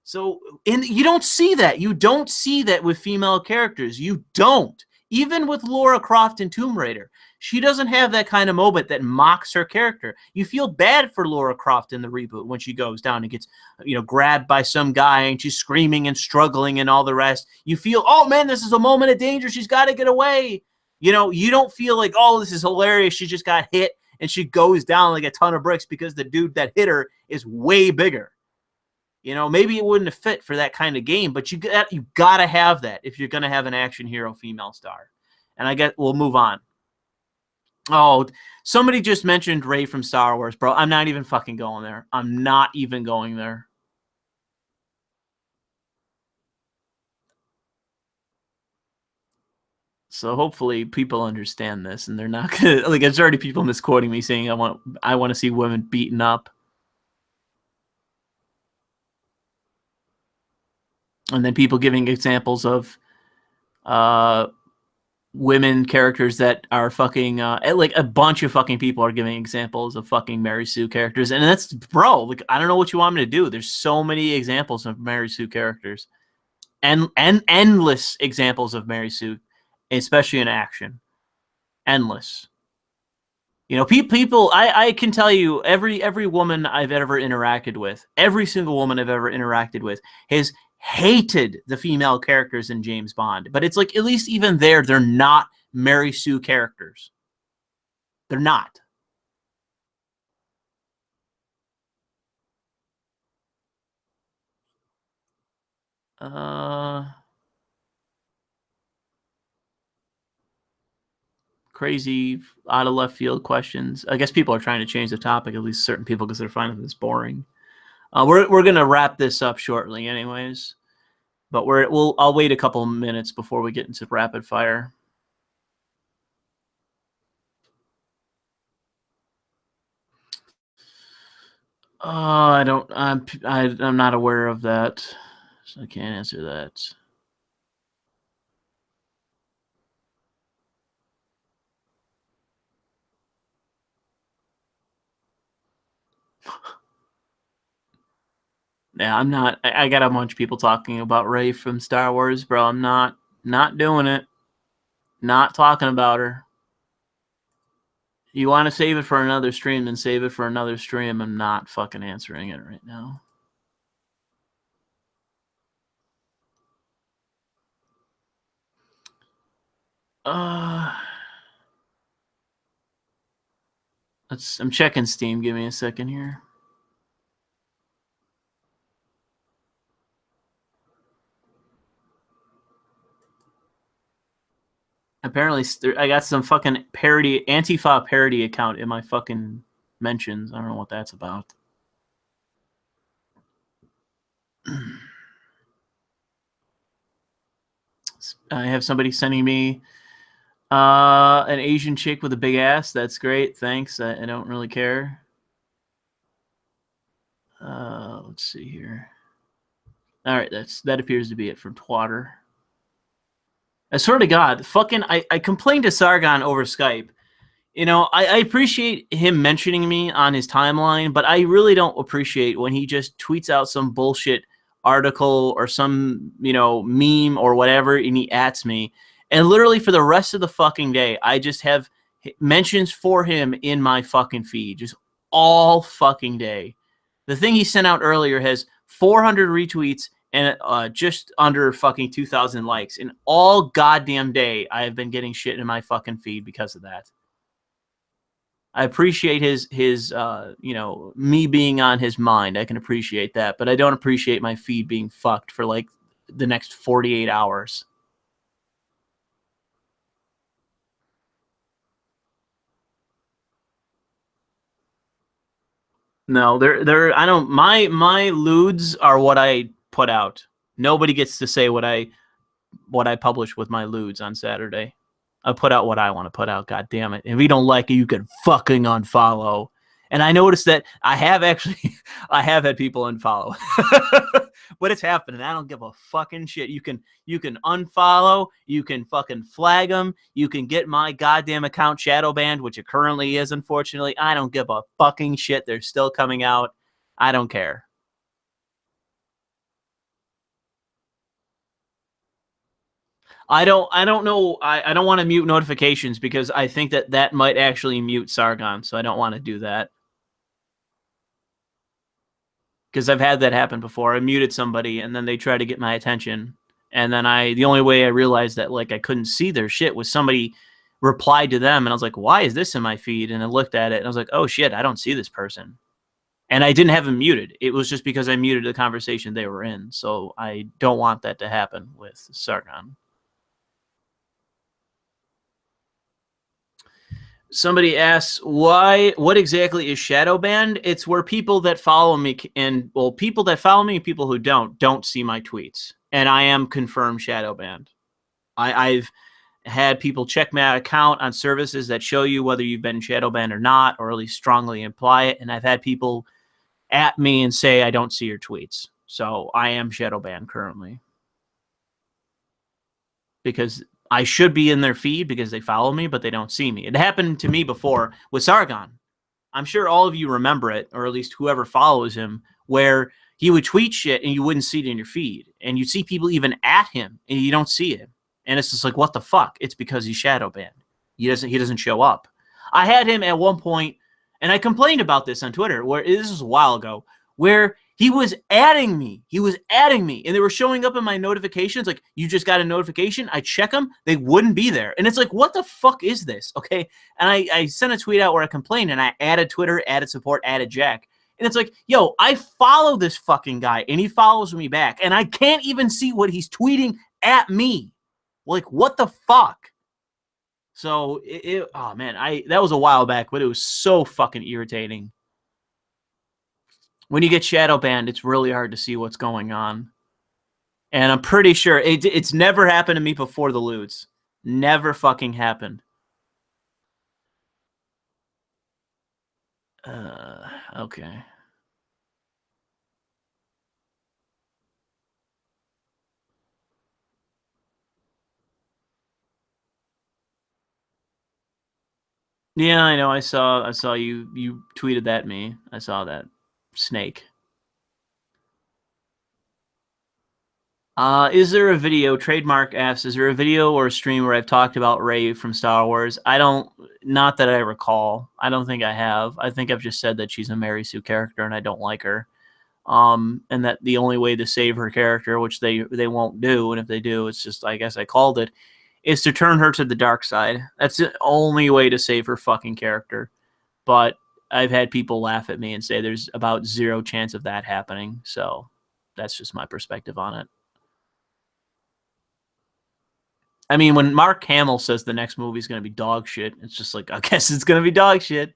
So, and you don't see that. You don't see that with female characters. You don't. Even with Lara Croft in Tomb Raider, she doesn't have that kind of moment that mocks her character. You feel bad for Lara Croft in the reboot when she goes down and gets, grabbed by some guy and she's screaming and struggling and all the rest. You feel, oh man, this is a moment of danger. She's got to get away. You don't feel like, oh, this is hilarious. She just got hit and she goes down like a ton of bricks because the dude that hit her is way bigger. Maybe it wouldn't have fit for that kind of game, but you got to have that if you're going to have an action hero female star. And we'll move on. Oh, somebody just mentioned Rey from Star Wars, bro. I'm not even fucking going there. I'm not even going there. So hopefully people understand this and they're not gonna, like, there's already people misquoting me saying I want to see women beaten up. And then people giving examples of women characters that are fucking like a bunch of fucking people are giving examples of fucking Mary Sue characters. And that's, bro, like, I don't know what you want me to do. There's so many examples of Mary Sue characters and endless examples of Mary Sue, especially in action. Endless. People, I can tell you, every woman I've ever interacted with, every single woman I've ever interacted with has hated the female characters in James Bond. But it's like, at least even there, they're not Mary Sue characters. They're not. Crazy, out of left field questions. I guess people are trying to change the topic, at least certain people, because they're finding this boring. We're gonna wrap this up shortly, anyways. But I'll wait a couple minutes before we get into rapid fire. I'm not aware of that, so I can't answer that. Yeah, I'm not. I got a bunch of people talking about Rey from Star Wars, bro. I'm not doing it. Not talking about her. You want to save it for another stream, then save it for another stream. I'm not fucking answering it right now. I'm checking Steam. Give me a second here. Apparently, I got some fucking parody, Antifa parody account in my fucking mentions. I don't know what that's about. I have somebody sending me an Asian chick with a big ass. That's great. Thanks. I don't really care. Let's see here. All right, that appears to be it from Twatter. I swear to God, fucking, I complained to Sargon over Skype. I appreciate him mentioning me on his timeline, but I really don't appreciate when he just tweets out some bullshit article or some, meme or whatever, and he ats me. And literally for the rest of the fucking day, I just have mentions for him in my fucking feed, just all fucking day. The thing he sent out earlier has 400 retweets and just under fucking 2,000 likes. And all goddamn day, I have been getting shit in my fucking feed because of that. I appreciate his me being on his mind. I can appreciate that, but I don't appreciate my feed being fucked for like the next 48 hours. No, I don't. My lewds are what I put out. Nobody gets to say what I publish with my lewds on Saturday. I put out what I want to put out. God damn it! If you don't like it, you can fucking unfollow. And I noticed that I have actually, I have had people unfollow, but it's happening. I don't give a fucking shit. You can unfollow. You can fucking flag them. You can get my goddamn account shadow banned, which it currently is, unfortunately. I don't give a fucking shit. They're still coming out. I don't care. I don't know. I don't want to mute notifications because I think that might actually mute Sargon. So I don't want to do that. Because I've had that happen before. I muted somebody and then they tried to get my attention. And then the only way I realized that like I couldn't see their shit was somebody replied to them and I was like, why is this in my feed? And I looked at it and I was like, oh shit, I don't see this person. And I didn't have them muted. It was just because I muted the conversation they were in. So I don't want that to happen with Sargon. Somebody asks what exactly is shadow banned? It's where people that follow me people that follow me and people who don't see my tweets. And I am confirmed shadow banned. I've had people check my account on services that show you whether you've been shadow banned or not, or at least strongly imply it. And I've had people at me and say, I don't see your tweets. So I am shadow banned currently. Because I should be in their feed because they follow me, but they don't see me. It happened to me before with Sargon. I'm sure all of you remember it, or at least whoever follows him, where he would tweet shit and you wouldn't see it in your feed. And you'd see people even at him and you don't see it. And it's just like, what the fuck? It's because he's shadow banned. He doesn't show up. I had him at one point, and I complained about this on Twitter, where this was a while ago, where he was adding me. He was adding me. And they were showing up in my notifications. Like, you just got a notification. I check them. They wouldn't be there. And it's like, what the fuck is this? Okay. And I sent a tweet out where I complained and I added Twitter, added support, added Jack. And it's like, yo, I follow this fucking guy and he follows me back. And I can't even see what he's tweeting at me. Like, what the fuck? So, oh man, that was a while back, but it was so fucking irritating. When you get shadow banned, it's really hard to see what's going on. And I'm pretty sure it's never happened to me before the loots. Never fucking happened. Okay. Yeah, I know. I saw you tweeted that at me. I saw that. Snake. Is there a video, Trademark asks, is there a video or a stream where I've talked about Rey from Star Wars? Not that I recall. I don't think I have. I think I've just said that she's a Mary Sue character and I don't like her. And that the only way to save her character, which they won't do, and if they do, it's just, I guess I called it, is to turn her to the dark side. That's the only way to save her fucking character. But I've had people laugh at me and say there's about zero chance of that happening. So that's just my perspective on it. I mean, when Mark Hamill says the next movie is going to be dog shit, it's just like, I guess it's going to be dog shit.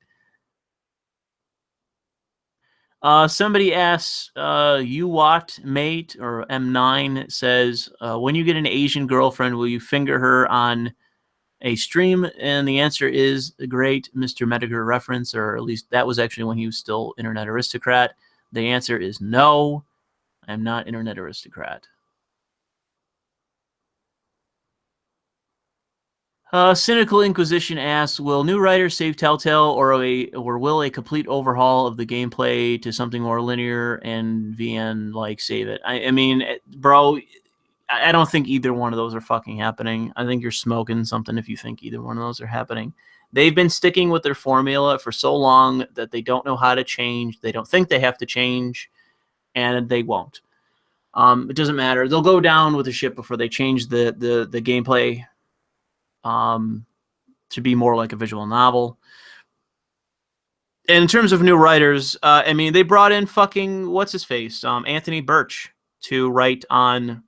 Somebody asks, UWAT mate or M9 says, when you get an Asian girlfriend, will you finger her on a stream? And the answer is a great Mr. Medgar reference, or at least that was actually when he was still Internet Aristocrat. The answer is no, I'm not Internet Aristocrat. Cynical Inquisition asks, will new writers save Telltale, or will a complete overhaul of the gameplay to something more linear and VN-like save it? I mean, bro, I don't think either one of those are fucking happening. I think you're smoking something if you think either one of those are happening. They've been sticking with their formula for so long that they don't know how to change. They don't think they have to change, and they won't. It doesn't matter. They'll go down with the ship before they change the gameplay to be more like a visual novel. And in terms of new writers, I mean, they brought in fucking what's his face, Anthony Birch, to write on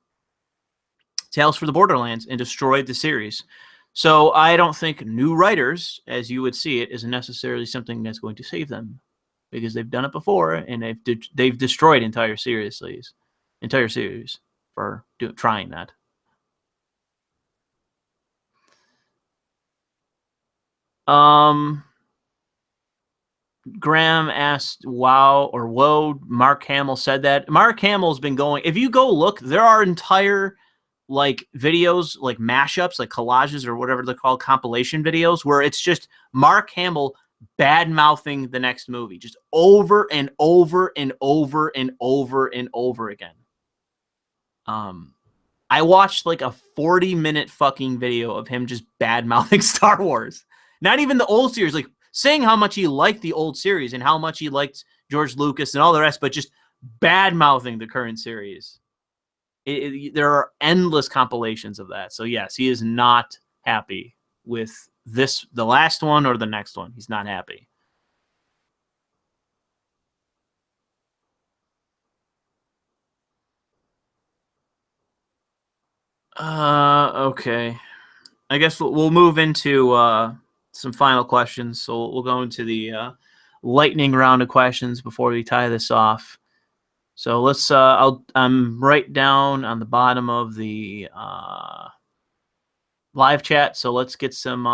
Tales from the Borderlands and destroyed the series. So I don't think new writers, as you would see it, is necessarily something that's going to save them, because they've done it before and they've destroyed entire series for trying that. Graham asked, "Wow or whoa?" Mark Hamill said that. Mark Hamill's been going. If you go look, there are entire like videos, like mashups, like collages or whatever they're called, compilation videos, where it's just Mark Hamill bad mouthing the next movie, just over and over and over and over and over again. I watched like a 40-minute fucking video of him just bad mouthing Star Wars. Not even the old series, like saying how much he liked the old series and how much he liked George Lucas and all the rest, but just bad mouthing the current series. There are endless compilations of that. So yes, he is not happy with this, the last one or the next one. He's not happy. Okay. I guess we'll move into some final questions. So we'll go into the lightning round of questions before we tie this off. So let's. I'm right down on the bottom of the live chat. So let's get some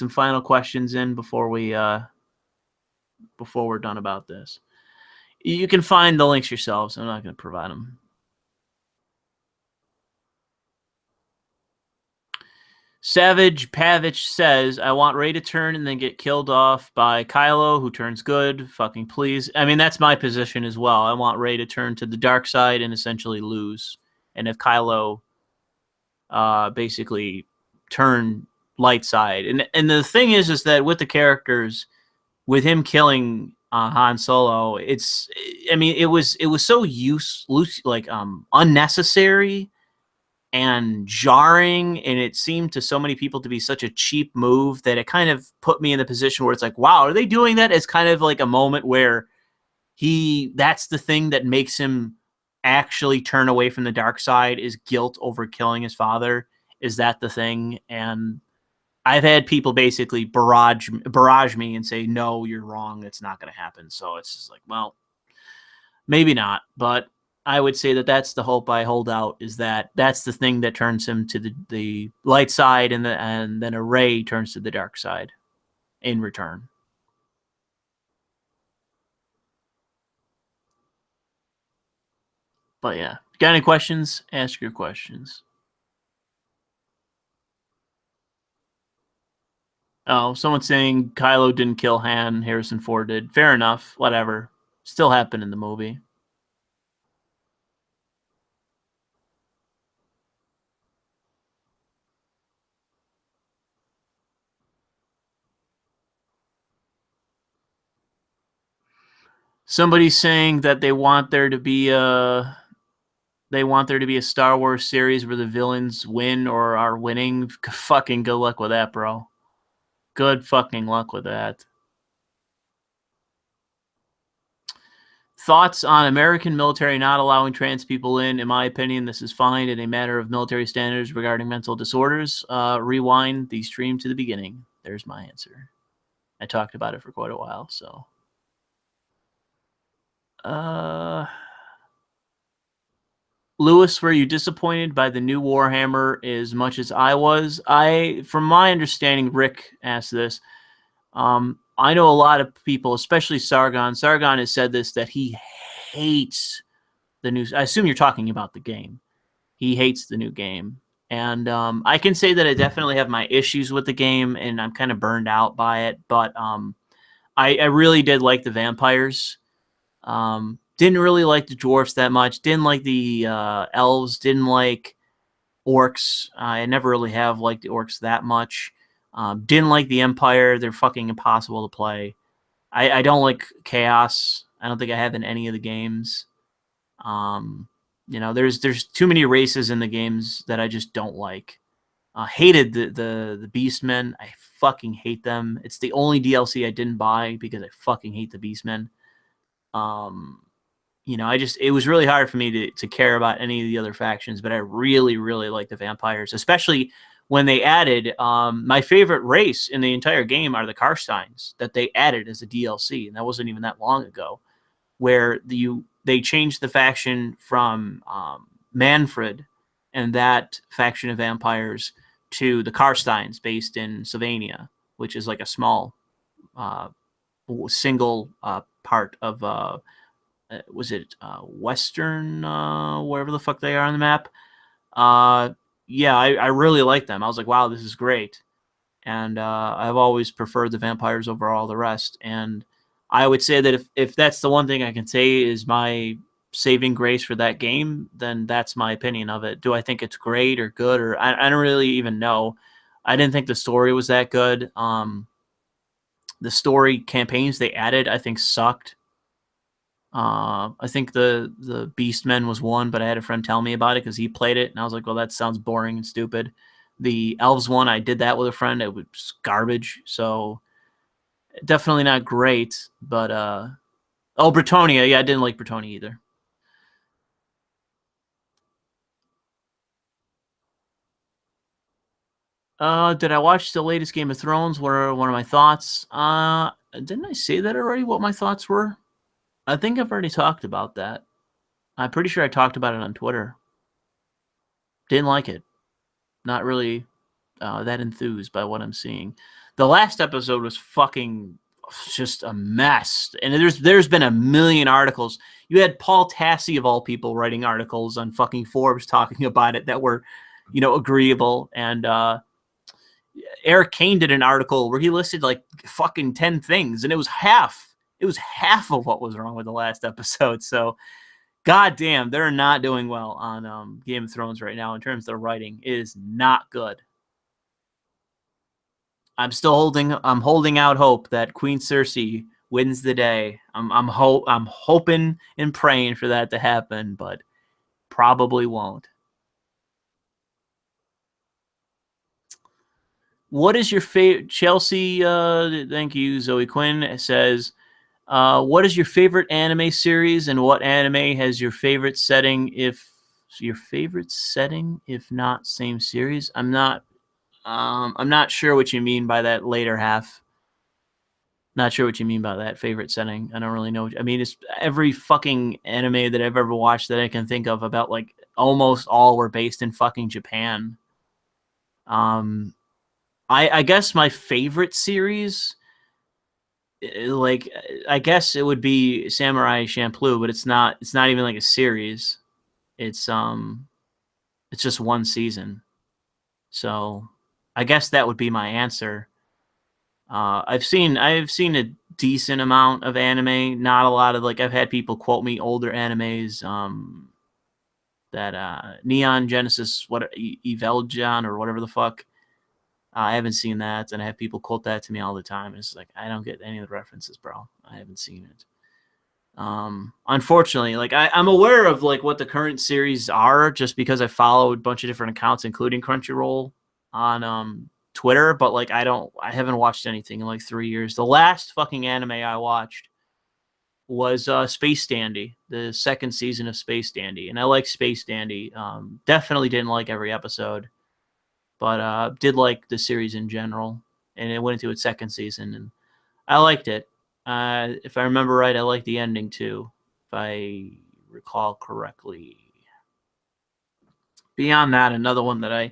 final questions in before we're done about this. You can find the links yourselves. I'm not going to provide them. Savage Pavich says, "I want Rey to turn and then get killed off by Kylo, who turns good. Fucking please." I mean, that's my position as well. I want Rey to turn to the dark side and essentially lose. And if Kylo basically turn light side. And the thing is that with the characters, with him killing Han Solo, I mean, it was so unnecessary and jarring, and it seemed to so many people to be such a cheap move that it kind of put me in the position where it's like, wow, are they doing that as kind of like a moment where that's the thing that makes him actually turn away from the dark side, is guilt over killing his father? Is that the thing? And I've had people basically barrage me and say, no, you're wrong, it's not going to happen. So it's just like, well, maybe not, but I would say that that's the hope I hold out, is that that's the thing that turns him to the light side, and then a Rey turns to the dark side in return. But yeah, got any questions? Ask your questions. Oh, someone's saying Kylo didn't kill Han, Harrison Ford did. Fair enough, whatever. Still happened in the movie. Somebody's saying that they want there to be a Star Wars series where the villains win or are winning. Fucking good luck with that, bro. Good fucking luck with that. Thoughts on American military not allowing trans people in? In my opinion, this is fine in a matter of military standards regarding mental disorders. Rewind the stream to the beginning. There's my answer. I talked about it for quite a while, so. Lewis, were you disappointed by the new Warhammer as much as I was? From my understanding, Rick asked this. I know a lot of people, especially Sargon. Sargon has said this, that he hates the new. I assume you're talking about the game. He hates the new game. And I can say that I definitely have my issues with the game, and I'm kind of burned out by it. But I really did like the vampires. Didn't really like the dwarfs that much. Didn't like the elves. Didn't like orcs. I never really have liked the orcs that much. Didn't like the Empire. They're fucking impossible to play. I don't like Chaos. I don't think I have in any of the games. There's too many races in the games that I just don't like. Hated the Beastmen. I fucking hate them. It's the only DLC I didn't buy because I fucking hate the Beastmen. It was really hard for me to care about any of the other factions, but I really, really like the vampires, especially when they added my favorite race in the entire game are the Karsteins that they added as a DLC, and that wasn't even that long ago, where they changed the faction from Manfred and that faction of vampires to the Karsteins based in Sylvania, which is like a small single part of was it Western, wherever the fuck they are on the map. Yeah, I really like them. I was like, wow, this is great. And I've always preferred the vampires over all the rest. And I would say that if that's the one thing I can say is my saving grace for that game, then that's my opinion of it. Do I think it's great or good? Or I don't really even know. I didn't think the story was that good. The story campaigns they added, I think, sucked. I think the Beastmen was one, but I had a friend tell me about it because he played it, and I was like, well, that sounds boring and stupid. The Elves one, I did that with a friend. It was garbage, so definitely not great. But Bretonia, yeah, I didn't like Bretonia either. Did I watch the latest Game of Thrones? What are one of my thoughts? Didn't I say that already? What my thoughts were? I think I've already talked about that. I'm pretty sure I talked about it on Twitter. Didn't like it. Not really that enthused by what I'm seeing. The last episode was fucking just a mess, and there's been a million articles. You had Paul Tassi of all people writing articles on fucking Forbes talking about it that were, agreeable, and Eric Kane did an article where he listed like fucking 10 things, and it was half. It was half of what was wrong with the last episode. So, goddamn, they're not doing well on Game of Thrones right now in terms of their writing. It is not good. I'm holding out hope that Queen Cersei wins the day. I'm hoping and praying for that to happen, but probably won't. What is your favorite Chelsea? Thank you, Zoe Quinn says. What is your favorite anime series, and what anime has your favorite setting? If not same series, I'm not. I'm not sure what you mean by that later half. Not sure what you mean by that favorite setting. I don't really know. I mean, it's every fucking anime that I've ever watched that I can think of about, like, almost all were based in fucking Japan. Um, I guess my favorite series, like, I guess it would be Samurai Champloo, but it's not. It's not even like a series. It's it's just one season. So, I guess that would be my answer. I've seen a decent amount of anime. Not a lot of, like, I've had people quote me older animes. That Neon Genesis, what Evangelion or whatever the fuck. I haven't seen that, and I have people quote that to me all the time. It's like I don't get any of the references, bro. I haven't seen it. Unfortunately, like I'm aware of like what the current series are just because I follow a bunch of different accounts, including Crunchyroll on Twitter, but like I haven't watched anything in like 3 years. The last fucking anime I watched was Space Dandy, the second season of Space Dandy, and I like Space Dandy. Definitely didn't like every episode, but did like the series in general, and it went into its second season, and I liked it. If I remember right, I liked the ending too, if I recall correctly. Beyond that, another one that I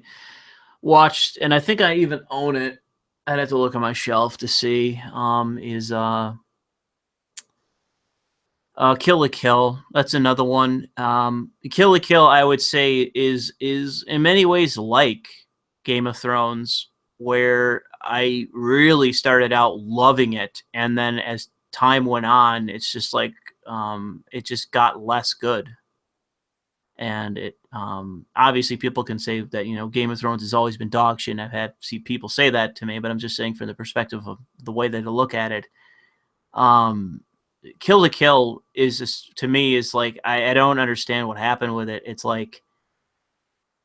watched, and I think I even own it. I'd have to look on my shelf to see. Is Kill la Kill. That's another one. Kill la Kill, I would say, is in many ways like Game of Thrones, where I really started out loving it, and then as time went on, it's just like it just got less good. And it obviously people can say that, you know, Game of Thrones has always been dog shit, and I've had see people say that to me, but I'm just saying from the perspective of the way that they look at it. Kill to Kill is just, to me, is like, I don't understand what happened with it. It's like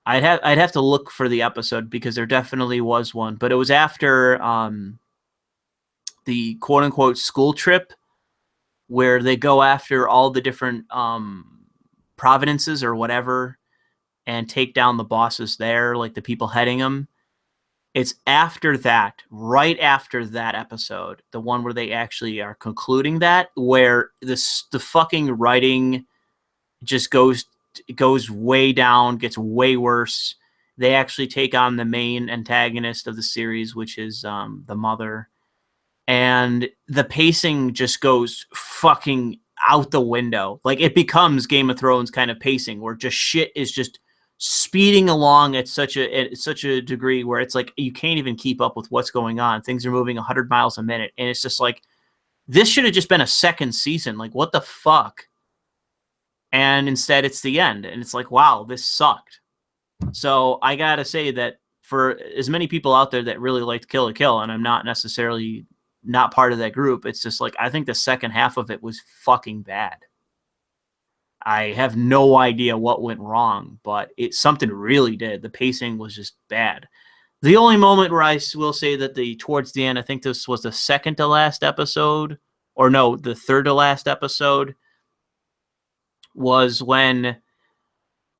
I'd have to look for the episode, because there definitely was one, but it was after the quote unquote school trip, where they go after all the different providences or whatever and take down the bosses there, like the people heading them. It's after that, right after that episode, the one where they actually are concluding that, where the fucking writing just goes way down, gets way worse. They actually take on the main antagonist of the series, which is the mother, and the pacing just goes fucking out the window. Like, it becomes Game of Thrones kind of pacing, where just shit is just speeding along at such a degree where it's like you can't even keep up with what's going on. Things are moving 100 miles a minute, and it's just like, this should have just been a second season. Like, what the fuck? And instead it's the end, and it's like, wow, this sucked. So I gotta say that for as many people out there that really liked Kill la Kill, and I'm not necessarily not part of that group, it's just like, I think the second half of it was fucking bad. I have no idea what went wrong, but something really did. The pacing was just bad. The only moment where I will say that towards the end, I think this was the second to last episode, or no, the third to last episode, was when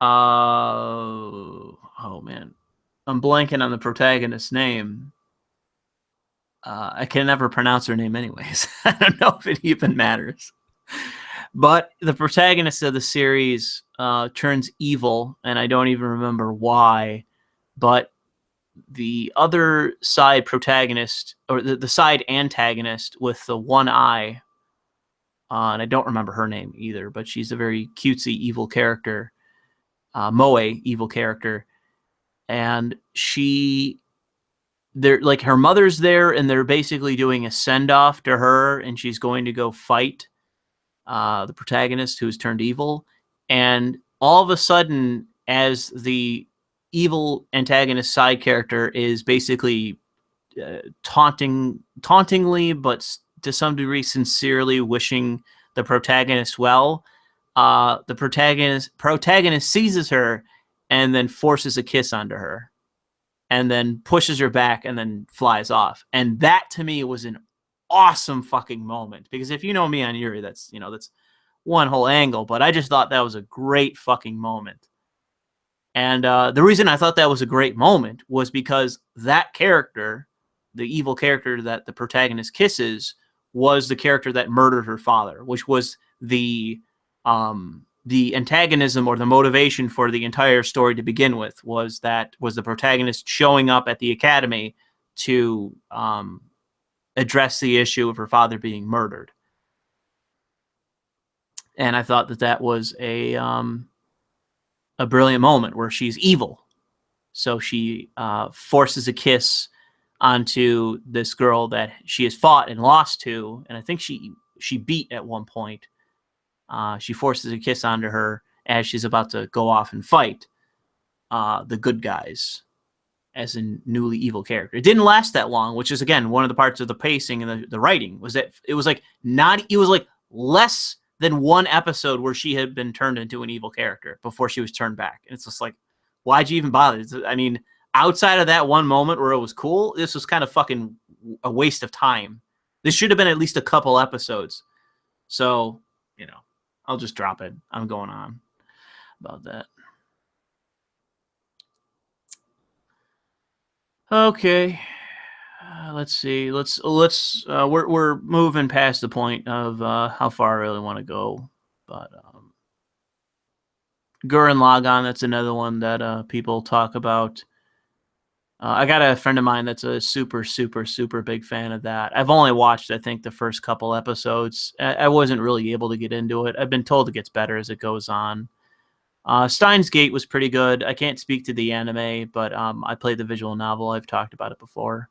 oh man, I'm blanking on the protagonist's name. I can never pronounce her name anyways. I don't know if it even matters. But the protagonist of the series turns evil, and I don't even remember why. But the other side protagonist, or the side antagonist with the one eye, and I don't remember her name either, but she's a very cutesy evil character, Moe evil character, and they're like, her mother's there, and they're basically doing a send off to her, and she's going to go fight the protagonist who's turned evil. And all of a sudden, as the evil antagonist side character is basically tauntingly, but to some degree sincerely wishing the protagonist well, the protagonist seizes her and then forces a kiss onto her, and then pushes her back and then flies off. And that to me was an awesome fucking moment, because if you know me on Yuri, that's one whole angle, but I just thought that was a great fucking moment. And the reason I thought that was a great moment was because that character, the evil character that the protagonist kisses, was the character that murdered her father, which was the antagonism, or the motivation for the entire story to begin with, was the protagonist showing up at the academy to address the issue of her father being murdered. And I thought that was a brilliant moment where she's evil. So she forces a kiss onto this girl that she has fought and lost to, and I think she beat at one point. She forces a kiss onto her as she's about to go off and fight the good guys as a newly evil character. It didn't last that long, which is, again, one of the parts of the pacing and the writing, was that it was like less than one episode where she had been turned into an evil character before she was turned back. And it's just like, why'd you even bother? I mean, outside of that one moment where it was cool, this was kind of fucking a waste of time. This should have been at least a couple episodes. So, I'll just drop it. I'm going on about that. Okay. Let's see. We're moving past the point of how far I really want to go, but Gurren Lagann, that's another one that people talk about. I got a friend of mine that's a super, super, super big fan of that. I've only watched, I think, the first couple episodes. I wasn't really able to get into it. I've been told it gets better as it goes on. Steins Gate was pretty good. I can't speak to the anime, but I played the visual novel. I've talked about it before.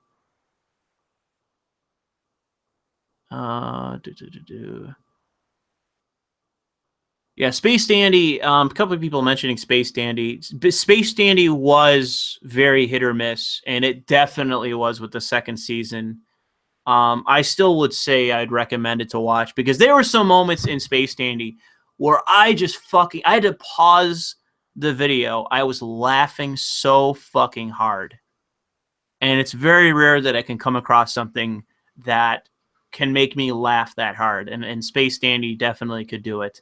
Yeah, Space Dandy. A couple of people mentioning Space Dandy. Space Dandy was very hit or miss, and it definitely was with the second season. I still would say I'd recommend it to watch because there were some moments in Space Dandy where I had to pause the video. I was laughing so fucking hard. And it's very rare that I can come across something that can make me laugh that hard. And Space Dandy definitely could do it.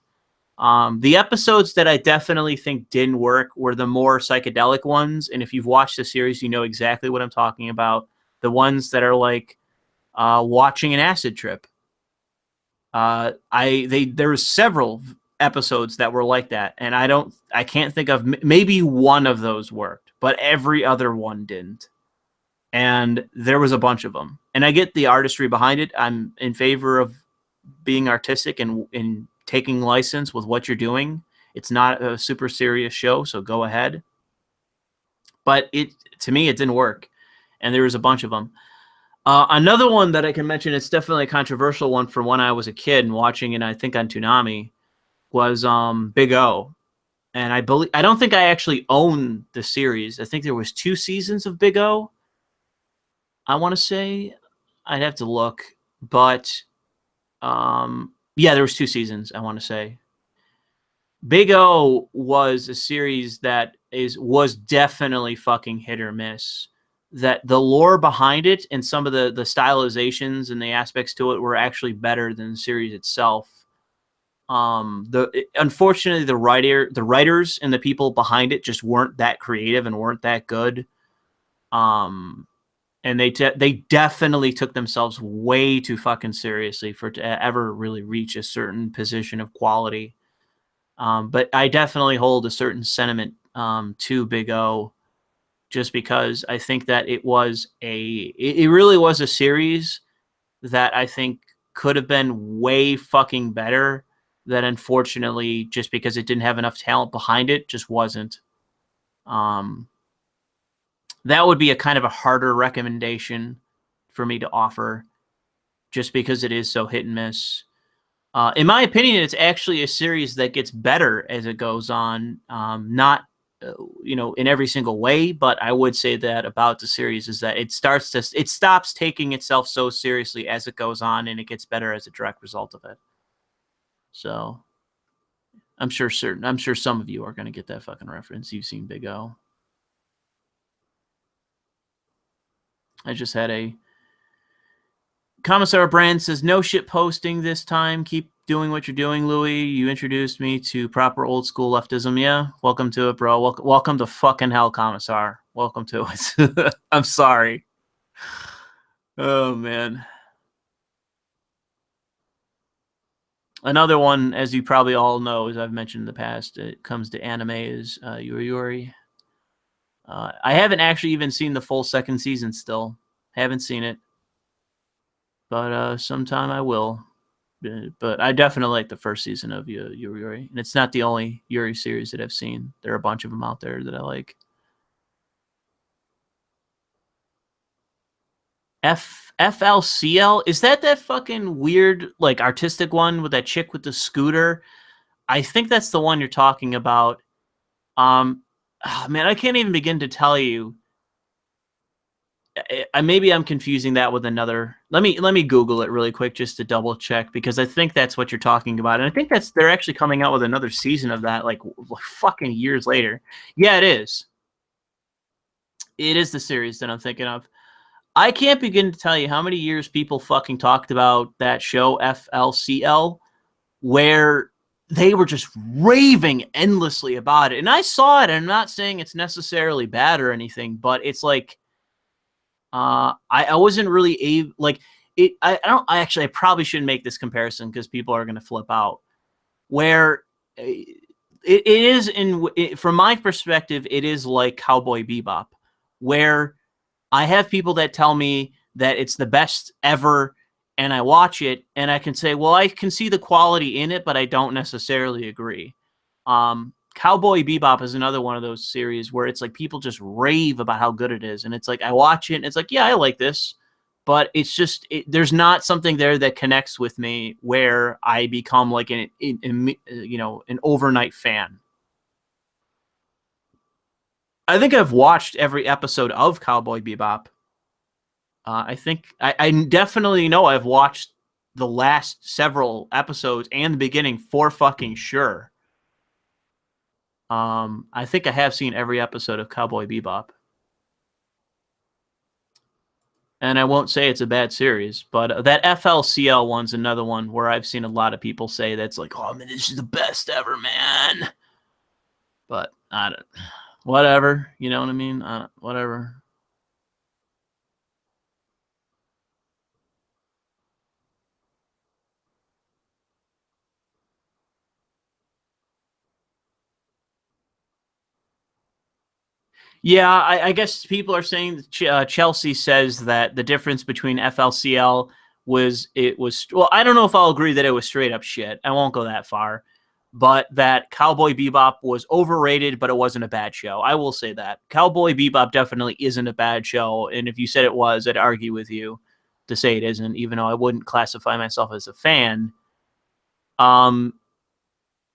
The episodes that I definitely think didn't work were the more psychedelic ones. And if you've watched the series, you know exactly what I'm talking about. The ones that are like watching an acid trip. There were several episodes that were like that, and I can't think of maybe one of those worked, but every other one didn't. And there was a bunch of them. And I get the artistry behind it. I'm in favor of being artistic and taking license with what you're doing. It's not a super serious show, so go ahead. But to me, it didn't work, and there was a bunch of them. Another one that I can mention, it's definitely a controversial one from when I was a kid and watching it, I think on Toonami, was Big O. And I don't think I actually own the series. I think there was 2 seasons of Big O. I want to say I'd have to look, but yeah, there was 2 seasons. I want to say Big O was a series that was definitely fucking hit or miss. That the lore behind it and some of the stylizations and the aspects to it were actually better than the series itself. Unfortunately the writers and the people behind it just weren't that creative and weren't that good. And they definitely took themselves way too fucking seriously for it to ever really reach a certain position of quality. But I definitely hold a certain sentiment to Big O, just because I think that it really was a series that I think could have been way fucking better. That unfortunately, just because it didn't have enough talent behind it, just wasn't. Um, that would be a kind of a harder recommendation for me to offer, just because it is so hit and miss. In my opinion, it's actually a series that gets better as it goes on. Not, in every single way, but I would say that about the series is that it stops taking itself so seriously as it goes on, and it gets better as a direct result of it. So, I'm sure some of you are going to get that fucking reference. You've seen Big O. I just had a Commissar Brand says, no shit posting this time. Keep doing what you're doing, Louis. You introduced me to proper old school leftism. Yeah, welcome to it, bro. Welcome to fucking hell, Commissar. Welcome to it. I'm sorry. Oh, man. Another one, as you probably all know, as I've mentioned in the past, it comes to anime, is Yuri Yuri. I haven't actually even seen the full second season still. Haven't seen it. But sometime I will. But I definitely like the first season of Yuri. And it's not the only Yuri series that I've seen. There are a bunch of them out there that I like. FLCL? Is that fucking weird, like, artistic one with that chick with the scooter? I think that's the one you're talking about. Man, I can't even begin to tell you. Maybe I'm confusing that with another. Let me Google it really quick just to double check, because I think that's what you're talking about, and I think they're actually coming out with another season of that like fucking years later. Yeah, it is. It is the series that I'm thinking of. I can't begin to tell you how many years people fucking talked about that show FLCL, where they were just raving endlessly about it, and I saw it. And I'm not saying it's necessarily bad or anything, but it's like. I wasn't really able, like it. I probably shouldn't make this comparison because people are going to flip out. Where it is from my perspective, it is like Cowboy Bebop, where I have people that tell me that it's the best ever, and I watch it and I can say, well, I can see the quality in it, but I don't necessarily agree. Cowboy Bebop is another one of those series where it's like people just rave about how good it is, and it's like I watch it and it's like, yeah, I like this, but it's just there's not something there that connects with me where I become like an overnight fan. I think I've watched every episode of Cowboy Bebop. I think I definitely know I've watched the last several episodes and the beginning for fucking sure. I think I have seen every episode of Cowboy Bebop. And I won't say it's a bad series, but that FLCL one's another one where I've seen a lot of people say that's like, oh man, this is the best ever, man. But I don't, whatever, you know what I mean? Whatever. Yeah, I guess people are saying that Chelsea says that the difference between FLCL was well, I don't know if I'll agree that it was straight up shit. I won't go that far, but that Cowboy Bebop was overrated, but it wasn't a bad show. I will say that Cowboy Bebop definitely isn't a bad show, and if you said it was, I'd argue with you to say it isn't, even though I wouldn't classify myself as a fan. Um,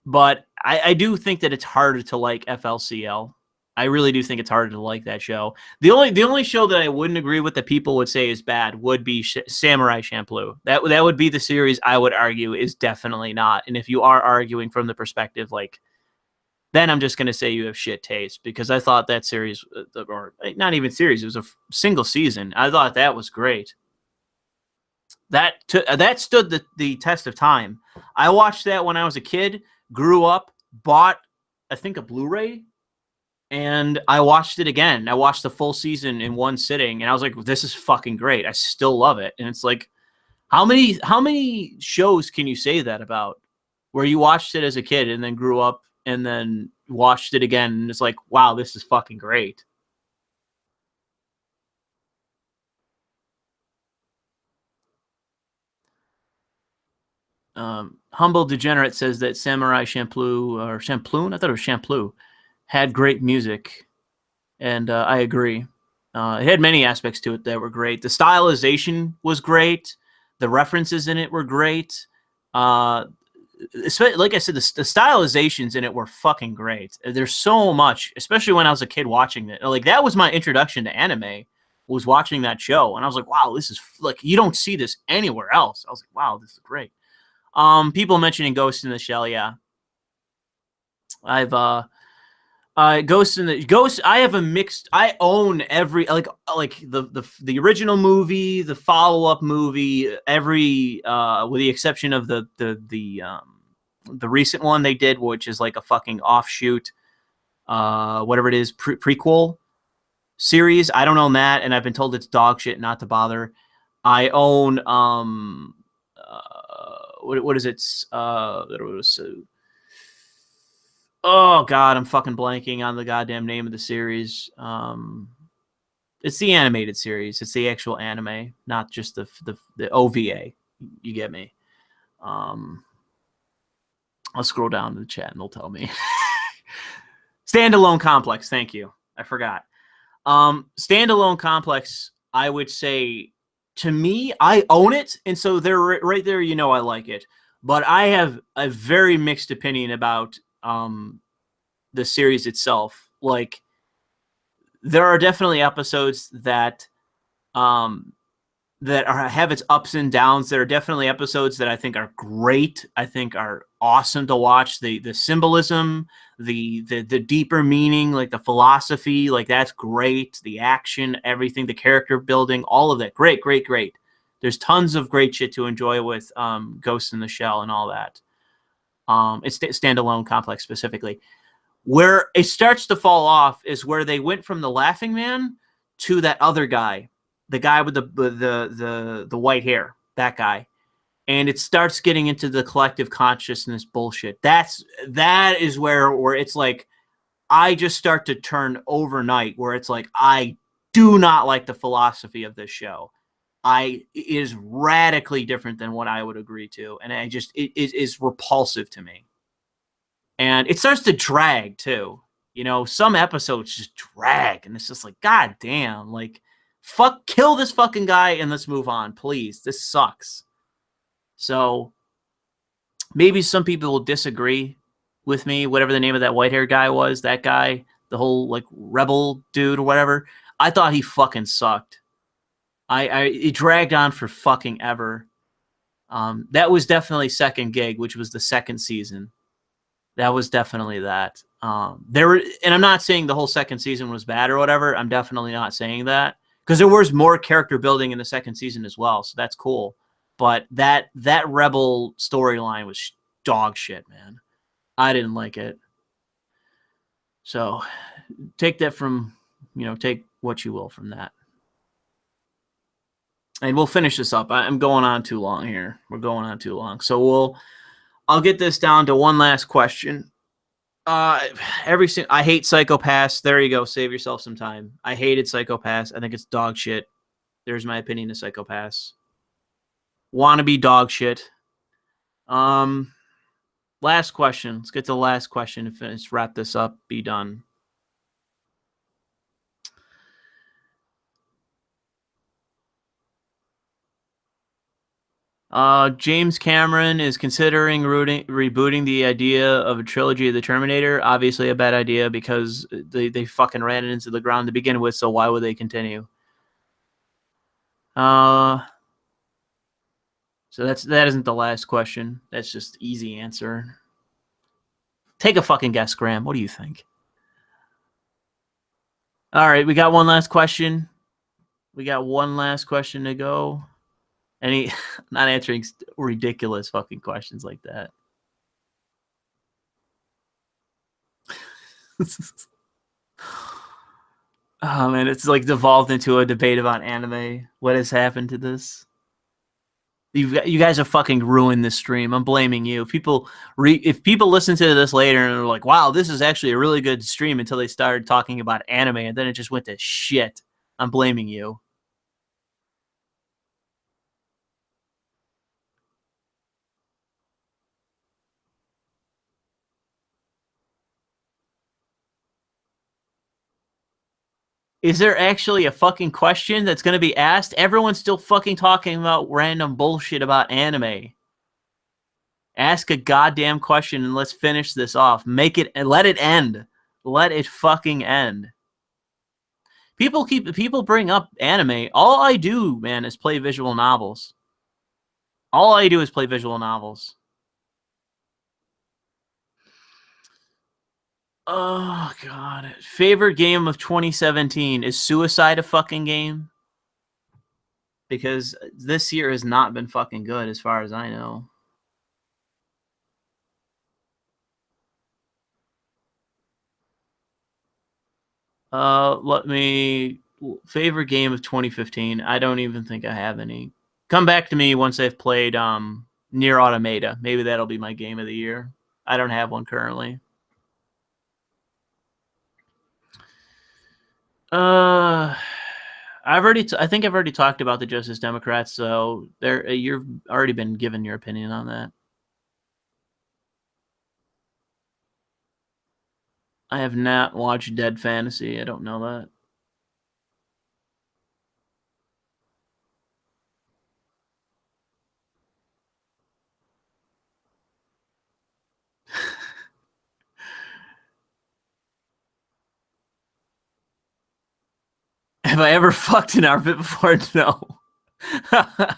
but I do think that it's harder to like FLCL. I really do think it's harder to like that show. The only show that I wouldn't agree with that people would say is bad would be Samurai Champloo. That would be the series I would argue is definitely not. And if you are arguing from the perspective like, then I'm just going to say you have shit taste, because I thought that series, or not even series, it was a single season. I thought that was great. That stood the test of time. I watched that when I was a kid, grew up, bought I think a Blu-ray, and I watched it again. I watched the full season in one sitting, and I was like, this is fucking great. I still love it. And it's like, how many shows can you say that about, where you watched it as a kid and then grew up and then watched it again and it's like, wow, this is fucking great. Humble Degenerate says that Samurai Champloo, or Champloo, I thought it was Champloo, had great music, and I agree. It had many aspects to it that were great. The stylization was great. The references in it were great. Like I said, the stylizations in it were fucking great. There's so much, especially when I was a kid watching it. Like, that was my introduction to anime, was watching that show, and I was like, wow, this is like, you don't see this anywhere else. I was like, wow, this is great. People mentioning Ghost in the Shell, yeah. I've Ghost in the Ghost. I have a mixed. I own every like the original movie, the follow up movie, every with the exception of the recent one they did, which is like a fucking offshoot, whatever it is, prequel series. I don't own that, and I've been told it's dog shit, not to bother. I own what is it? Oh god, I'm fucking blanking on the goddamn name of the series. It's the animated series. It's the actual anime, not just the OVA. You get me? I'll scroll down to the chat and they'll tell me. Standalone Complex. Thank you. I forgot. Standalone Complex. I would say, to me, I own it, and so they're right there. You know, I like it, but I have a very mixed opinion about the series itself. Like, there are definitely episodes that have its ups and downs. There are definitely episodes that I think are great. I think are awesome to watch. The symbolism, the deeper meaning, like the philosophy, like that's great. The action, everything, the character building, all of that, great. There's tons of great shit to enjoy with Ghost in the Shell and all that. It's Standalone Complex specifically. Where it starts to fall off is where they went from the Laughing Man to that other guy, the guy with the white hair, that guy, and it starts getting into the collective consciousness bullshit. That is where it's like, I just start to turn overnight, where it's like, I do not like the philosophy of this show. It is radically different than what I would agree to, and it is repulsive to me. And it starts to drag too. You know, some episodes just drag, and it's just like, god damn, like, Kill this fucking guy and let's move on, please. This sucks. So maybe some people will disagree with me, whatever the name of that white-haired guy was, that guy, the whole like rebel dude or whatever. I thought he fucking sucked. It dragged on for fucking ever. That was definitely Second Gig, which was the second season. That was definitely that. And I'm not saying the whole second season was bad or whatever. I'm definitely not saying that, because there was more character building in the second season as well, so that's cool. But that rebel storyline was dog shit, man. I didn't like it. So take that from, take what you will from that. And we'll finish this up. I'm going on too long here. We're going on too long. So I'll get this down to one last question. I hate Psycho-Pass. There you go. Save yourself some time. I hated Psycho-Pass. I think it's dog shit. There's my opinion of Psycho-Pass. Wannabe dog shit. Last question. Let's get to the last question and finish. Wrap this up. Be done. James Cameron is considering rebooting the idea of a trilogy of the Terminator. Obviously a bad idea, because they fucking ran it into the ground to begin with, so why would they continue? So that isn't the last question. That's just easy answer. Take a fucking guess, Graham. What do you think? All right, we got one last question. We got one last question to go. Not answering ridiculous fucking questions like that. Oh man, it's like devolved into a debate about anime. What has happened to this? You guys have fucking ruined this stream. I'm blaming you. If people listen to this later and are like, "Wow, this is actually a really good stream," until they started talking about anime and then it just went to shit, I'm blaming you. Is there actually a fucking question that's going to be asked? Everyone's still fucking talking about random bullshit about anime. Ask a goddamn question and let's finish this off. Make it and let it end. Let it fucking end. People bring up anime. All I do, man, is play visual novels. All I do is play visual novels. Oh god. Favorite game of 2017. Is Suicide a fucking game? Because this year has not been fucking good as far as I know. Let me favorite game of 2015. I don't even think I have any. Come back to me once I've played Nier Automata. Maybe that'll be my game of the year. I don't have one currently. I think I've already talked about the Justice Democrats, so you've already been given your opinion on that. I have not watched Dead Fantasy. I don't know that. Have I ever fucked an armpit before? No. I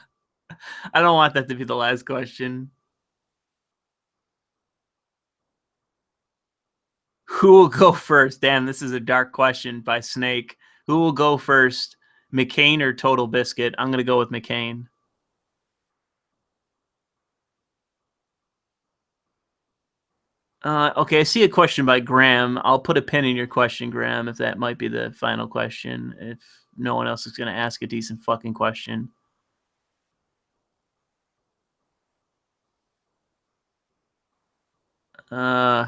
don't want that to be the last question. Who will go first? Damn, this is a dark question by Snake. Who will go first? McCain or Total Biscuit? I'm going to go with McCain. Okay, I see a question by Graham. I'll put a pin in your question, Graham, if that might be the final question. If no one else is going to ask a decent fucking question. Okay,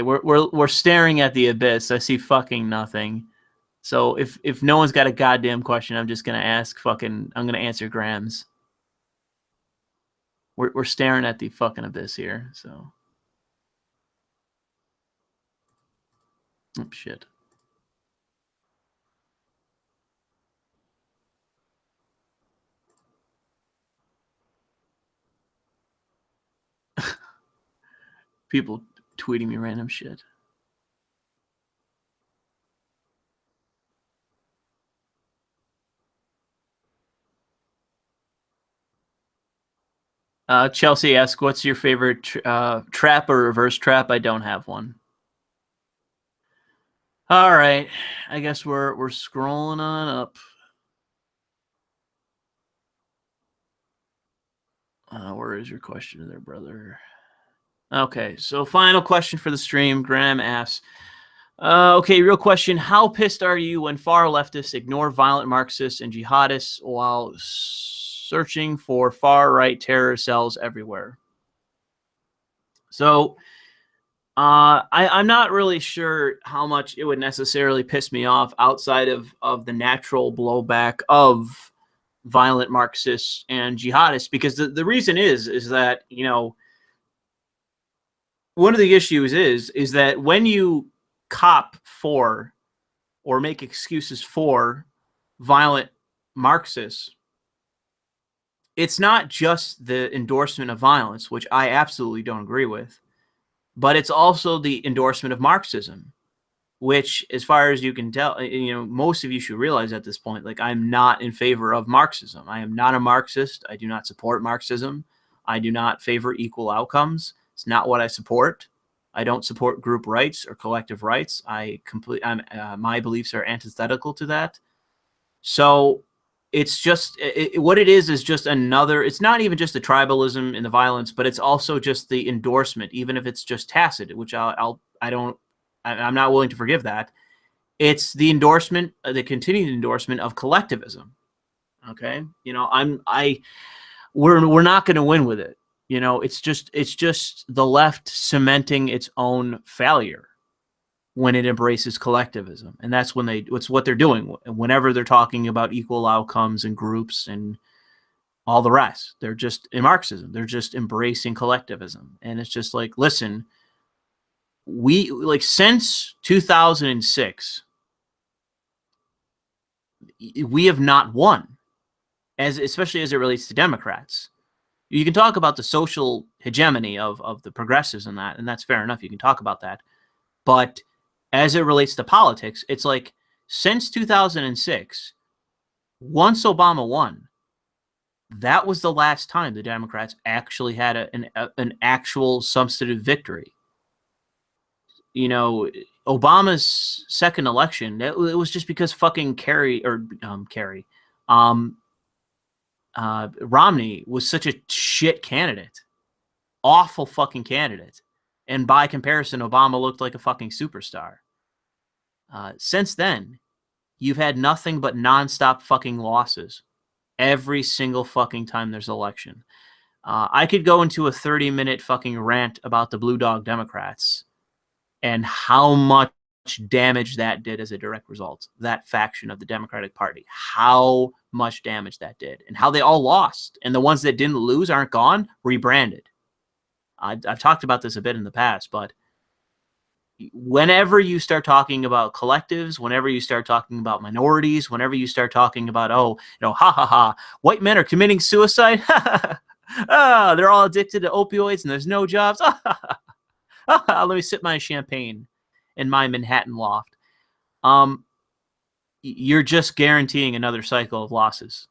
we're staring at the abyss. I see fucking nothing. So if no one's got a goddamn question, I'm just gonna I'm gonna answer Graham's. We're staring at the fucking abyss here. So, oh, shit. People tweeting me random shit. Chelsea asks, what's your favorite trap or reverse trap? I don't have one. All right. I guess we're scrolling on up. Where is your question there, brother? Okay, so final question for the stream. Graham asks, okay, real question. How pissed are you when far leftists ignore violent Marxists and jihadists while searching for far-right terror cells everywhere? So I'm not really sure how much it would necessarily piss me off outside of the natural blowback of violent Marxists and jihadists, because the reason is that, you know, one of the issues is that when you cop for or make excuses for violent Marxists, it's not just the endorsement of violence, which I absolutely don't agree with, but it's also the endorsement of Marxism, which, as far as you can tell, you know, most of you should realize at this point, like, I'm not in favor of Marxism. I am not a Marxist. I do not support Marxism. I do not favor equal outcomes. It's not what I support. I don't support group rights or collective rights. My beliefs are antithetical to that. So it's just what it is just another. It's not even just the tribalism and the violence, but it's also just the endorsement, even if it's just tacit, which I'm not willing to forgive that. It's the endorsement, the continued endorsement of collectivism. Okay, you know, we're not going to win with it. You know, it's just the left cementing its own failure when it embraces collectivism, and that's when it's what they're doing. Whenever they're talking about equal outcomes and groups and all the rest, they're just in Marxism. They're just embracing collectivism, and it's just like, listen, since 2006, we have not won, especially as it relates to Democrats. You can talk about the social hegemony of the progressives and that's fair enough. You can talk about that. But as it relates to politics, it's like, since 2006, once Obama won, that was the last time the Democrats actually had an actual substantive victory. You know, Obama's second election, it was just because fucking Romney was such a shit candidate. Awful fucking candidate. And by comparison, Obama looked like a fucking superstar. Since then, you've had nothing but nonstop fucking losses every single fucking time there's an election. I could go into a 30-minute fucking rant about the Blue Dog Democrats and how much damage that did as a direct result. That faction of the Democratic Party, how much damage that did, and how they all lost. And the ones that didn't lose aren't gone, rebranded. I've talked about this a bit in the past, but whenever you start talking about collectives, whenever you start talking about minorities, whenever you start talking about, white men are committing suicide, they're all addicted to opioids and there's no jobs, let me sip my champagne in my Manhattan loft. You're just guaranteeing another cycle of losses.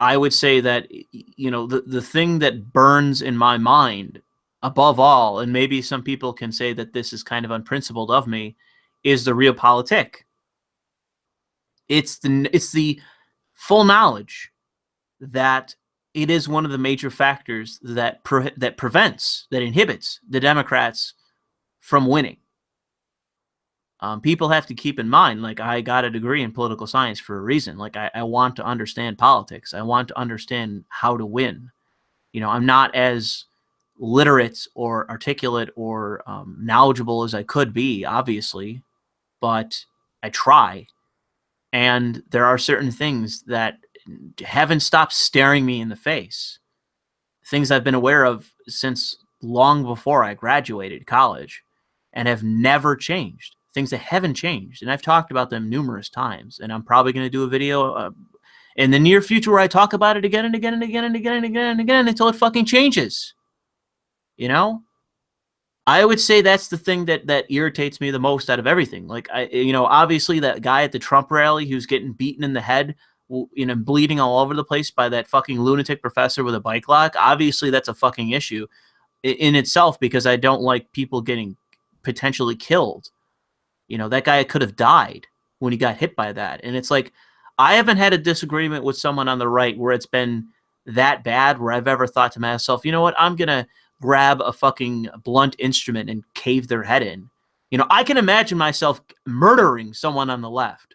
I would say that, you know, the thing that burns in my mind above all, and maybe some people can say that this is kind of unprincipled of me, is the realpolitik. It's the full knowledge that it is one of the major factors that inhibits the Democrats from winning. People have to keep in mind, like, I got a degree in political science for a reason. Like, I want to understand politics. I want to understand how to win. You know, I'm not as literate or articulate or knowledgeable as I could be, obviously, but I try. And there are certain things that haven't stopped staring me in the face. Things I've been aware of since long before I graduated college and have never changed. Things that haven't changed. And I've talked about them numerous times. And I'm probably going to do a video in the near future where I talk about it again and again and again and again and again and again until it fucking changes. You know, I would say that's the thing that irritates me the most out of everything. Like, obviously that guy at the Trump rally who's getting beaten in the head, bleeding all over the place by that fucking lunatic professor with a bike lock. Obviously, that's a fucking issue in itself, because I don't like people getting potentially killed. That guy could have died when he got hit by that. And it's like, I haven't had a disagreement with someone on the right where it's been that bad, where I've ever thought to myself, you know what, I'm going to grab a fucking blunt instrument and cave their head in. I can imagine myself murdering someone on the left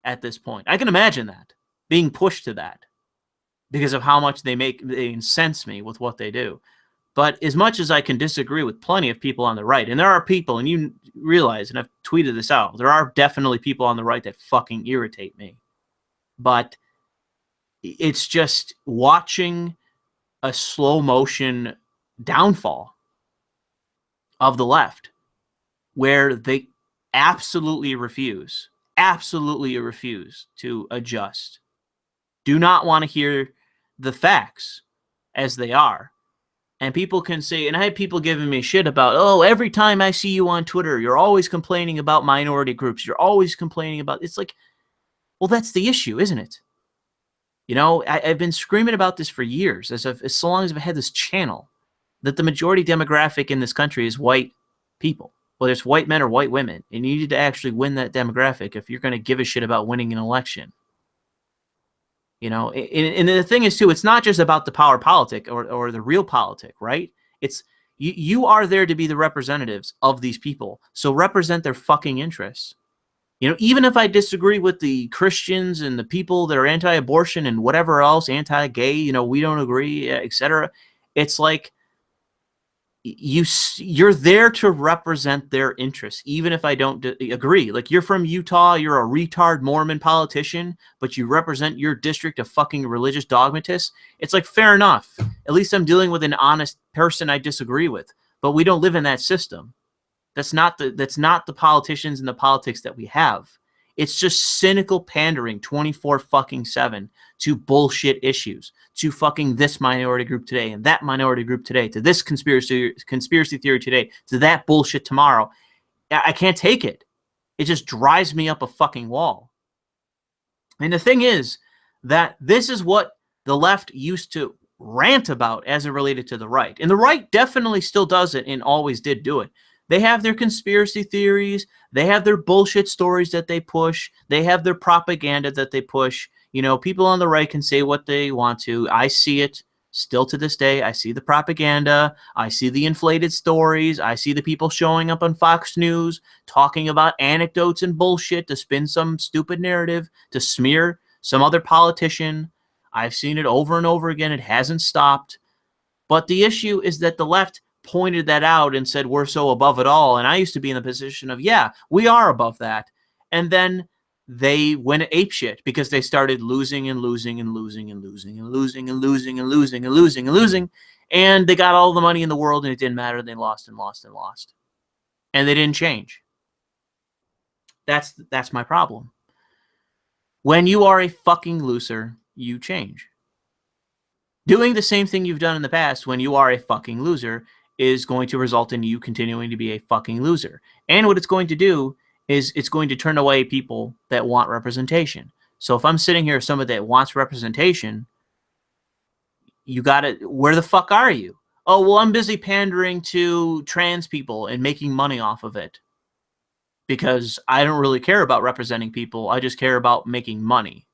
at this point. I can imagine that, being pushed to that, because of how much they incense me with what they do. But as much as I can disagree with plenty of people on the right, and there are people, and you realize, and I've tweeted this out, there are definitely people on the right that fucking irritate me. But it's just watching a slow motion downfall of the left, where they absolutely refuse to adjust, do not want to hear the facts as they are. And people can say, and I have people giving me shit about, oh, every time I see you on Twitter, you're always complaining about minority groups. You're always complaining about, it's like, well, that's the issue, isn't it? I've been screaming about this for years, as so long as I've had this channel, that the majority demographic in this country is white people, whether it's white men or white women. And you need to actually win that demographic if you're going to give a shit about winning an election. And the thing is, too, it's not just about the power politic or the real politic, right? It's you are there to be the representatives of these people. So represent their fucking interests. Even if I disagree with the Christians and the people that are anti-abortion and whatever else, anti-gay, we don't agree, etc. It's like, you're there to represent their interests, even if I don't agree. Like, you're from Utah, you're a retard Mormon politician, but you represent your district of fucking religious dogmatists. It's like, fair enough. At least I'm dealing with an honest person I disagree with. But we don't live in that system. That's not the politicians and the politics that we have. It's just cynical pandering 24/7 to bullshit issues, to fucking this minority group today and that minority group today, to this conspiracy theory today, to that bullshit tomorrow. I can't take it. It just drives me up a fucking wall. And the thing is that this is what the left used to rant about as it related to the right. And the right definitely still does it and always did do it. They have their conspiracy theories. They have their bullshit stories that they push. They have their propaganda that they push. People on the right can say what they want to. I see it still to this day. I see the propaganda. I see the inflated stories. I see the people showing up on Fox News talking about anecdotes and bullshit to spin some stupid narrative, to smear some other politician. I've seen it over and over again. It hasn't stopped. But the issue is that the left pointed that out and said, we're so above it all. And I used to be in the position of, yeah, we are above that. And then they went apeshit because they started losing and losing and losing and losing and losing and losing and losing and losing and losing. And they got all the money in the world and it didn't matter. They lost and lost and lost. And they didn't change. That's my problem. When you are a fucking loser, you change. Doing the same thing you've done in the past when you are a fucking loser is going to result in you continuing to be a fucking loser. And what it's going to do is it's going to turn away people that want representation. So if I'm sitting here as somebody that wants representation, you gotta, where the fuck are you? Oh, well, I'm busy pandering to trans people and making money off of it because I don't really care about representing people. I just care about making money.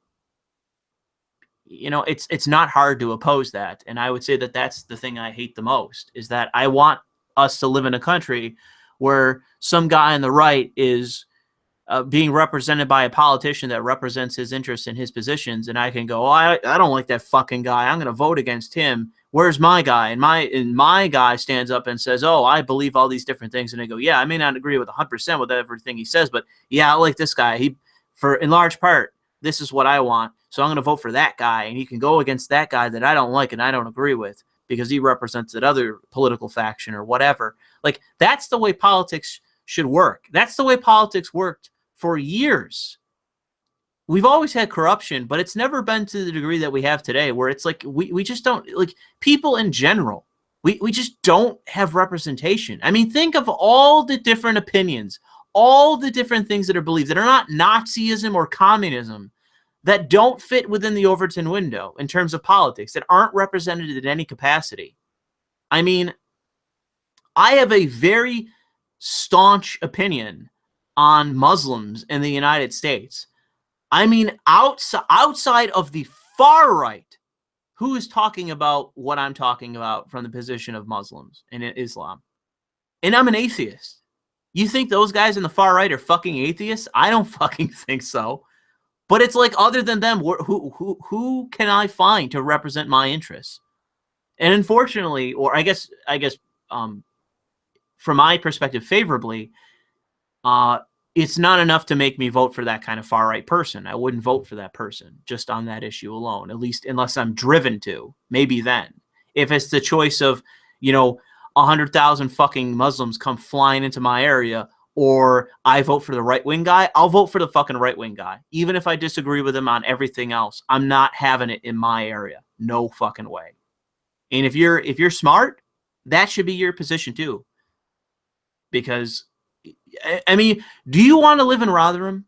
It's not hard to oppose that. And I would say that that's the thing I hate the most, is that I want us to live in a country where some guy on the right is being represented by a politician that represents his interests and his positions. And I can go, oh, I don't like that fucking guy. I'm going to vote against him. Where's my guy? And my guy stands up and says, oh, I believe all these different things. And I go, yeah, I may not agree with 100% with everything he says, but yeah, I like this guy. For in large part, this is what I want. So I'm going to vote for that guy, and he can go against that guy that I don't like and I don't agree with because he represents that other political faction or whatever. Like, that's the way politics should work. That's the way politics worked for years. We've always had corruption, but it's never been to the degree that we have today, where it's like we just don't, like, people in general We just don't have representation. I mean, think of all the different opinions, all the different things that are believed that are not Nazism or communism, that don't fit within the Overton window in terms of politics, that aren't represented in any capacity. I mean, I have a very staunch opinion on Muslims in the United States. I mean, outside of the far right, who is talking about what I'm talking about from the position of Muslims and Islam? And I'm an atheist. You think those guys in the far right are fucking atheists? I don't fucking think so. But it's like, other than them, who can I find to represent my interests? And unfortunately, or I guess, from my perspective, favorably, it's not enough to make me vote for that kind of far-right person. I wouldn't vote for that person just on that issue alone, at least unless I'm driven to. Maybe then. If it's the choice of, 100,000 fucking Muslims come flying into my area, or I vote for the right-wing guy, I'll vote for the fucking right-wing guy. Even if I disagree with him on everything else, I'm not having it in my area. No fucking way. And if you're smart, that should be your position too. Because, I mean, do you want to live in Rotherham?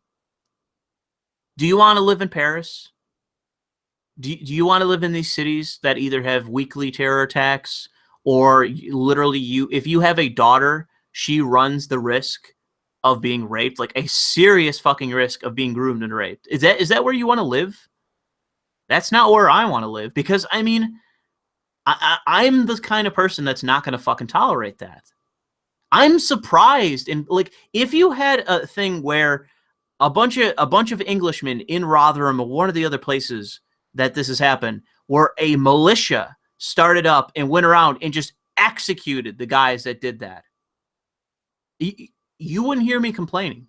Do you want to live in Paris? Do you want to live in these cities that either have weekly terror attacks, or literally if you have a daughter, she runs the risk of being raped, like a serious fucking risk of being groomed and raped? Is that where you want to live? That's not where I want to live, because, I mean, I'm the kind of person that's not going to fucking tolerate that. I'm surprised, and like, if you had a thing where a bunch of Englishmen in Rotherham or one of the other places that this has happened, where a militia started up and went around and just executed the guys that did that, you wouldn't hear me complaining.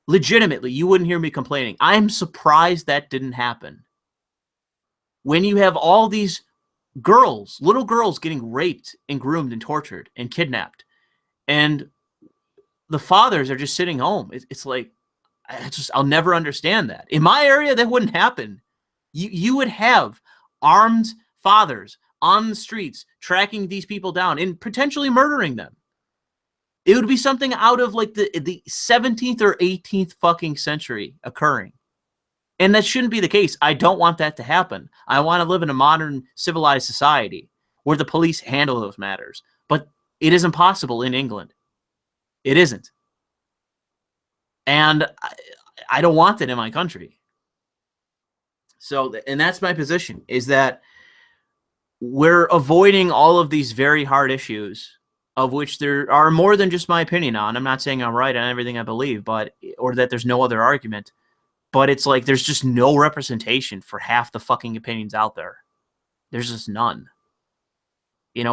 Legitimately, you wouldn't hear me complaining. I'm surprised that didn't happen. When you have all these girls, little girls, getting raped and groomed and tortured and kidnapped, and the fathers are just sitting home. It's like, I'll never understand that. In my area, that wouldn't happen. You would have armed fathers on the streets tracking these people down and potentially murdering them. It would be something out of like the 17th or 18th fucking century occurring. And that shouldn't be the case. I don't want that to happen. I want to live in a modern, civilized society where the police handle those matters. But it isn't possible in England. It isn't. And I don't want it in my country. So, and that's my position, is that we're avoiding all of these very hard issues, of which there are more than just my opinion on. I'm not saying I'm right on everything I believe, or that there's no other argument. But it's like, there's just no representation for half the fucking opinions out there. There's just none.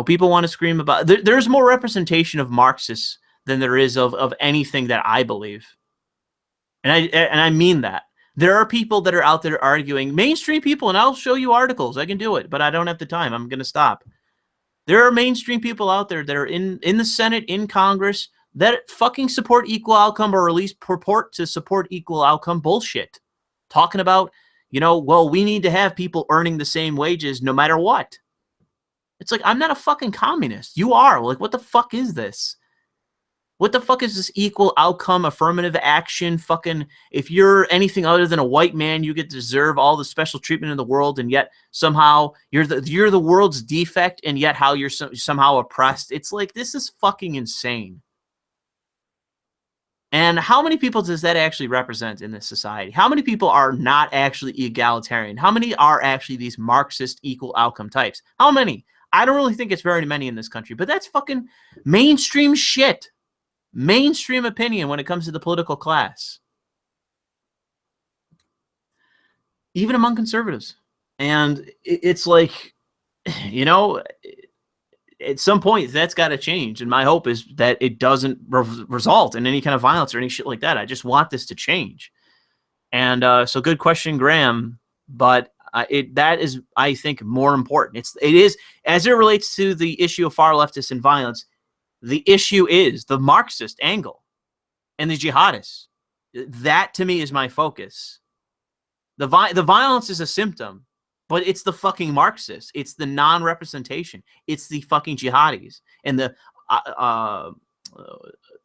People want to scream about... There's more representation of Marxists than there is of anything that I believe. And I mean that. There are people that are out there arguing, mainstream people, and I'll show you articles. I can do it, but I don't have the time. I'm going to stop. There are mainstream people out there that are in the Senate, in Congress, that fucking support equal outcome, or at least purport to support equal outcome bullshit. Talking about, well, we need to have people earning the same wages no matter what. It's like, I'm not a fucking communist. You are. Like, what the fuck is this? What the fuck is this equal outcome, affirmative action, fucking, if you're anything other than a white man, you get to deserve all the special treatment in the world, and yet somehow you're the world's defect, and yet how you're somehow oppressed. It's like, this is fucking insane. And how many people does that actually represent in this society? How many people are not actually egalitarian? How many are actually these Marxist equal outcome types? How many? I don't really think it's very many in this country, but that's fucking mainstream shit. Mainstream opinion when it comes to the political class. Even among conservatives. And it's like, at some point that's got to change. And my hope is that it doesn't result in any kind of violence or any shit like that. I just want this to change. And so good question, Graham. But that is, I think, more important. It is, as it relates to the issue of far leftists and violence, the issue is the Marxist angle and the jihadists. That, to me, is my focus. The violence is a symptom. But it's the fucking Marxists. It's the non-representation. It's the fucking jihadis and the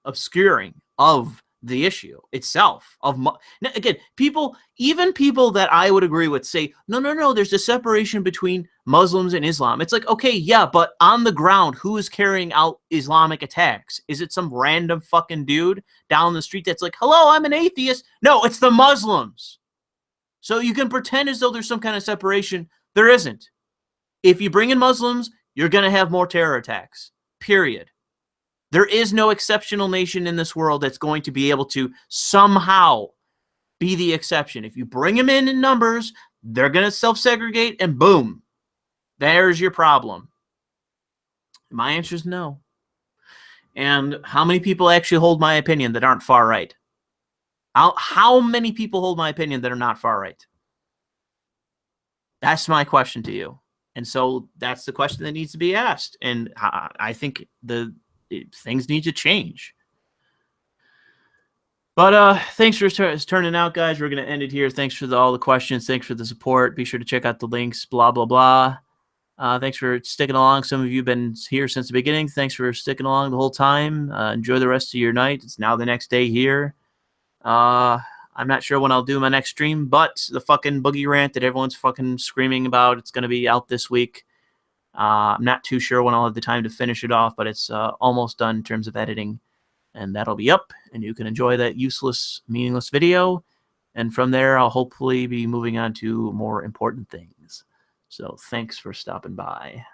obscuring of the issue itself. Again, even people that I would agree with say, no, there's a separation between Muslims and Islam. It's like, okay, yeah, but on the ground, who is carrying out Islamic attacks? Is it some random fucking dude down the street that's like, hello, I'm an atheist? No, it's the Muslims. So you can pretend as though there's some kind of separation. There isn't. If you bring in Muslims, you're going to have more terror attacks, period. There is no exceptional nation in this world that's going to be able to somehow be the exception. If you bring them in numbers, they're going to self-segregate, and boom, there's your problem. My answer is no. And how many people actually hold my opinion that aren't far right? How many people hold my opinion that are not far right? That's my question to you. And so that's the question that needs to be asked. And I think things need to change. But thanks for turning out, guys. We're going to end it here. Thanks for all the questions. Thanks for the support. Be sure to check out the links, blah, blah, blah. Thanks for sticking along. Some of you have been here since the beginning. Thanks for sticking along the whole time. Enjoy the rest of your night. It's now the next day here. I'm not sure when I'll do my next stream, but the fucking boogie rant that everyone's fucking screaming about, it's going to be out this week. I'm not too sure when I'll have the time to finish it off, but it's almost done in terms of editing. And that'll be up, and you can enjoy that useless, meaningless video. And from there, I'll hopefully be moving on to more important things. So thanks for stopping by.